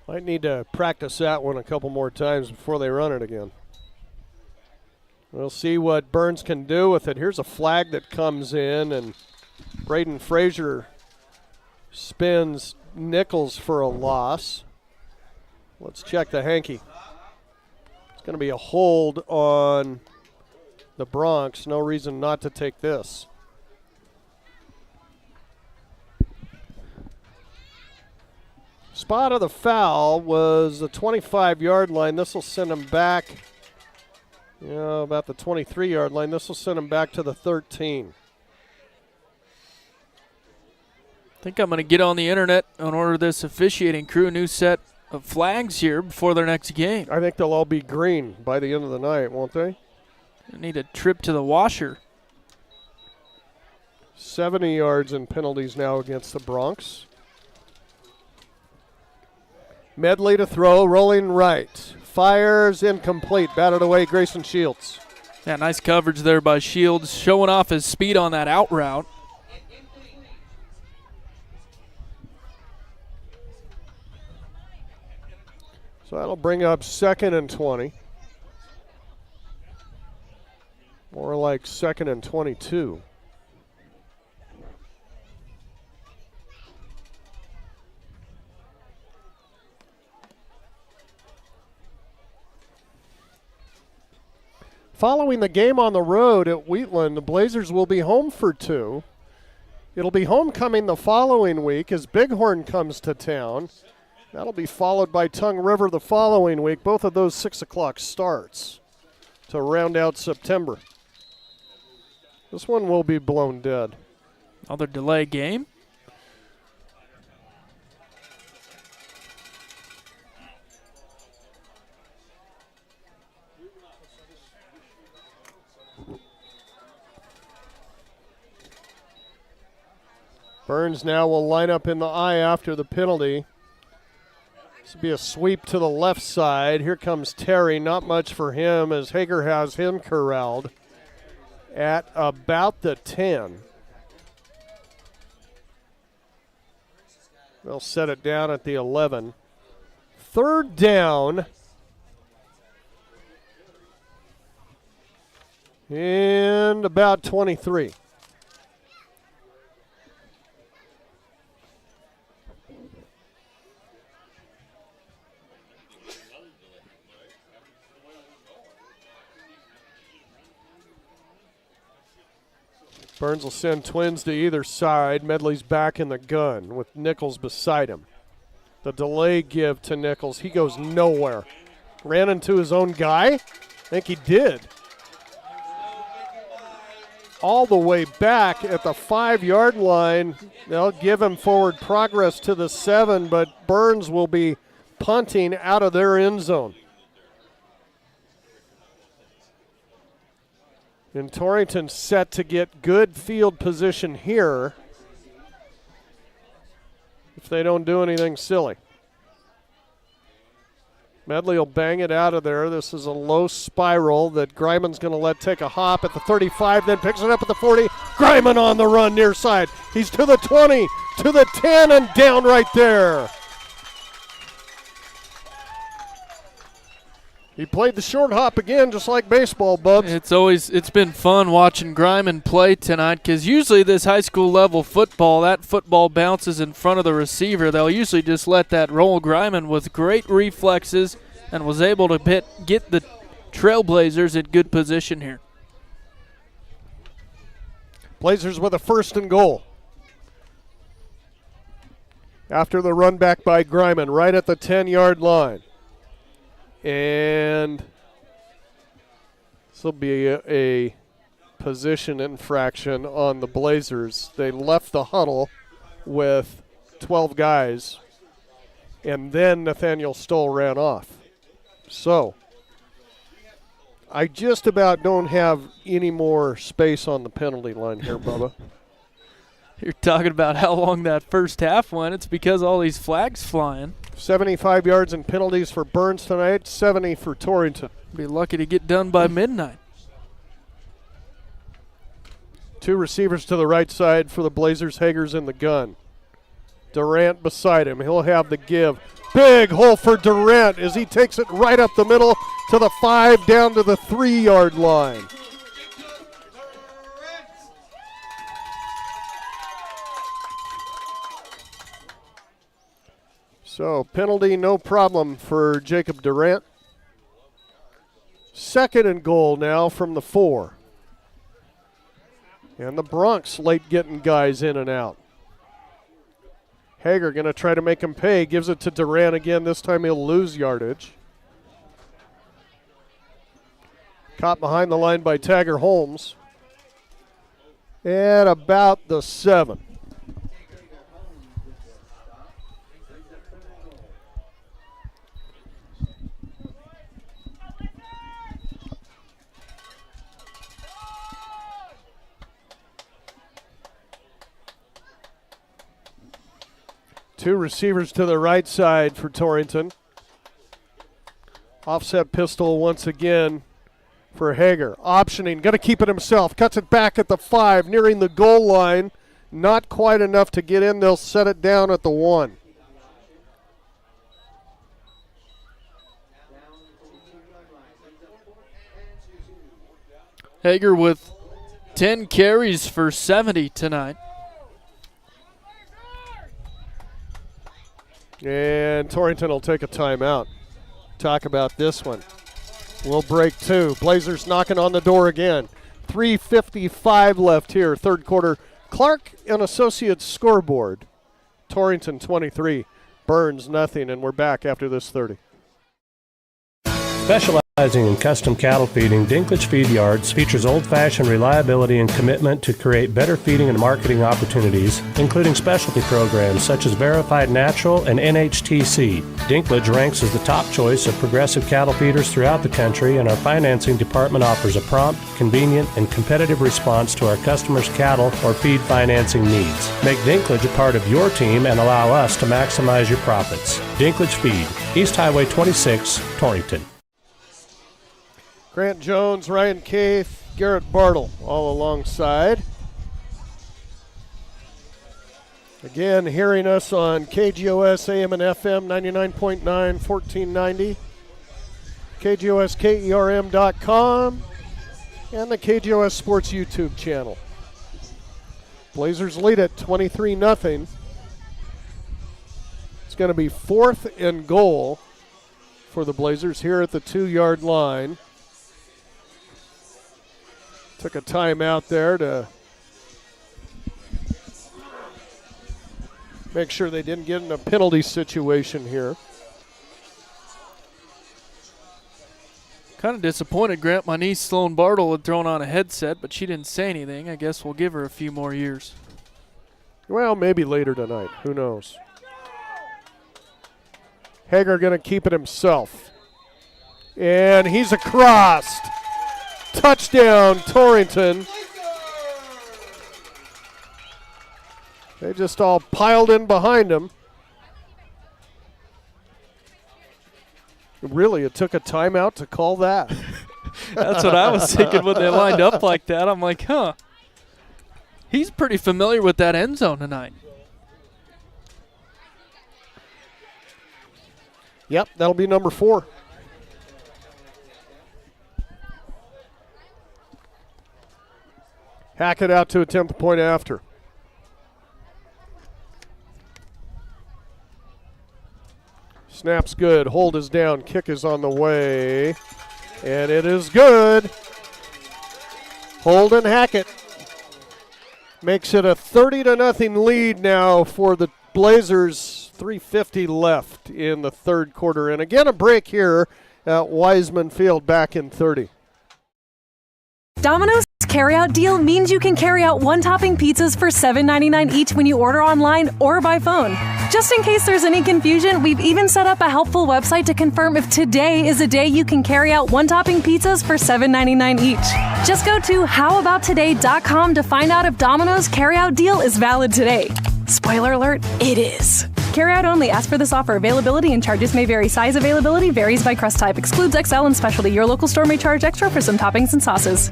Might need to practice that one a couple more times before they run it again. We'll see what Burns can do with it. Here's a flag that comes in, and Braden Frazier spins Nichols for a loss. Let's check the hanky. It's going to be a hold on the Bronx. No reason not to take this. Spot of the foul was the 25-yard line. This will send him back, about the 23-yard line. This will send him back to the 13. I think I'm going to get on the internet and order this officiating crew a new set of flags here before their next game. I think they'll all be green by the end of the night, won't they? I need a trip to the washer. 70 yards in penalties now against the Bronx. Medley to throw, rolling right. Fires incomplete. Batted away, Grayson Shields. Yeah, nice coverage there by Shields, showing off his speed on that out route. So that'll bring up 2nd and 20. More like 2nd and 22. Following the game on the road at Wheatland, the Blazers will be home for 2. It'll be homecoming the following week as Bighorn comes to town. That'll be followed by Tongue River the following week. Both of those 6 o'clock starts to round out September. This one will be blown dead. Another delay game. Burns now will line up in the eye after the penalty. This will be a sweep to the left side. Here comes Terry. Not much for him as Hager has him corralled at about the 10. They'll set it down at the 11. 3rd down. And about 23. Burns will send twins to either side. Medley's back in the gun with Nichols beside him. The delay give to Nichols. He goes nowhere. Ran into his own guy? I think he did. All the way back at the 5-yard line. They'll give him forward progress to the 7, but Burns will be punting out of their end zone. And Torrington set to get good field position here if they don't do anything silly. Medley will bang it out of there. This is a low spiral that Greiman's going to let take a hop at the 35, then picks it up at the 40. Greiman on the run near side. He's to the 20, to the 10, and down right there. He played the short hop again, just like baseball, Bubs. It's been fun watching Greiman play tonight because usually this high school level football, that football bounces in front of the receiver. They'll usually just let that roll. Greiman with great reflexes and was able to get the Trailblazers in good position here. Blazers with a 1st and goal. After the run back by Greiman, right at the 10-yard line. And this will be a position infraction on the Blazers. They left the huddle with 12 guys, and then Nathaniel Stoll ran off. So I just about don't have any more space on the penalty line here, Bubba. You're talking about how long that first half went. It's because all these flags flying. 75 yards in penalties for Burns tonight, 70 for Torrington. Be lucky to get done by midnight. 2 receivers to the right side for the Blazers. Hager's in the gun. Durant beside him. He'll have the give. Big hole for Durant as he takes it right up the middle to the 5, down to the 3-yard line. So penalty, no problem for Jacob Durant. 2nd and goal now from the 4. And the Bronx late getting guys in and out. Hager going to try to make him pay. Gives it to Durant again. This time he'll lose yardage. Caught behind the line by Tagger Holmes. At about the 7. Two receivers to the right side for Torrington. Offset pistol once again for Hager. Optioning, going to keep it himself. Cuts it back at the 5, nearing the goal line. Not quite enough to get in. They'll set it down at the 1. Hager with 10 carries for 70 tonight. And Torrington will take a timeout. Talk about this one. We'll break 2. Blazers knocking on the door again. 3:55 left here, third quarter. Clark and Associates scoreboard. Torrington 23, Burns nothing, and we're back after this 30. Specializing in custom cattle feeding, Dinklage Feed Yards features old-fashioned reliability and commitment to create better feeding and marketing opportunities, including specialty programs such as Verified Natural and NHTC. Dinklage ranks as the top choice of progressive cattle feeders throughout the country, and our financing department offers a prompt, convenient, and competitive response to our customers' cattle or feed financing needs. Make Dinklage a part of your team and allow us to maximize your profits. Dinklage Feed, East Highway 26, Torrington. Grant Jones, Ryan Caith, Garrett Bartle all alongside. Again, hearing us on KGOS AM and FM 99.9, 1490, KGOSKERM.com, and the KGOS Sports YouTube channel. Blazers lead at 23-0. It's going to be 4th and goal for the Blazers here at the 2-yard line. Took a timeout there to make sure they didn't get in a penalty situation here. Kind of disappointed, Grant. My niece Sloan Bartle had thrown on a headset, but she didn't say anything. I guess we'll give her a few more years. Well, maybe later tonight. Who knows? Hager going to keep it himself. And he's across. Touchdown, Torrington. They just all piled in behind him. Really, it took a timeout to call that. That's what I was thinking when they lined up like that. I'm like, huh. He's pretty familiar with that end zone tonight. Yep, that'll be number 4. Hackett out to attempt the point after. Snap's good. Hold is down. Kick is on the way. And it is good. Holden Hackett makes it a 30-0 lead now for the Blazers. 3:50 left in the third quarter. And again, a break here at Wiseman Field back in 30. Domino's carryout deal means you can carry out one-topping pizzas for $7.99 each when you order online or by phone. Just in case there's any confusion, we've even set up a helpful website to confirm if today is a day you can carry out one-topping pizzas for $7.99 each. Just go to howaboutoday.com to find out if Domino's carryout deal is valid today. Spoiler alert, it is. Carryout only. Ask for this offer. Availability and charges may vary. Size availability varies by crust type. Excludes XL and specialty. Your local store may charge extra for some toppings and sauces.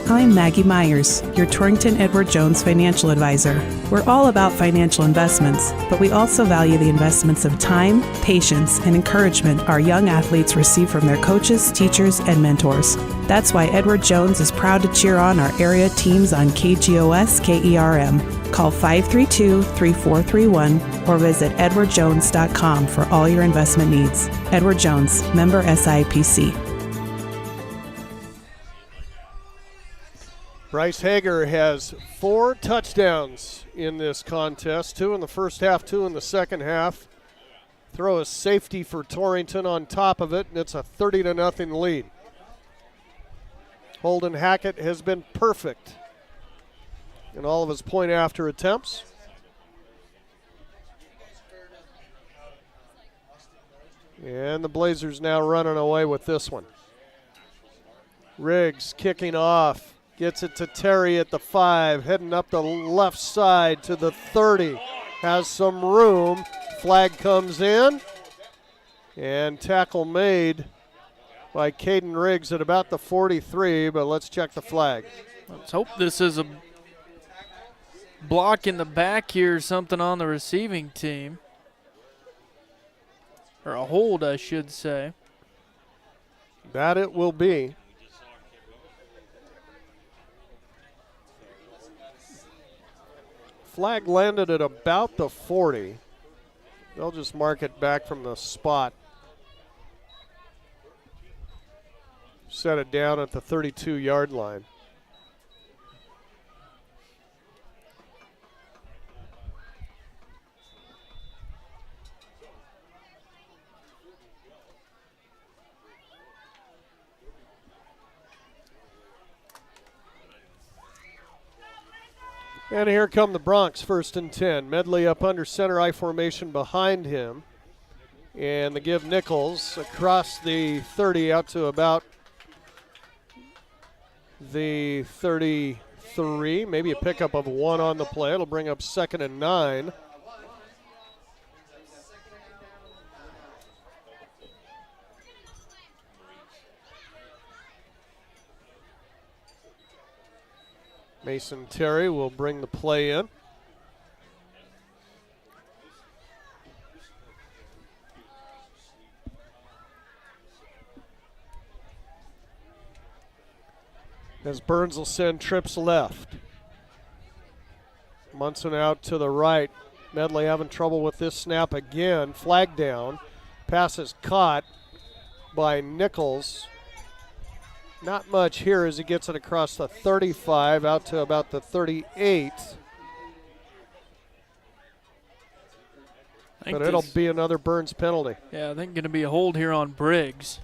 I'm Maggie Myers, your Torrington Edward Jones financial advisor. We're all about financial investments, but we also value the investments of time, patience, and encouragement our young athletes receive from their coaches, teachers, and mentors. That's why Edward Jones is proud to cheer on our area teams on KGOS KERM. Call 532-3431 or visit edwardjones.com for all your investment needs. Edward Jones, member SIPC. Bryce Hager has 4 touchdowns in this contest, 2 in the first half, 2 in the second half. Throw a safety for Torrington on top of it, and it's a 30-0 lead. Holden Hackett has been perfect in all of his point-after attempts. And the Blazers now running away with this one. Riggs kicking off. Gets it to Terry at the 5, heading up the left side to the 30. Has some room. Flag comes in. And tackle made by Caden Riggs at about the 43, but let's check the flag. Let's hope this is a block in the back here, something on the receiving team. Or a hold, I should say. That it will be. Flag landed at about the 40. They'll just mark it back from the spot. Set it down at the 32-yard line. And here come the Broncs, 1st and 10. Medley up under center, I formation behind him. And they give Nichols across the 30 out to about the 33. Maybe a pickup of 1 on the play. It'll bring up 2nd and 9. Mason Terry will bring the play in. As Burns will send trips left. Munson out to the right. Medley having trouble with this snap again. Flag down. Pass is caught by Nichols. Not much here as he gets it across the 35 out to about the 38. But it'll be another Burns penalty. Yeah, I think going to be a hold here on Briggs.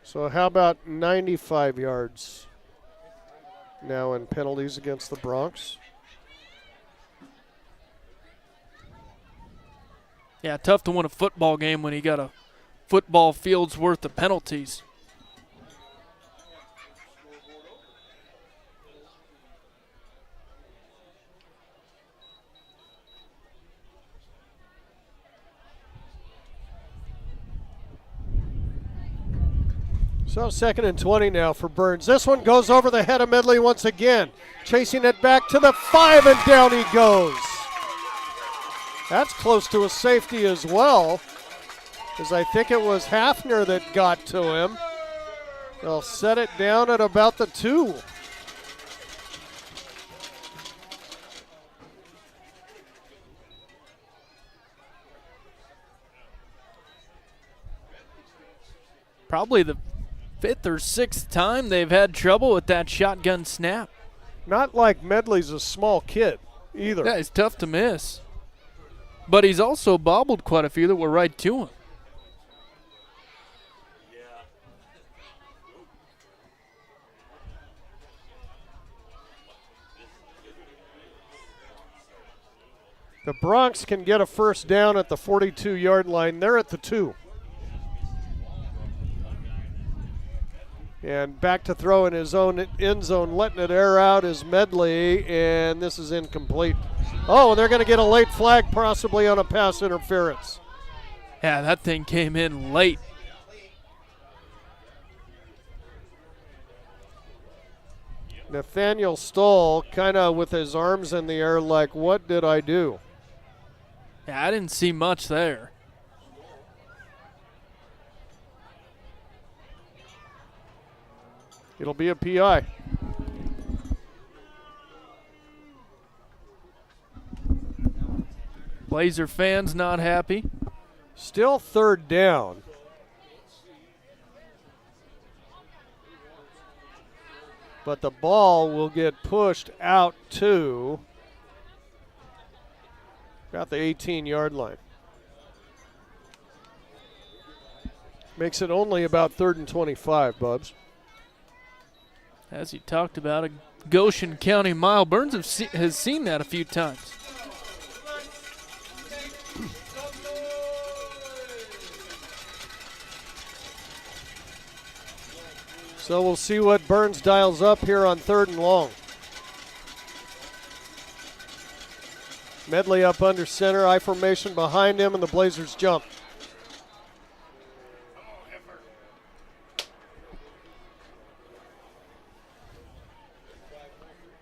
So how about 95 yards now in penalties against the Broncs? Yeah, tough to win a football game when you got a football field's worth of penalties. So 2nd and 20 now for Burns. This one goes over the head of Medley once again. Chasing it back to the 5, and down he goes. That's close to a safety as well, as I think it was Hafner that got to him. They'll set it down at about the 2. Probably the 5th or 6th time they've had trouble with that shotgun snap. Not like Medley's a small kid either. Yeah, it's tough to miss. But he's also bobbled quite a few that were right to him. The Broncs can get a first down at the 42-yard line. They're at the 2. And back to throw in his own end zone, letting it air out is Medley, and this is incomplete. Oh, and they're going to get a late flag possibly on a pass interference. Yeah, that thing came in late. Nathaniel Stoll kind of with his arms in the air like, what did I do? Yeah, I didn't see much there. It'll be a PI. Blazer fans not happy. Still 3rd down. But the ball will get pushed out to about the 18-yard line. Makes it only about 3rd and 25, Bubs. As you talked about, a Goshen County mile. Burns has seen that a few times. So we'll see what Burns dials up here on 3rd and long. Medley up under center, I formation behind him, and the Blazers jump.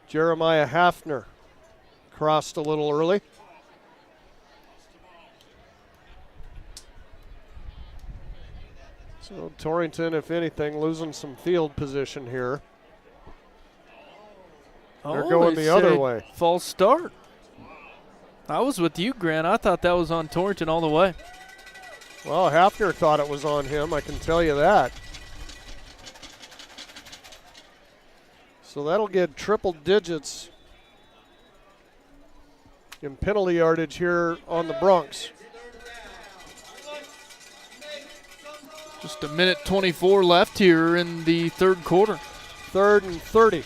Jeremiah Hafner crossed a little early. So Torrington, if anything, losing some field position here. They're going the other way. False start. I was with you, Grant. I thought that was on Torrington all the way. Well, Hafner thought it was on him, I can tell you that. So that'll get triple digits in penalty yardage here on the Bronx. Just a minute 24 left here in the 3rd quarter. 3rd and 30.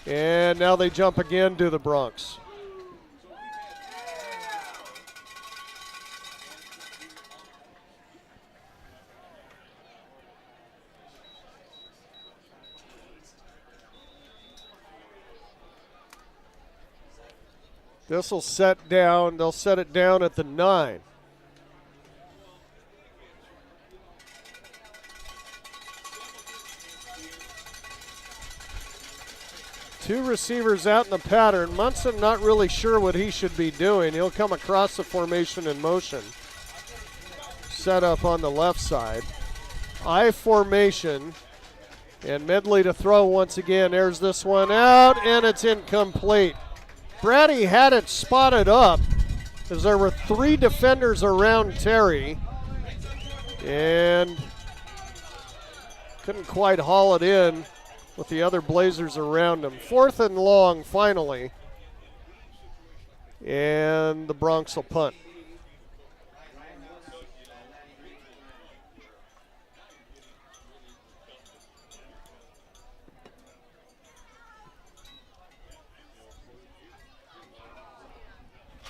And now they jump again to the Bronx. This will set down, they'll set it down at the 9. Two receivers out in the pattern. Munson not really sure what he should be doing. He'll come across the formation in motion. Set up on the left side. I formation. And Medley to throw once again. There's this one out, and it's incomplete. Brady had it spotted up as there were 3 defenders around Terry. And couldn't quite haul it in with the other Blazers around him. 4th and long finally. And the Bronx will punt.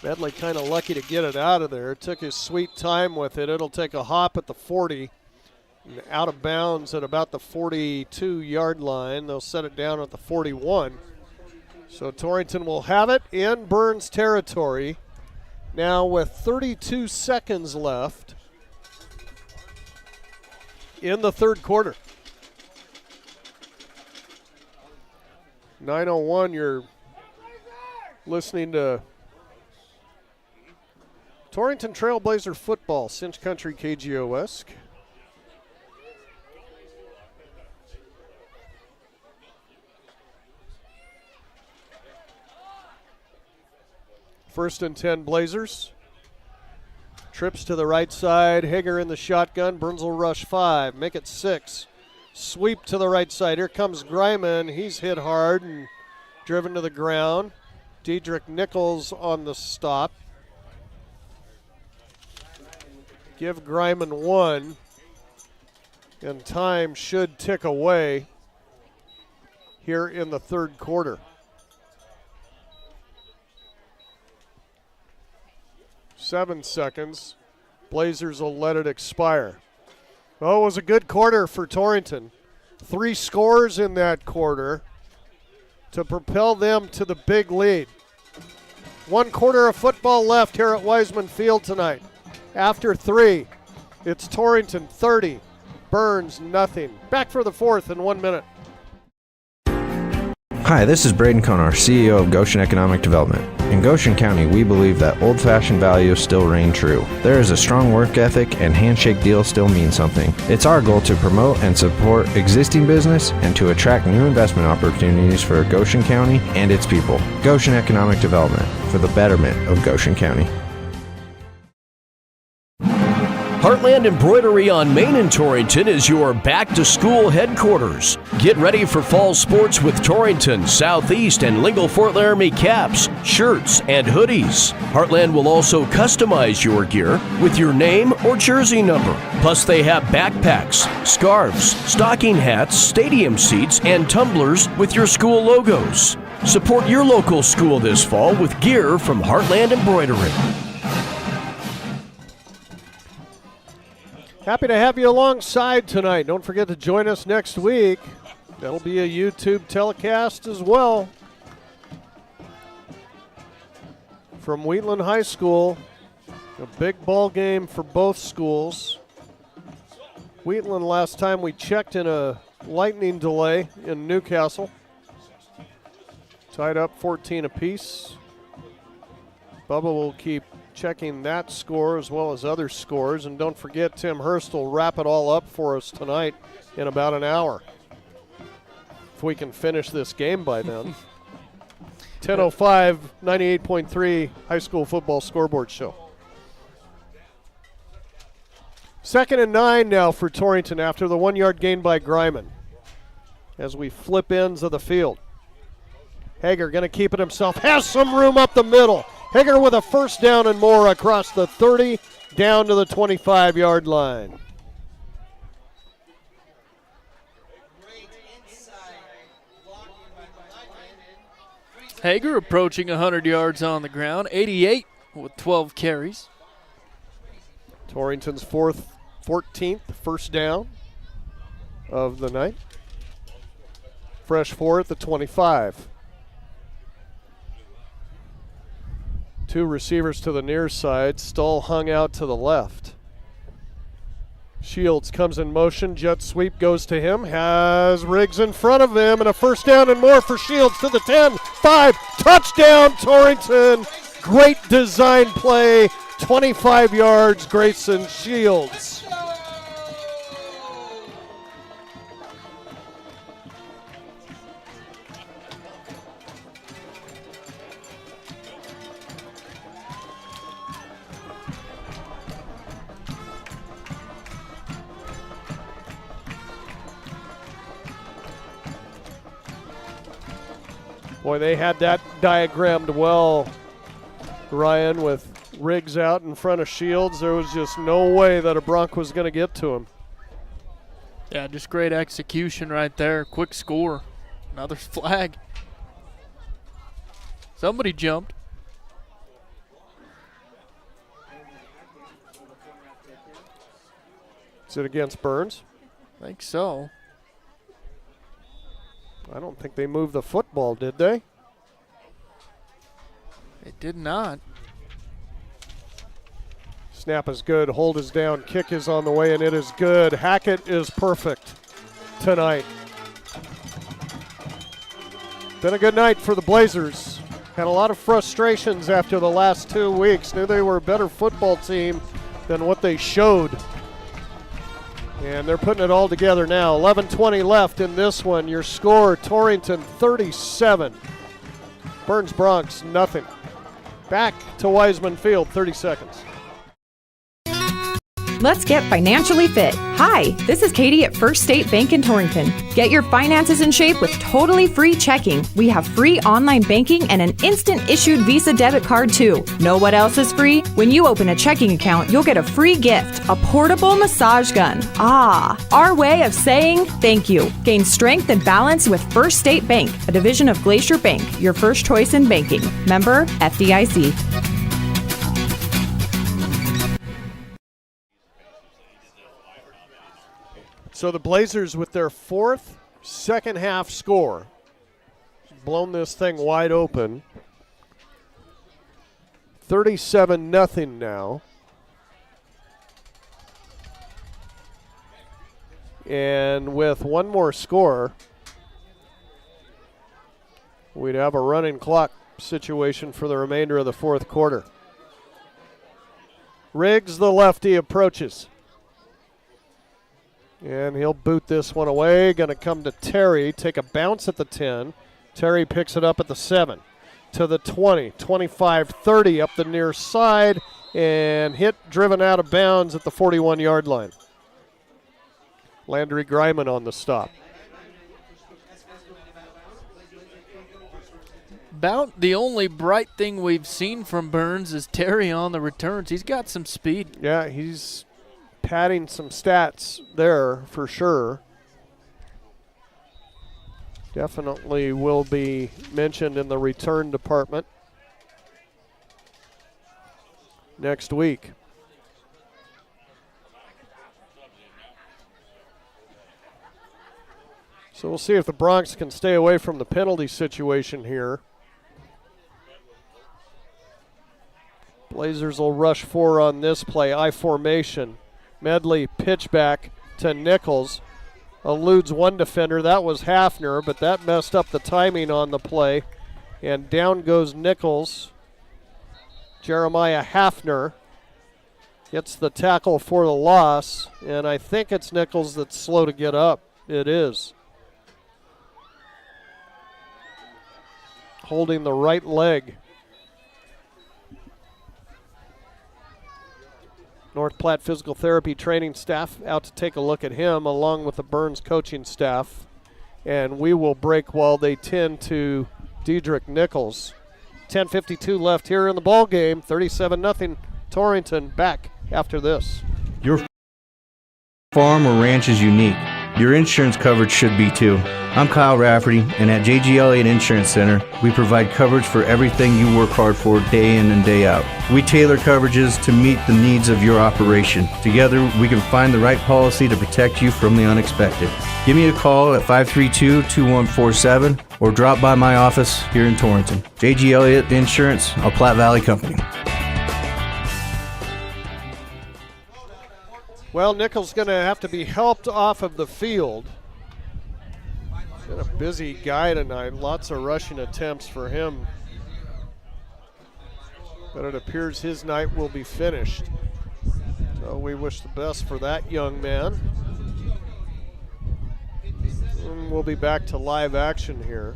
Medley kind of lucky to get it out of there. Took his sweet time with it. It'll take a hop at the 40. And out of bounds at about the 42-yard line. They'll set it down at the 41. So Torrington will have it in Burns territory. Now with 32 seconds left in the 3rd quarter. 9:01, you're listening to Torrington Trailblazer football, Cinch Country KGOS. First and 10 Blazers. Trips to the right side. Hager in the shotgun. Burns will rush 5. Make it 6. Sweep to the right side. Here comes Greiman. He's hit hard and driven to the ground. Diedrich Nichols on the stop. Give Greiman 1. And time should tick away here in the 3rd quarter. 7 seconds. Blazers will let it expire. Oh, it was a good quarter for Torrington. 3 scores in that quarter to propel them to the big lead. 1 quarter of football left here at Wiseman Field tonight. After 3, it's Torrington 30, Burns nothing. Back for the 4th in 1 minute. Hi, this is Braden Konar, CEO of Goshen Economic Development. In Goshen County, we believe that old-fashioned values still reign true. There is a strong work ethic, and handshake deals still mean something. It's our goal to promote and support existing business and to attract new investment opportunities for Goshen County and its people. Goshen Economic Development, for the betterment of Goshen County. Heartland Embroidery on Main in Torrington is your back-to-school headquarters. Get ready for fall sports with Torrington, Southeast, and Lingle Fort Laramie caps, shirts, and hoodies. Heartland will also customize your gear with your name or jersey number. Plus, they have backpacks, scarves, stocking hats, stadium seats, and tumblers with your school logos. Support your local school this fall with gear from Heartland Embroidery. Happy to have you alongside tonight. Don't forget to join us next week. That'll be a YouTube telecast as well. From Wheatland High School, a big ball game for both schools. Wheatland, last time we checked, in a lightning delay in Newcastle. Tied up 14 apiece. Bubba will keep checking that score as well as other scores. And don't forget, Tim Hurst will wrap it all up for us tonight in about an hour, if we can finish this game by then. 10:05, 98.3 High School Football Scoreboard Show. 2nd and 9 now for Torrington after the 1-yard gain by Greiman. As we flip ends of the field. Hager going to keep it himself. Has some room up the middle. Hager with a first down and more across the 30 down to the 25-yard line. Hager approaching 100 yards on the ground, 88 with 12 carries. Torrington's 14th first down of the night. Fresh 4 at the 25. 2 receivers to the near side. Stull hung out to the left. Shields comes in motion. Jet sweep goes to him. Has Riggs in front of him. And a first down and more for Shields to the 10. 5. Touchdown, Torrington. Great design play. 25 yards, Grayson Shields. Boy, they had that diagrammed well, Ryan, with Riggs out in front of Shields. There was just no way that a Bronc was going to get to him. Yeah, just great execution right there. Quick score. Another flag. Somebody jumped. Is it against Burns? I think so. I don't think they moved the football, did they? They did not. Snap is good, hold is down, kick is on the way, and it is good. Hackett is perfect tonight. Been a good night for the Blazers. Had a lot of frustrations after the last 2 weeks. Knew they were a better football team than what they showed. And they're putting it all together now. 11:20 left in this one. Your score, Torrington 37. Burns Bronx, nothing. Back to Wiseman Field, 30 seconds. Let's get financially fit. Hi, this is Katie at First State Bank in Torrington. Get your finances in shape with totally free checking. We have free online banking and an instant issued Visa debit card too. Know what else is free? When you open a checking account, you'll get a free gift, a portable massage gun. Ah, our way of saying thank you. Gain strength and balance with First State Bank, a division of Glacier Bank, your first choice in banking. Member FDIC. So the Blazers with their 4th second half score. Blown this thing wide open. 37-0 now. And with one more score, we'd have a running clock situation for the remainder of the fourth quarter. Riggs, the lefty, approaches. And he'll boot this one away. Going to come to Terry, take a bounce at the 10. Terry picks it up at the 7. To the 20, 25, 30 up the near side. And driven out of bounds at the 41-yard line. Landry Greiman on the stop. About the only bright thing we've seen from Burns is Terry on the returns. He's got some speed. Yeah, he's padding some stats there for sure. definitely will be mentioned in the return department next week. So we'll see if the Broncs can stay away from the penalty situation here. Blazers will rush 4 on this play. I formation. Medley pitch back to Nichols. Eludes one defender. That was Hafner, but that messed up the timing on the play. And down goes Nichols. Jeremiah Hafner gets the tackle for the loss. And I think it's Nichols that's slow to get up. It is. Holding the right leg. North Platte Physical Therapy training staff out to take a look at him along with the Burns coaching staff. And we will break while they tend to Diedrich Nichols. 10:52 left here in the ball game. 37-0 Torrington. Back after this. Your farm or ranch is unique. Your insurance coverage should be too. I'm Kyle Rafferty, and at J.G. Elliott Insurance Center, we provide coverage for everything you work hard for day in and day out. We tailor coverages to meet the needs of your operation. Together, we can find the right policy to protect you from the unexpected. Give me a call at 532-2147 or drop by my office here in Torrington. J.G. Elliott Insurance, a Platte Valley company. Well, Nichols going to have to be helped off of the field. Been a busy guy tonight. Lots of rushing attempts for him. But it appears his night will be finished. So we wish the best for that young man. And we'll be back to live action here.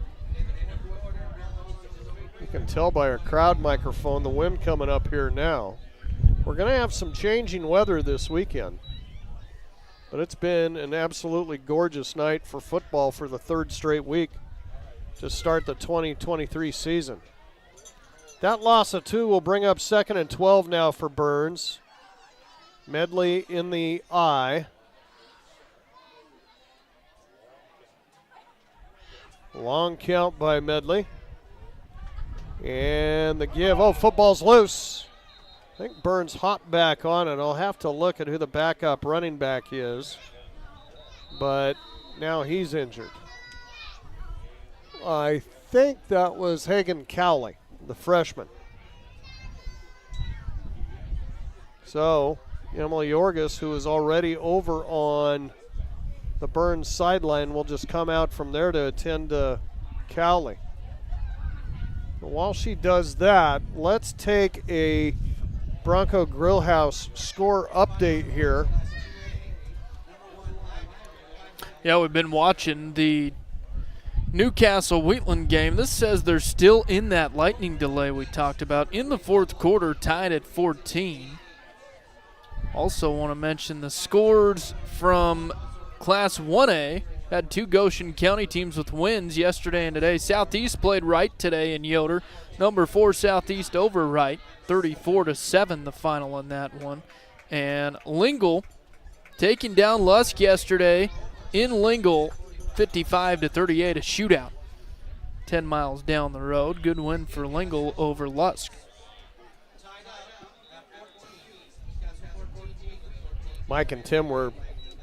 You can tell by our crowd microphone the wind coming up here now. We're going to have some changing weather this weekend. But it's been an absolutely gorgeous night for football for the third straight week to start the 2023 season. That loss of 2 will bring up 2nd and 12 now for Burns. Medley in the I. Long count by Medley. And the give. Oh, football's loose. I think Burns hopped back on it. I'll have to look at who the backup running back is. But now he's injured. I think that was Hagan Cowley, the freshman. So Emily Yorgis, who is already over on the Burns sideline, will just come out from there to attend to Cowley. But while she does that, let's take a Bronco Grillhouse score update here. Yeah, we've been watching the Newcastle-Wheatland game. This says they're still in that lightning delay we talked about in the fourth quarter, tied at 14. Also want to mention the scores from Class 1A. Had 2 Goshen County teams with wins yesterday and today. Southeast played Wright today in Yoder. Number 4 Southeast over Wright. 34-7 the final on that one. And Lingle taking down Lusk yesterday in Lingle, 55-38, a shootout 10 miles down the road. Good win for Lingle over Lusk. Mike and Tim were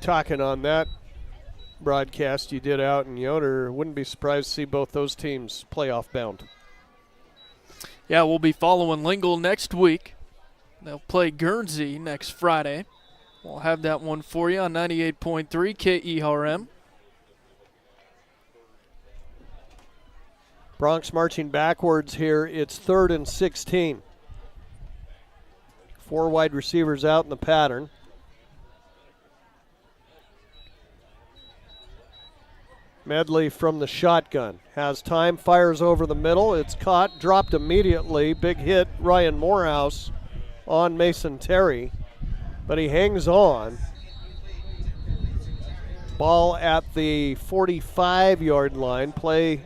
talking on that broadcast you did out in Yoder. Wouldn't be surprised to see both those teams playoff bound. Yeah, we'll be following Lingle next week. They'll play Guernsey next Friday. We'll have that one for you on 98.3 KERM. Bronx marching backwards here. It's 3rd and 16. 4 wide receivers out in the pattern. Medley from the shotgun. Has time, fires over the middle. It's caught, dropped immediately. Big hit, Ryan Morehouse on Mason Terry. But he hangs on. Ball at the 45-yard line. Play,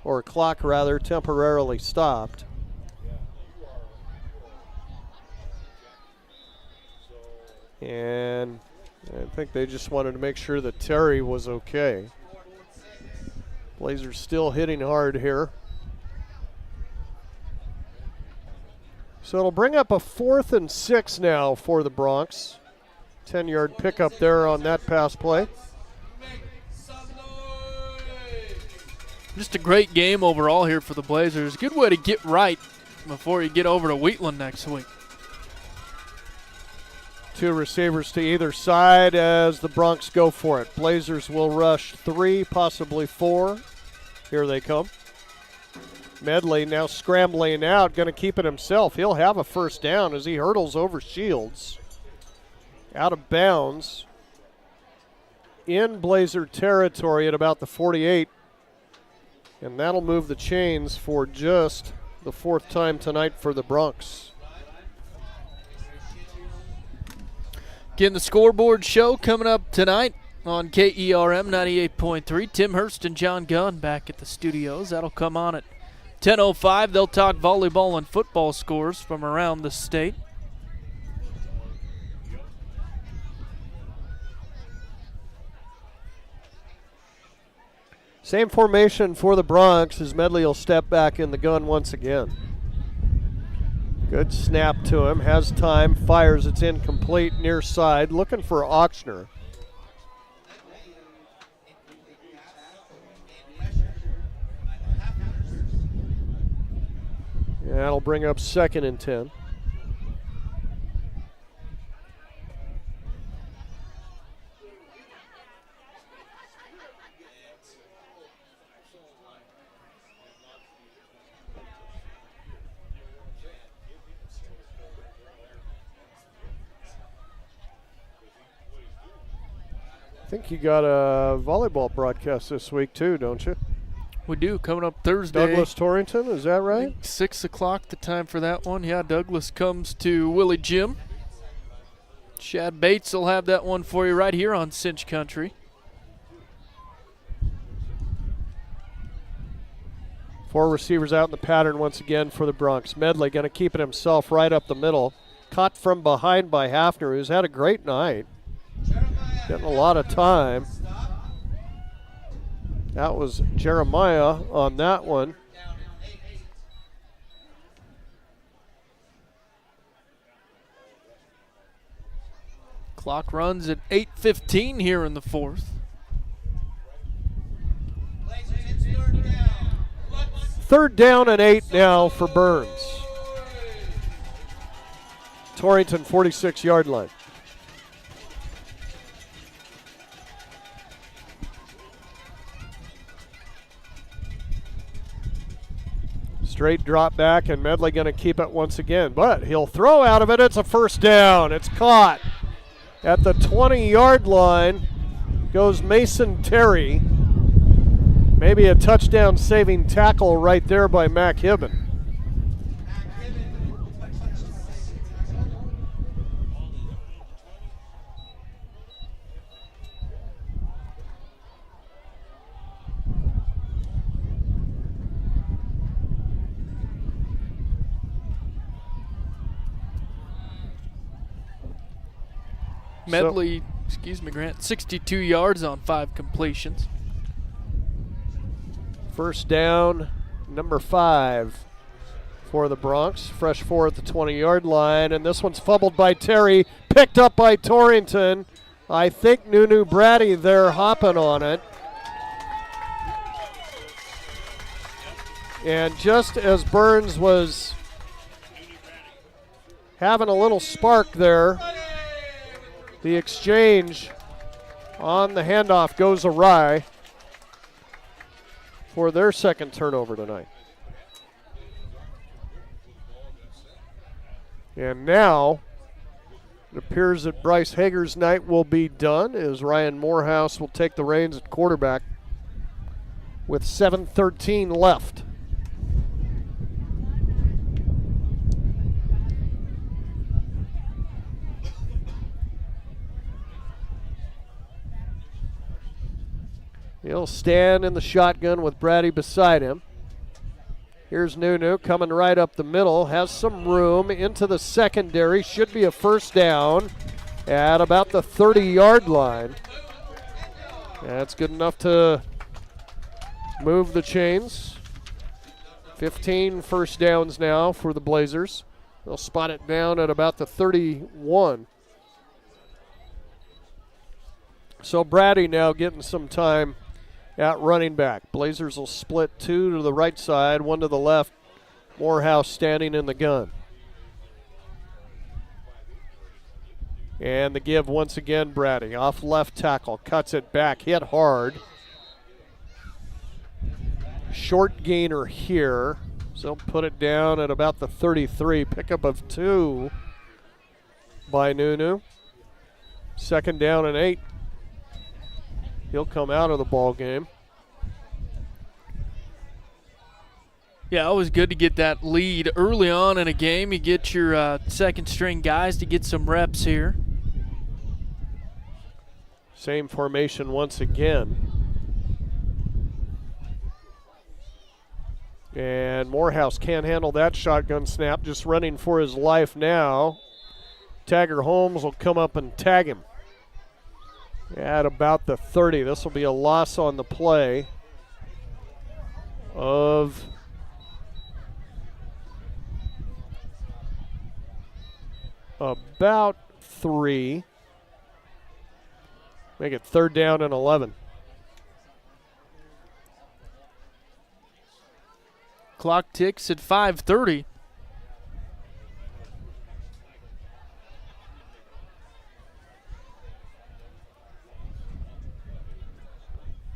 or clock rather, temporarily stopped. And I think they just wanted to make sure that Terry was okay. Blazers still hitting hard here. So it'll bring up a 4th and 6 now for the Bronx. 10-yard pickup there on that pass play. Just a great game overall here for the Blazers. Good way to get right before you get over to Wheatland next week. 2 receivers to either side as the Bronx go for it. Blazers will rush 3, possibly 4. Here they come. Medley now scrambling out, going to keep it himself. He'll have a first down as he hurdles over Shields. Out of bounds in Blazer territory at about the 48. And that'll move the chains for just the 4th time tonight for the Bronx. Getting the scoreboard show coming up tonight on KERM 98.3. Tim Hurst and John Gunn back at the studios. That'll come on at 10:05. They'll talk volleyball and football scores from around the state. Same formation for the Bronx as Medley will step back in the gun once again. Good snap to him, has time, fires, it's incomplete, near side, looking for Auctioner. Yeah, that'll bring up 2nd and 10. I think you got a volleyball broadcast this week too, don't you? We do, coming up Thursday. Douglas Torrington, is that right? 6 o'clock the time for that one. Yeah, Douglas comes to Willie Jim. Shad Bates will have that one for you right here on Cinch Country. Four receivers out in the pattern once again for the Bronx. Medley going to keep it himself right up the middle. Caught from behind by Hafner, who's had a great night. Getting a lot of time. That was Jeremiah on that one. Clock runs at 8:15 here in the 4th. Third down and 8 now for Burns. Torrington 46-yard line. Straight drop back, and Medley going to keep it once again. But he'll throw out of it. It's a first down. It's caught. At the 20-yard line goes Mason Terry. Maybe a touchdown-saving tackle right there by Mac Hibben. Medley, Grant, 62 yards on 5 completions. First down, number 5 for the Bronx. Fresh 4 at the 20-yard line, and this one's fumbled by Terry, picked up by Torrington. I think Nunu Brady there hopping on it. And just as Burns was having a little spark there, the exchange on the handoff goes awry for their second turnover tonight. And now it appears that Bryce Hager's night will be done as Ryan Morehouse will take the reins at quarterback with 7:13 left. He'll stand in the shotgun with Brady beside him. Here's Nunu coming right up the middle, has some room into the secondary, should be a first down at about the 30-yard line. That's good enough to move the chains. 15 first downs now for the Blazers. They'll spot it down at about the 31. So Brady now getting some time at running back. Blazers will split 2 to the right side, 1 to the left. Morehouse standing in the gun. And the give once again, Brady. Off left tackle, cuts it back, hit hard. Short gainer here. So he'll put it down at about the 33. Pickup of 2 by Nunu. Second down and 8. He'll come out of the ball game. Yeah, always good to get that lead early on in a game. You get your second string guys to get some reps here. Same formation once again. And Morehouse can't handle that shotgun snap, just running for his life now. Tagger Holmes will come up and tag him at about the 30. This will be a loss on the play of about 3. Make it third down and 11. Clock ticks at 5:30.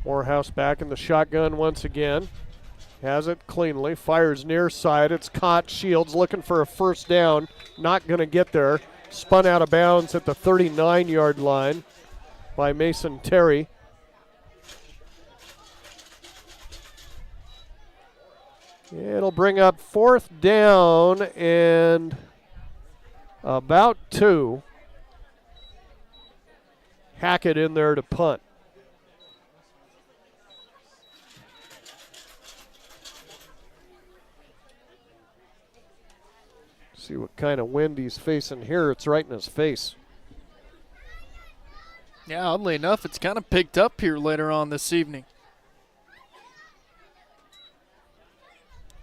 Morehouse back in the shotgun once again. Has it cleanly, fires near side. It's caught. Shields looking for a first down. Not going to get there. Spun out of bounds at the 39-yard line by Mason Terry. It'll bring up fourth down and about 2. Hackett in there to punt. See what kind of wind he's facing here. It's right in his face. Yeah, oddly enough, it's kind of picked up here later on this evening.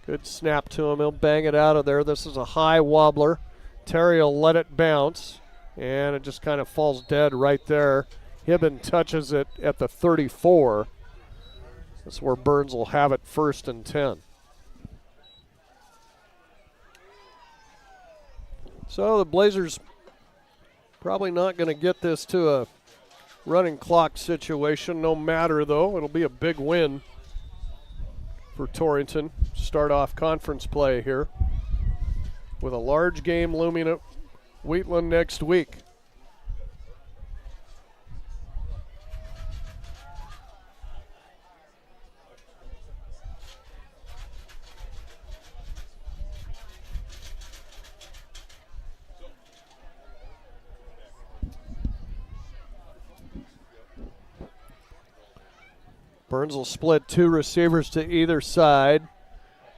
Good snap to him. He'll bang it out of there. This is a high wobbler. Terry will let it bounce, and it just kind of falls dead right there. Hibben touches it at the 34. That's where Burns will have it first and 10. So the Blazers probably not going to get this to a running clock situation. No matter, though, it'll be a big win for Torrington. Start off conference play here with a large game looming at Wheatland next week. Burns will split 2 receivers to either side.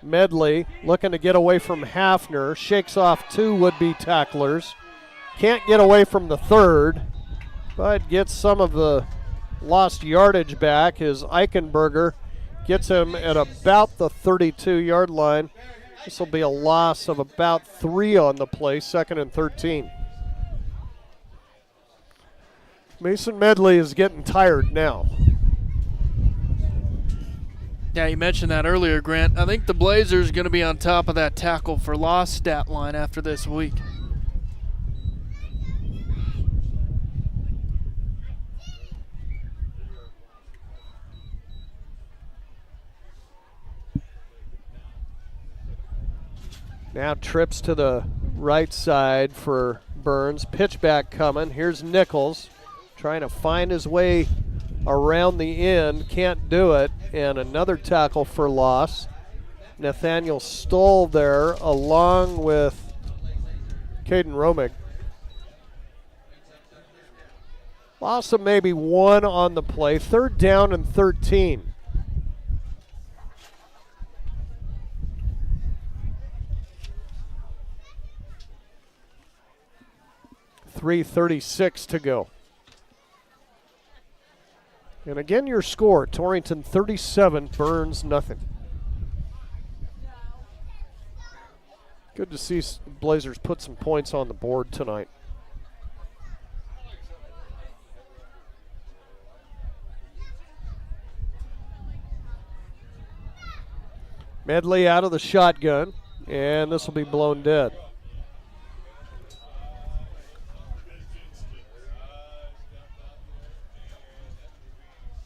Medley looking to get away from Hafner. Shakes off 2 would-be tacklers. Can't get away from the third, but gets some of the lost yardage back. His Eichenberger gets him at about the 32-yard line. This will be a loss of about 3 on the play, 2nd and 13. Mason Medley is getting tired now. Yeah, you mentioned that earlier, Grant. I think the Blazers are going to be on top of that tackle for loss stat line after this week. Now trips to the right side for Burns. Pitch back coming. Here's Nichols trying to find his way around the end. Can't do it. And another tackle for loss. Nathaniel Stoll there along with Caden Romig. Loss of maybe 1 on the play. 3rd down and 13. .336 to go. And again, your score, Torrington 37, Burns nothing. Good to see Blazers put some points on the board tonight. Medley out of the shotgun, and this will be blown dead.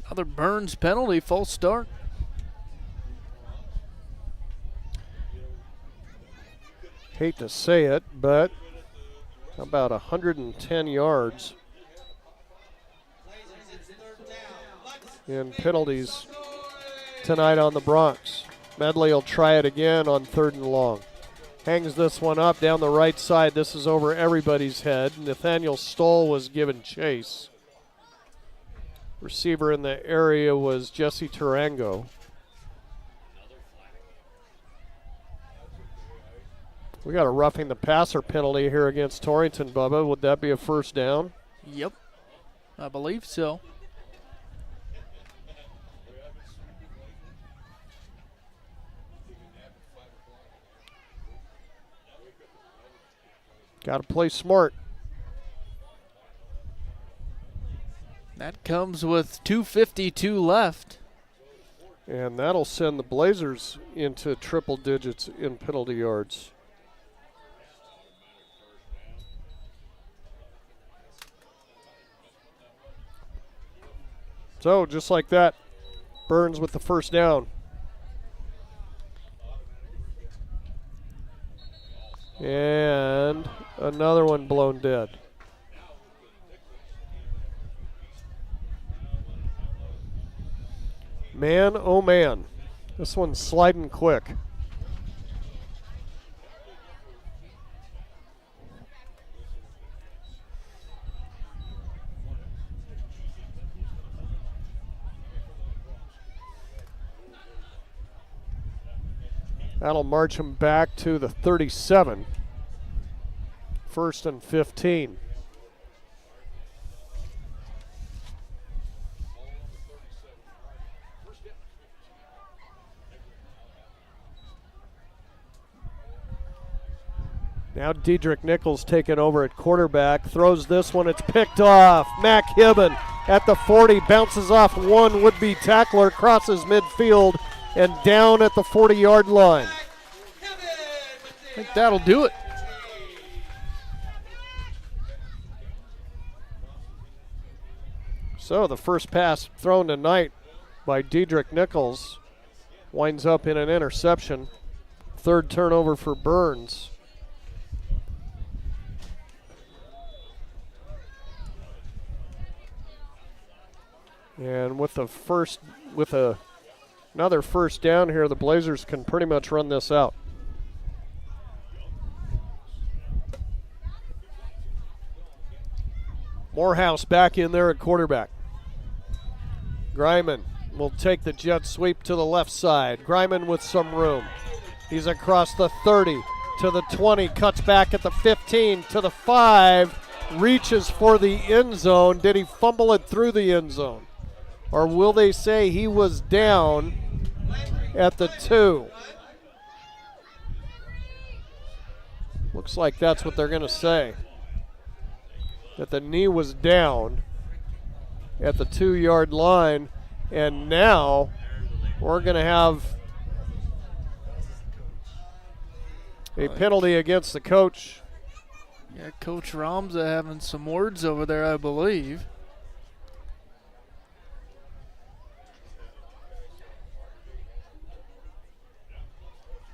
Another Burns penalty, false start. Hate to say it, but about 110 yards in penalties tonight on the Bronx. Medley will try it again on 3rd and long. Hangs this one up down the right side. This is over everybody's head. Nathaniel Stoll was given chase. Receiver in the area was Jesse Tarango. We got a roughing the passer penalty here against Torrington, Bubba. Would that be a first down? Yep, I believe so. Got to play smart. That comes with 2:52 left. And that'll send the Blazers into triple digits in penalty yards. So, just like that, Burns with the first down. And another one blown dead. Man, oh man, this one's sliding quick. That'll march him back to the 37. 1st and 15. Now Dedrick Nichols taking over at quarterback. Throws this one. It's picked off. Mac Hibben at the 40. Bounces off one would-be tackler. Crosses midfield and down at the 40-yard line. I think that'll do it. So the first pass thrown tonight by Dedrick Nichols winds up in an interception. 3rd turnover for Burns. And with another first down here, the Blazers can pretty much run this out. Morehouse back in there at quarterback. Greiman will take the jet sweep to the left side. Greiman with some room. He's across the 30 to the 20, cuts back at the 15 to the 5, reaches for the end zone. Did he fumble it through the end zone? Or will they say he was down at the 2? Looks like that's what they're going to say. That the knee was down at the 2-yard line. And now we're going to have a penalty against the coach. Yeah, Coach Ramza having some words over there, I believe.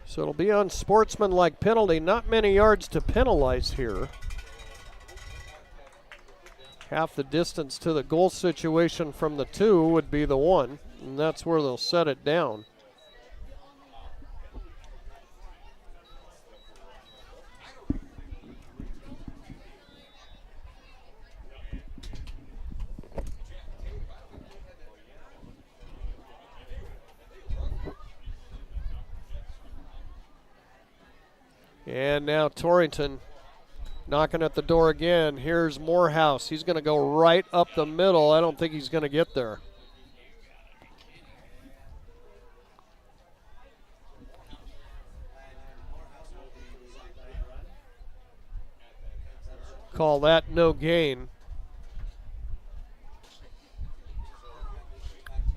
So it'll be unsportsmanlike penalty. Not many yards to penalize here. Half the distance to the goal situation from the 2 would be the 1, and that's where they'll set it down. And now Torrington knocking at the door again. Here's Morehouse. He's going to go right up the middle. I don't think he's going to get there. Call that no gain.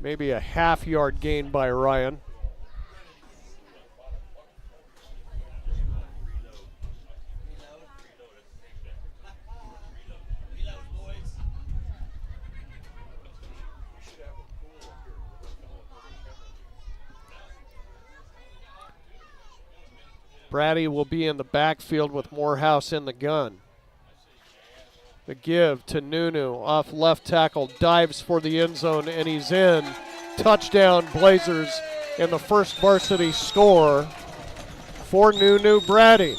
Maybe a half-yard gain by Ryan. Brady will be in the backfield with Morehouse in the gun. The give to Nunu off left tackle, dives for the end zone, and he's in. Touchdown Blazers, and the first varsity score for Nunu Brady.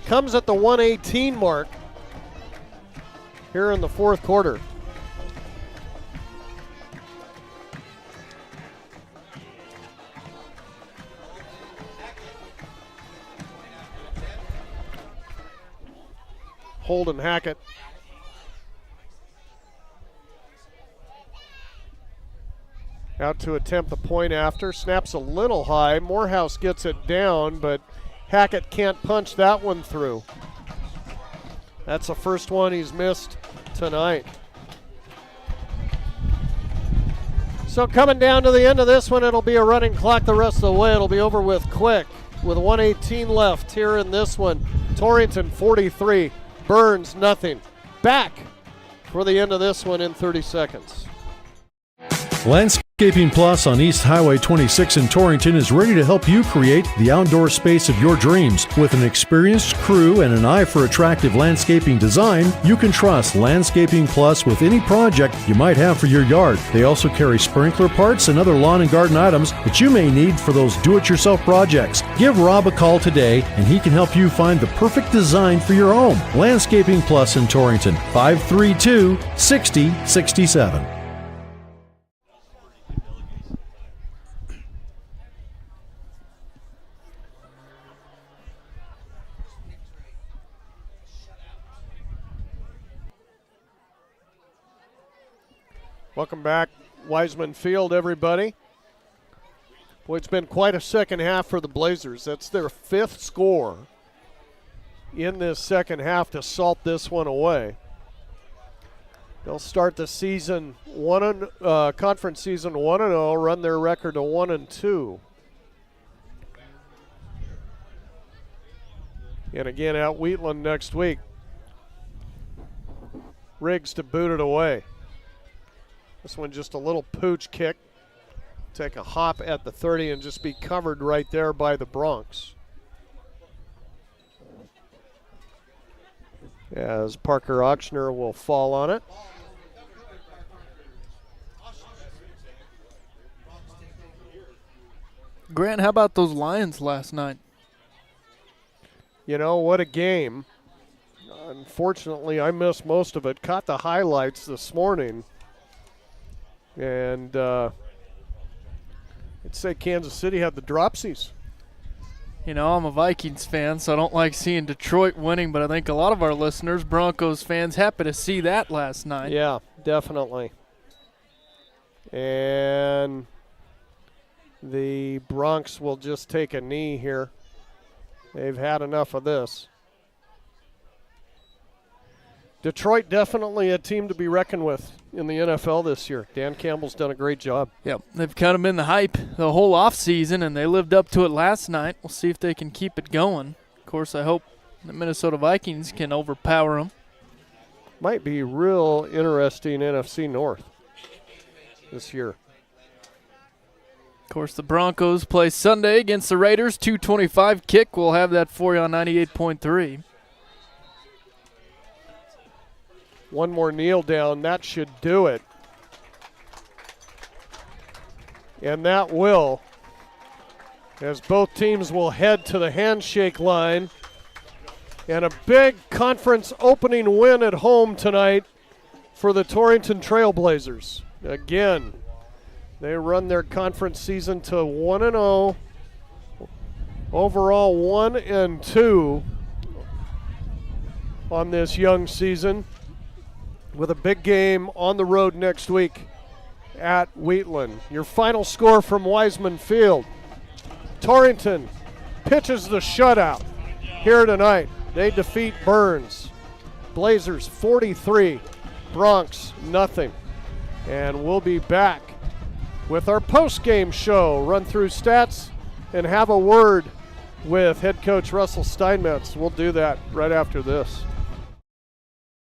Comes at the 118 mark here in the fourth quarter. Holden Hackett. Out to attempt the point after. Snaps a little high. Morehouse gets it down, but Hackett can't punch that one through. That's the first one he's missed tonight. So coming down to the end of this one, it'll be a running clock the rest of the way. It'll be over with quick with 1:18 left here in this one. Torrington 43. Burns, nothing. Back for the end of this one in 30 seconds. Landscaping Plus on East Highway 26 in Torrington is ready to help you create the outdoor space of your dreams. With an experienced crew and an eye for attractive landscaping design, you can trust Landscaping Plus with any project you might have for your yard. They also carry sprinkler parts and other lawn and garden items that you may need for those do-it-yourself projects. Give Rob a call today and he can help you find the perfect design for your home. Landscaping Plus in Torrington, 532-6067. Welcome back, Wiseman Field, everybody. Boy, it's been quite a second half for the Blazers. That's their fifth score in this second half to salt this one away. They'll start the season conference season 1-0, run their record to 1-2. And again at Wheatland next week. Riggs to boot it away. This one just a little pooch kick. Take a hop at the 30 and just be covered right there by the Bronx. As Parker Auctioner will fall on it. Grant, how about those Lions last night? You know, what a game. Unfortunately, I missed most of it. Caught the highlights this morning. And I'd say Kansas City had the dropsies. You know, I'm a Vikings fan, so I don't like seeing Detroit winning, but I think a lot of our listeners, Broncos fans, happy to see that last night. Yeah, definitely. And the Bronx will just take a knee here. They've had enough of this. Detroit definitely a team to be reckoned with in the NFL this year. Dan Campbell's done a great job. Yep, they've kind of been the hype the whole offseason, and they lived up to it last night. We'll see if they can keep it going. Of course, I hope the Minnesota Vikings can overpower them. Might be real interesting NFC North this year. Of course, the Broncos play Sunday against the Raiders. 2:25 kick. We'll have that for you on 98.3. One more kneel down. That should do it. And that will, as both teams will head to the handshake line. And a big conference opening win at home tonight for the Torrington Trailblazers. Again, they run their conference season to 1-0. Overall 1-2 on this young season, with a big game on the road next week at Wheatland. Your final score from Wiseman Field. Torrington pitches the shutout here tonight. They defeat Burns. Blazers 43, Bronx nothing. And we'll be back with our post-game show, run through stats, and have a word with head coach Russell Steinmetz. We'll do that right after this.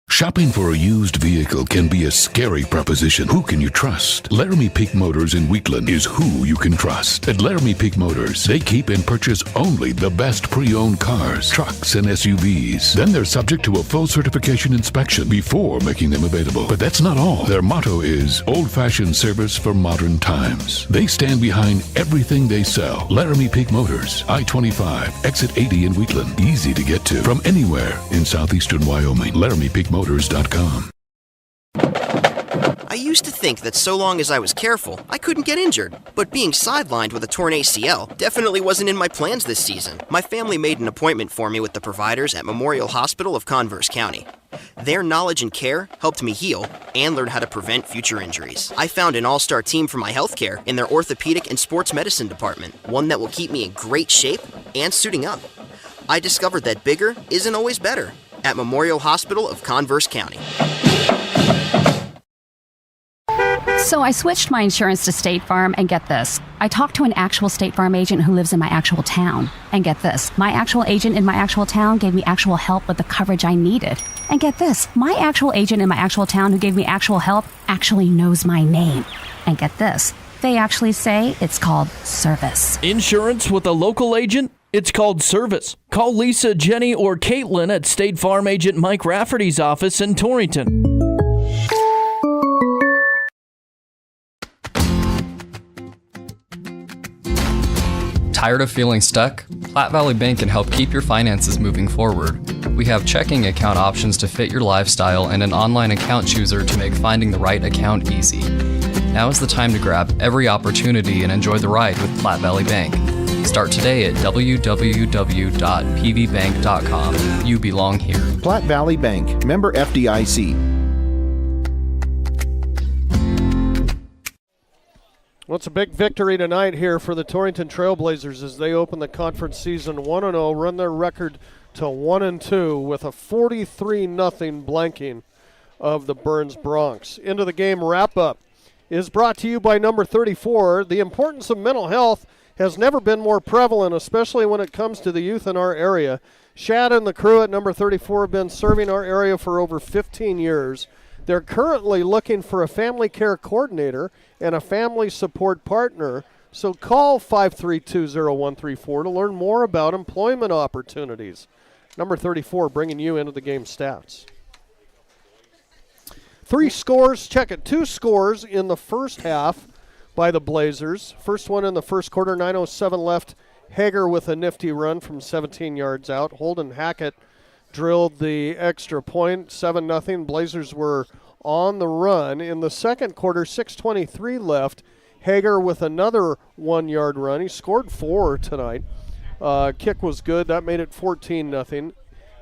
Shopping for a used vehicle can be a scary proposition. Who can you trust? Laramie Peak Motors in Wheatland is who you can trust. At Laramie Peak Motors, they keep and purchase only the best pre-owned cars, trucks, and SUVs. Then they're subject to a full certification inspection before making them available. But that's not all. Their motto is old-fashioned service for modern times. They stand behind everything they sell. Laramie Peak Motors, I-25, exit 80 in Wheatland. Easy to get to from anywhere in southeastern Wyoming. LaramiePeakMotors.com. I used to think that so long as I was careful, I couldn't get injured. But being sidelined with a torn ACL definitely wasn't in my plans this season. My family made an appointment for me with the providers at Memorial Hospital of Converse County. Their knowledge and care helped me heal and learn how to prevent future injuries. I found an all-star team for my healthcare in their orthopedic and sports medicine department, one that will keep me in great shape and suiting up. I discovered that bigger isn't always better at Memorial Hospital of Converse County. So I switched my insurance to State Farm, and get this. I talked to an actual State Farm agent who lives in my actual town. And get this. My actual agent in my actual town gave me actual help with the coverage I needed. And get this. My actual agent in my actual town who gave me actual help actually knows my name. And get this. They actually say it's called service. Insurance with a local agent? It's called service. Call Lisa, Jenny, or Caitlin at State Farm agent Mike Rafferty's office in Torrington. Tired of feeling stuck? Platte Valley Bank can help keep your finances moving forward. We have checking account options to fit your lifestyle and an online account chooser to make finding the right account easy. Now is the time to grab every opportunity and enjoy the ride with Platte Valley Bank. Start today at www.pvbank.com. You belong here. Platte Valley Bank, member FDIC. Well, it's a big victory tonight here for the Torrington Trailblazers as they open the conference season 1-0, run their record to 1-2 with a 43-0 blanking of the Burns Bronx. Into the game wrap-up is brought to you by number 34. The importance of mental health has never been more prevalent, especially when it comes to the youth in our area. Shad and the crew at number 34 have been serving our area for over 15 years. They're currently looking for a family care coordinator and a family support partner, so call 532-0134 to learn more about employment opportunities. Number 34 bringing you into the game stats. 2 scores in the first half by the Blazers. First one in the first quarter, 9:07 left. Hager with a nifty run from 17 yards out. Holden Hackett drilled the extra point, 7-0. Blazers were on the run. In the second quarter, 6:23 left. Hager with another 1-yard run. He scored 4 tonight. Kick was good. That made it 14-0.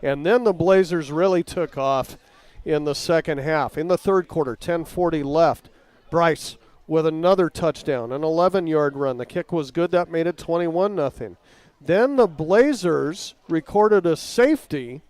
And then the Blazers really took off in the second half. In the third quarter, 10:40 left. Bryce with another touchdown, an 11-yard run. The kick was good. That made it 21-0. Then the Blazers recorded a safety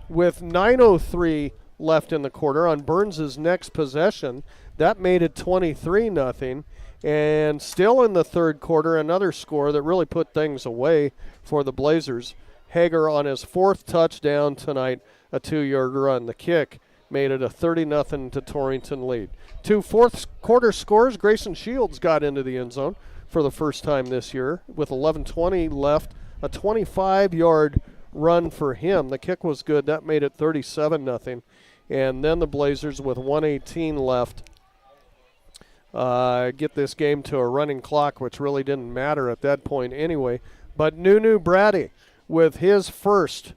with 9:03 left in the quarter on Burns' next possession. That made it 23-0. And still in the third quarter, another score that really put things away for the Blazers. Hager on his 4th touchdown tonight, a 2-yard run. The kick made it a 30-0 to Torrington lead. 2 fourth quarter scores. Grayson Shields got into the end zone for the first time this year with 11:20 left. A 25-yard run for him. The kick was good. That made it 37-0. And then the Blazers with 1:18 left get this game to a running clock, which really didn't matter at that point anyway. But Nunu Brady with his first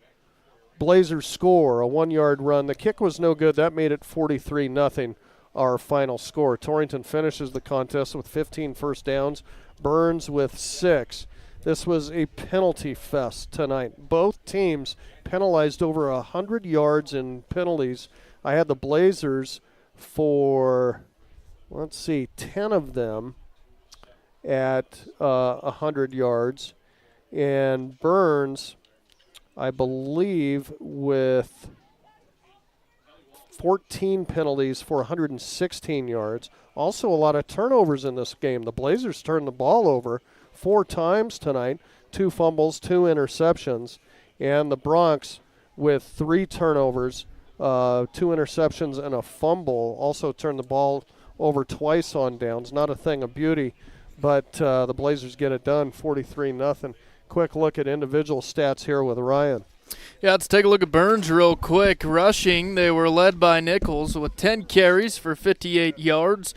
Blazers score, a 1-yard run. The kick was no good. That made it 43-0, our final score. Torrington finishes the contest with 15 first downs. Burns with 6. This was a penalty fest tonight. Both teams penalized over 100 yards in penalties. I had the Blazers for let's see, 10 of them at 100 yards. And Burns, I believe, with 14 penalties for 116 yards. Also a lot of turnovers in this game. The Blazers turned the ball over 4 times tonight, 2 fumbles, 2 interceptions. And the Bronx with 3 turnovers, 2 interceptions, and a fumble. Also turned the ball over twice on downs. Not a thing of beauty, but the Blazers get it done, 43-0. Quick look at individual stats here with Ryan. Yeah, let's take a look at Burns real quick. Rushing, they were led by Nichols with 10 carries for 58 yards.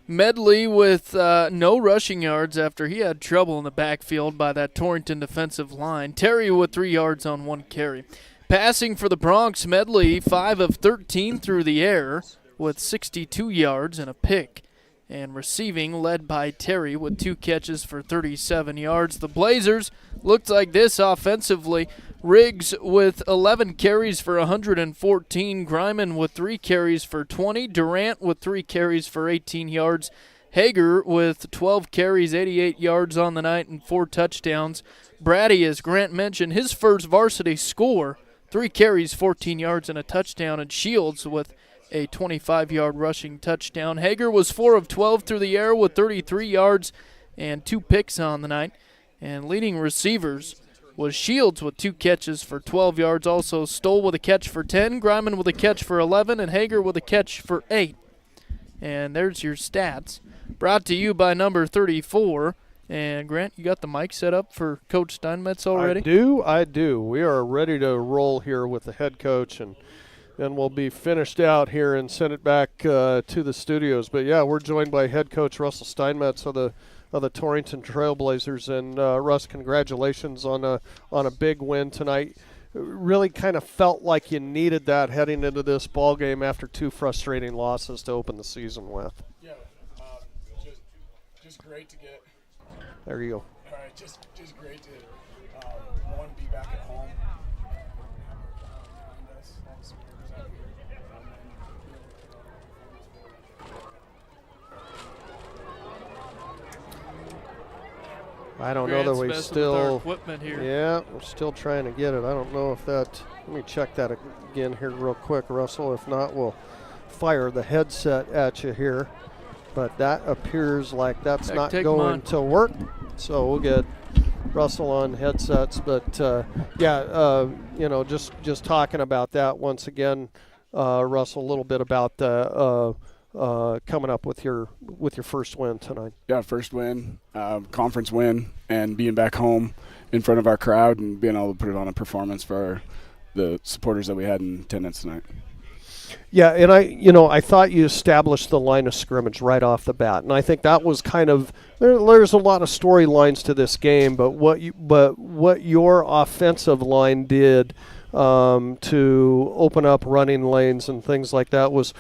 Medley with no rushing yards after he had trouble in the backfield by that Torrington defensive line. Terry with 3 yards on 1 carry. Passing for the Bronx, Medley 5 of 13 through the air with 62 yards and a pick. And receiving led by Terry with 2 catches for 37 yards. The Blazers looked like this offensively. Riggs with 11 carries for 114. Greiman with 3 carries for 20. Durant with 3 carries for 18 yards. Hager with 12 carries, 88 yards on the night, and 4 touchdowns. Brady, as Grant mentioned, his first varsity score, 3 carries, 14 yards, and a touchdown. And Shields with a 25-yard rushing touchdown. Hager was 4 of 12 through the air with 33 yards and 2 picks on the night. And leading receivers was Shields with 2 catches for 12 yards. Also Stoll with a catch for 10, Greiman with a catch for 11, and Hager with a catch for 8. And there's your stats. Brought to you by number 34. And Grant, you got the mic set up for Coach Steinmetz already? I do. We are ready to roll here with the head coach, and we'll be finished out here and send it back to the studios. But, yeah, we're joined by head coach Russell Steinmetz of the Torrington Trailblazers. And, Russ, congratulations on a big win tonight. Really kind of felt like you needed that heading into this ball game after 2 frustrating losses to open the season with. Yeah, just great to get. There you go. All right, just great to, one, be back at home. I don't know that we still. Equipment here. Yeah, we're still trying to get it. I don't know if that. Let me check that again here real quick, Russell. If not, we'll fire the headset at you here. But that appears like that's not going to work. So we'll get Russell on headsets. But just talking about that once again, Russell, a little bit about the. Coming up with your first win tonight. Yeah, first win, conference win, and being back home in front of our crowd and being able to put it on a performance for the supporters that we had in attendance tonight. Yeah, and I thought you established the line of scrimmage right off the bat, and I think that was kind of there's a lot of storylines to this game, but what your offensive line did to open up running lanes and things like that was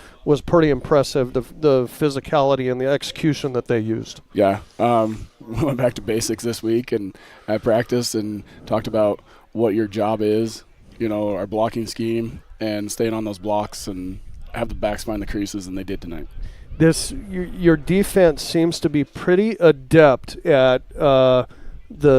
pretty impressive. The physicality and the execution that they used. Yeah, we went back to basics this week and at practice and talked about what your job is. Our blocking scheme and staying on those blocks and have the backs find the creases, and they did tonight. Your defense seems to be pretty adept at the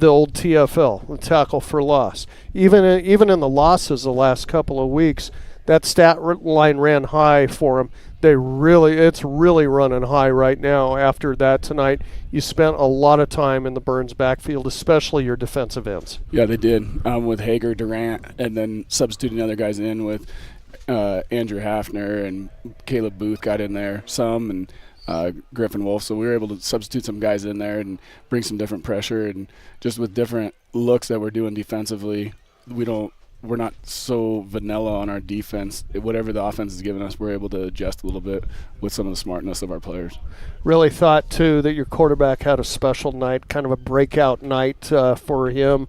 old TFL, the tackle for loss. Even in the losses the last couple of weeks, that stat line ran high for them. It's really running high right now. After that tonight, you spent a lot of time in the Burns backfield, especially your defensive ends. Yeah, they did, with Hager, Durant, and then substituting other guys in with Andrew Hafner and Caleb Booth got in there some, and Griffin Wolf. So we were able to substitute some guys in there and bring some different pressure, and just with different looks that we're doing defensively, we're not so vanilla on our defense. Whatever the offense is giving us, we're able to adjust a little bit with some of the smartness of our players. Really thought, too, that your quarterback had a special night, kind of a breakout night for him.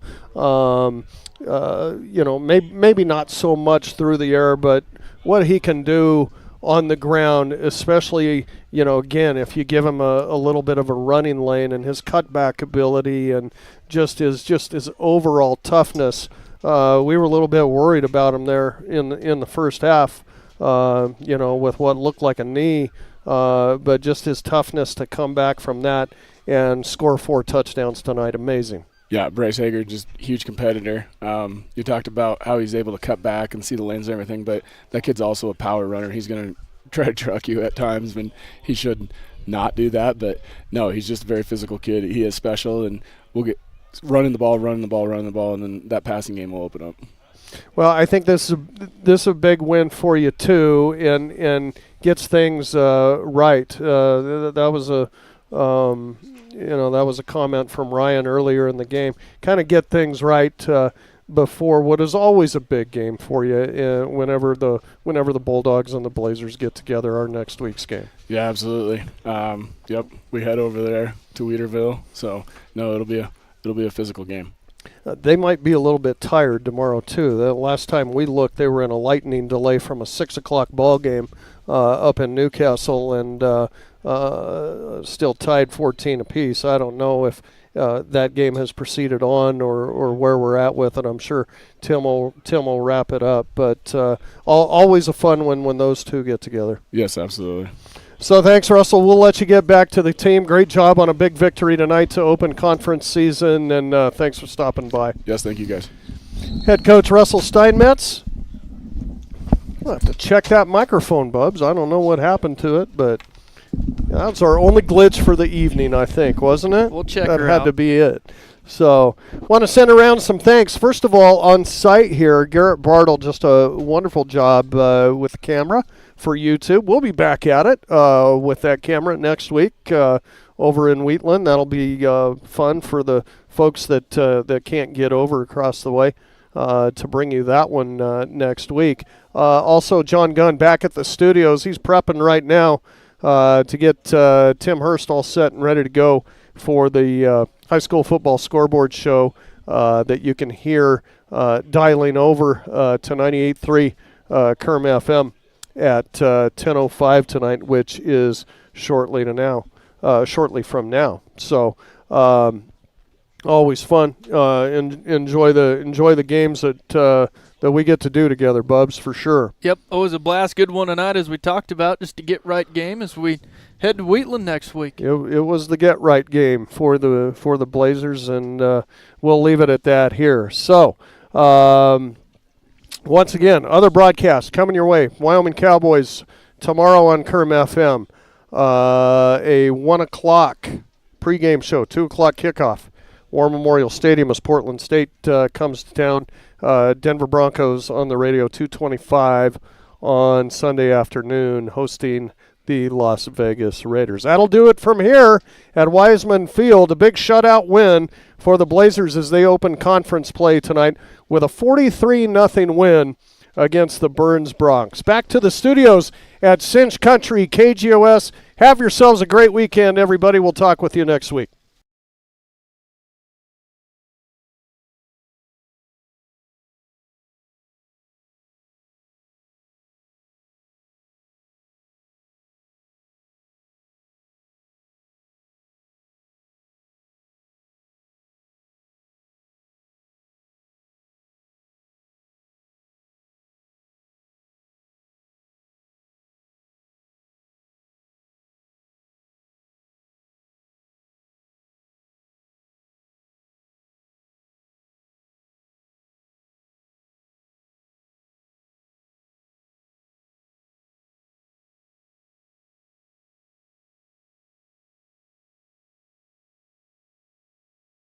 Maybe not so much through the air, but what he can do on the ground, especially, again, if you give him a little bit of a running lane, and his cutback ability and just his overall toughness. We were a little bit worried about him there in the first half, with what looked like a knee but just his toughness to come back from that and score 4 touchdowns tonight, amazing. Yeah, Bryce Hager, just huge competitor. You talked about how he's able to cut back and see the lanes and everything, but that kid's also a power runner. He's going to try to truck you at times when he should not do that. But, no, he's just a very physical kid. He is special, and we'll get running the ball, and then that passing game will open up. Well, I think this is a big win for you, too, and gets things right. That was a that was a comment from Ryan earlier in the game. Kind of get things right before what is always a big game for you whenever the Bulldogs and the Blazers get together our next week's game. Yeah, absolutely. Yep, we head over there to Weederville, so no, it'll be a physical game. They might be a little bit tired tomorrow too. The last time we looked, they were in a lightning delay from a 6:00 ball game up in Newcastle, and still tied 14 apiece. I don't know if that game has proceeded on or where we're at with it. I'm sure Tim will wrap it up. But always a fun one when those two get together. Yes, absolutely. So thanks, Russell. We'll let you get back to the team. Great job on a big victory tonight to open conference season, and thanks for stopping by. Yes, thank you, guys. Head coach Russell Steinmetz. We'll have to check that microphone, Bubs. I don't know what happened to it, but that was our only glitch for the evening, I think, wasn't it? We'll check that her had out. to be it. So want to send around some thanks. First of all, on site here, Garrett Bartle, just a wonderful job with the camera for YouTube. We'll be back at it with that camera next week over in Wheatland. That'll be fun for the folks that can't get over across the way to bring you that one next week. Also, John Gunn back at the studios. He's prepping right now to get Tim Hurst all set and ready to go for the high school football scoreboard show that you can hear dialing over to 98.3 Kerm FM at 10:05 tonight, which is shortly from now. So always fun. Enjoy the games that we get to do together, Bubs, for sure. Yep, always a blast. Good one tonight, as we talked about, just to get right game as we head to Wheatland next week. It was the get right game for the Blazers, and we'll leave it at that here. So, once again, other broadcasts coming your way. Wyoming Cowboys tomorrow on Kerm FM. A 1 o'clock pregame show, 2 o'clock kickoff. War Memorial Stadium as Portland State comes to town. Denver Broncos on the radio, 2:25 on Sunday afternoon, hosting the Las Vegas Raiders. That'll do it from here at Wiseman Field. A big shutout win for the Blazers as they open conference play tonight with a 43-0 win against the Burns Bronx. Back to the studios at Cinch Country KGOS. Have yourselves a great weekend, everybody. We'll talk with you next week.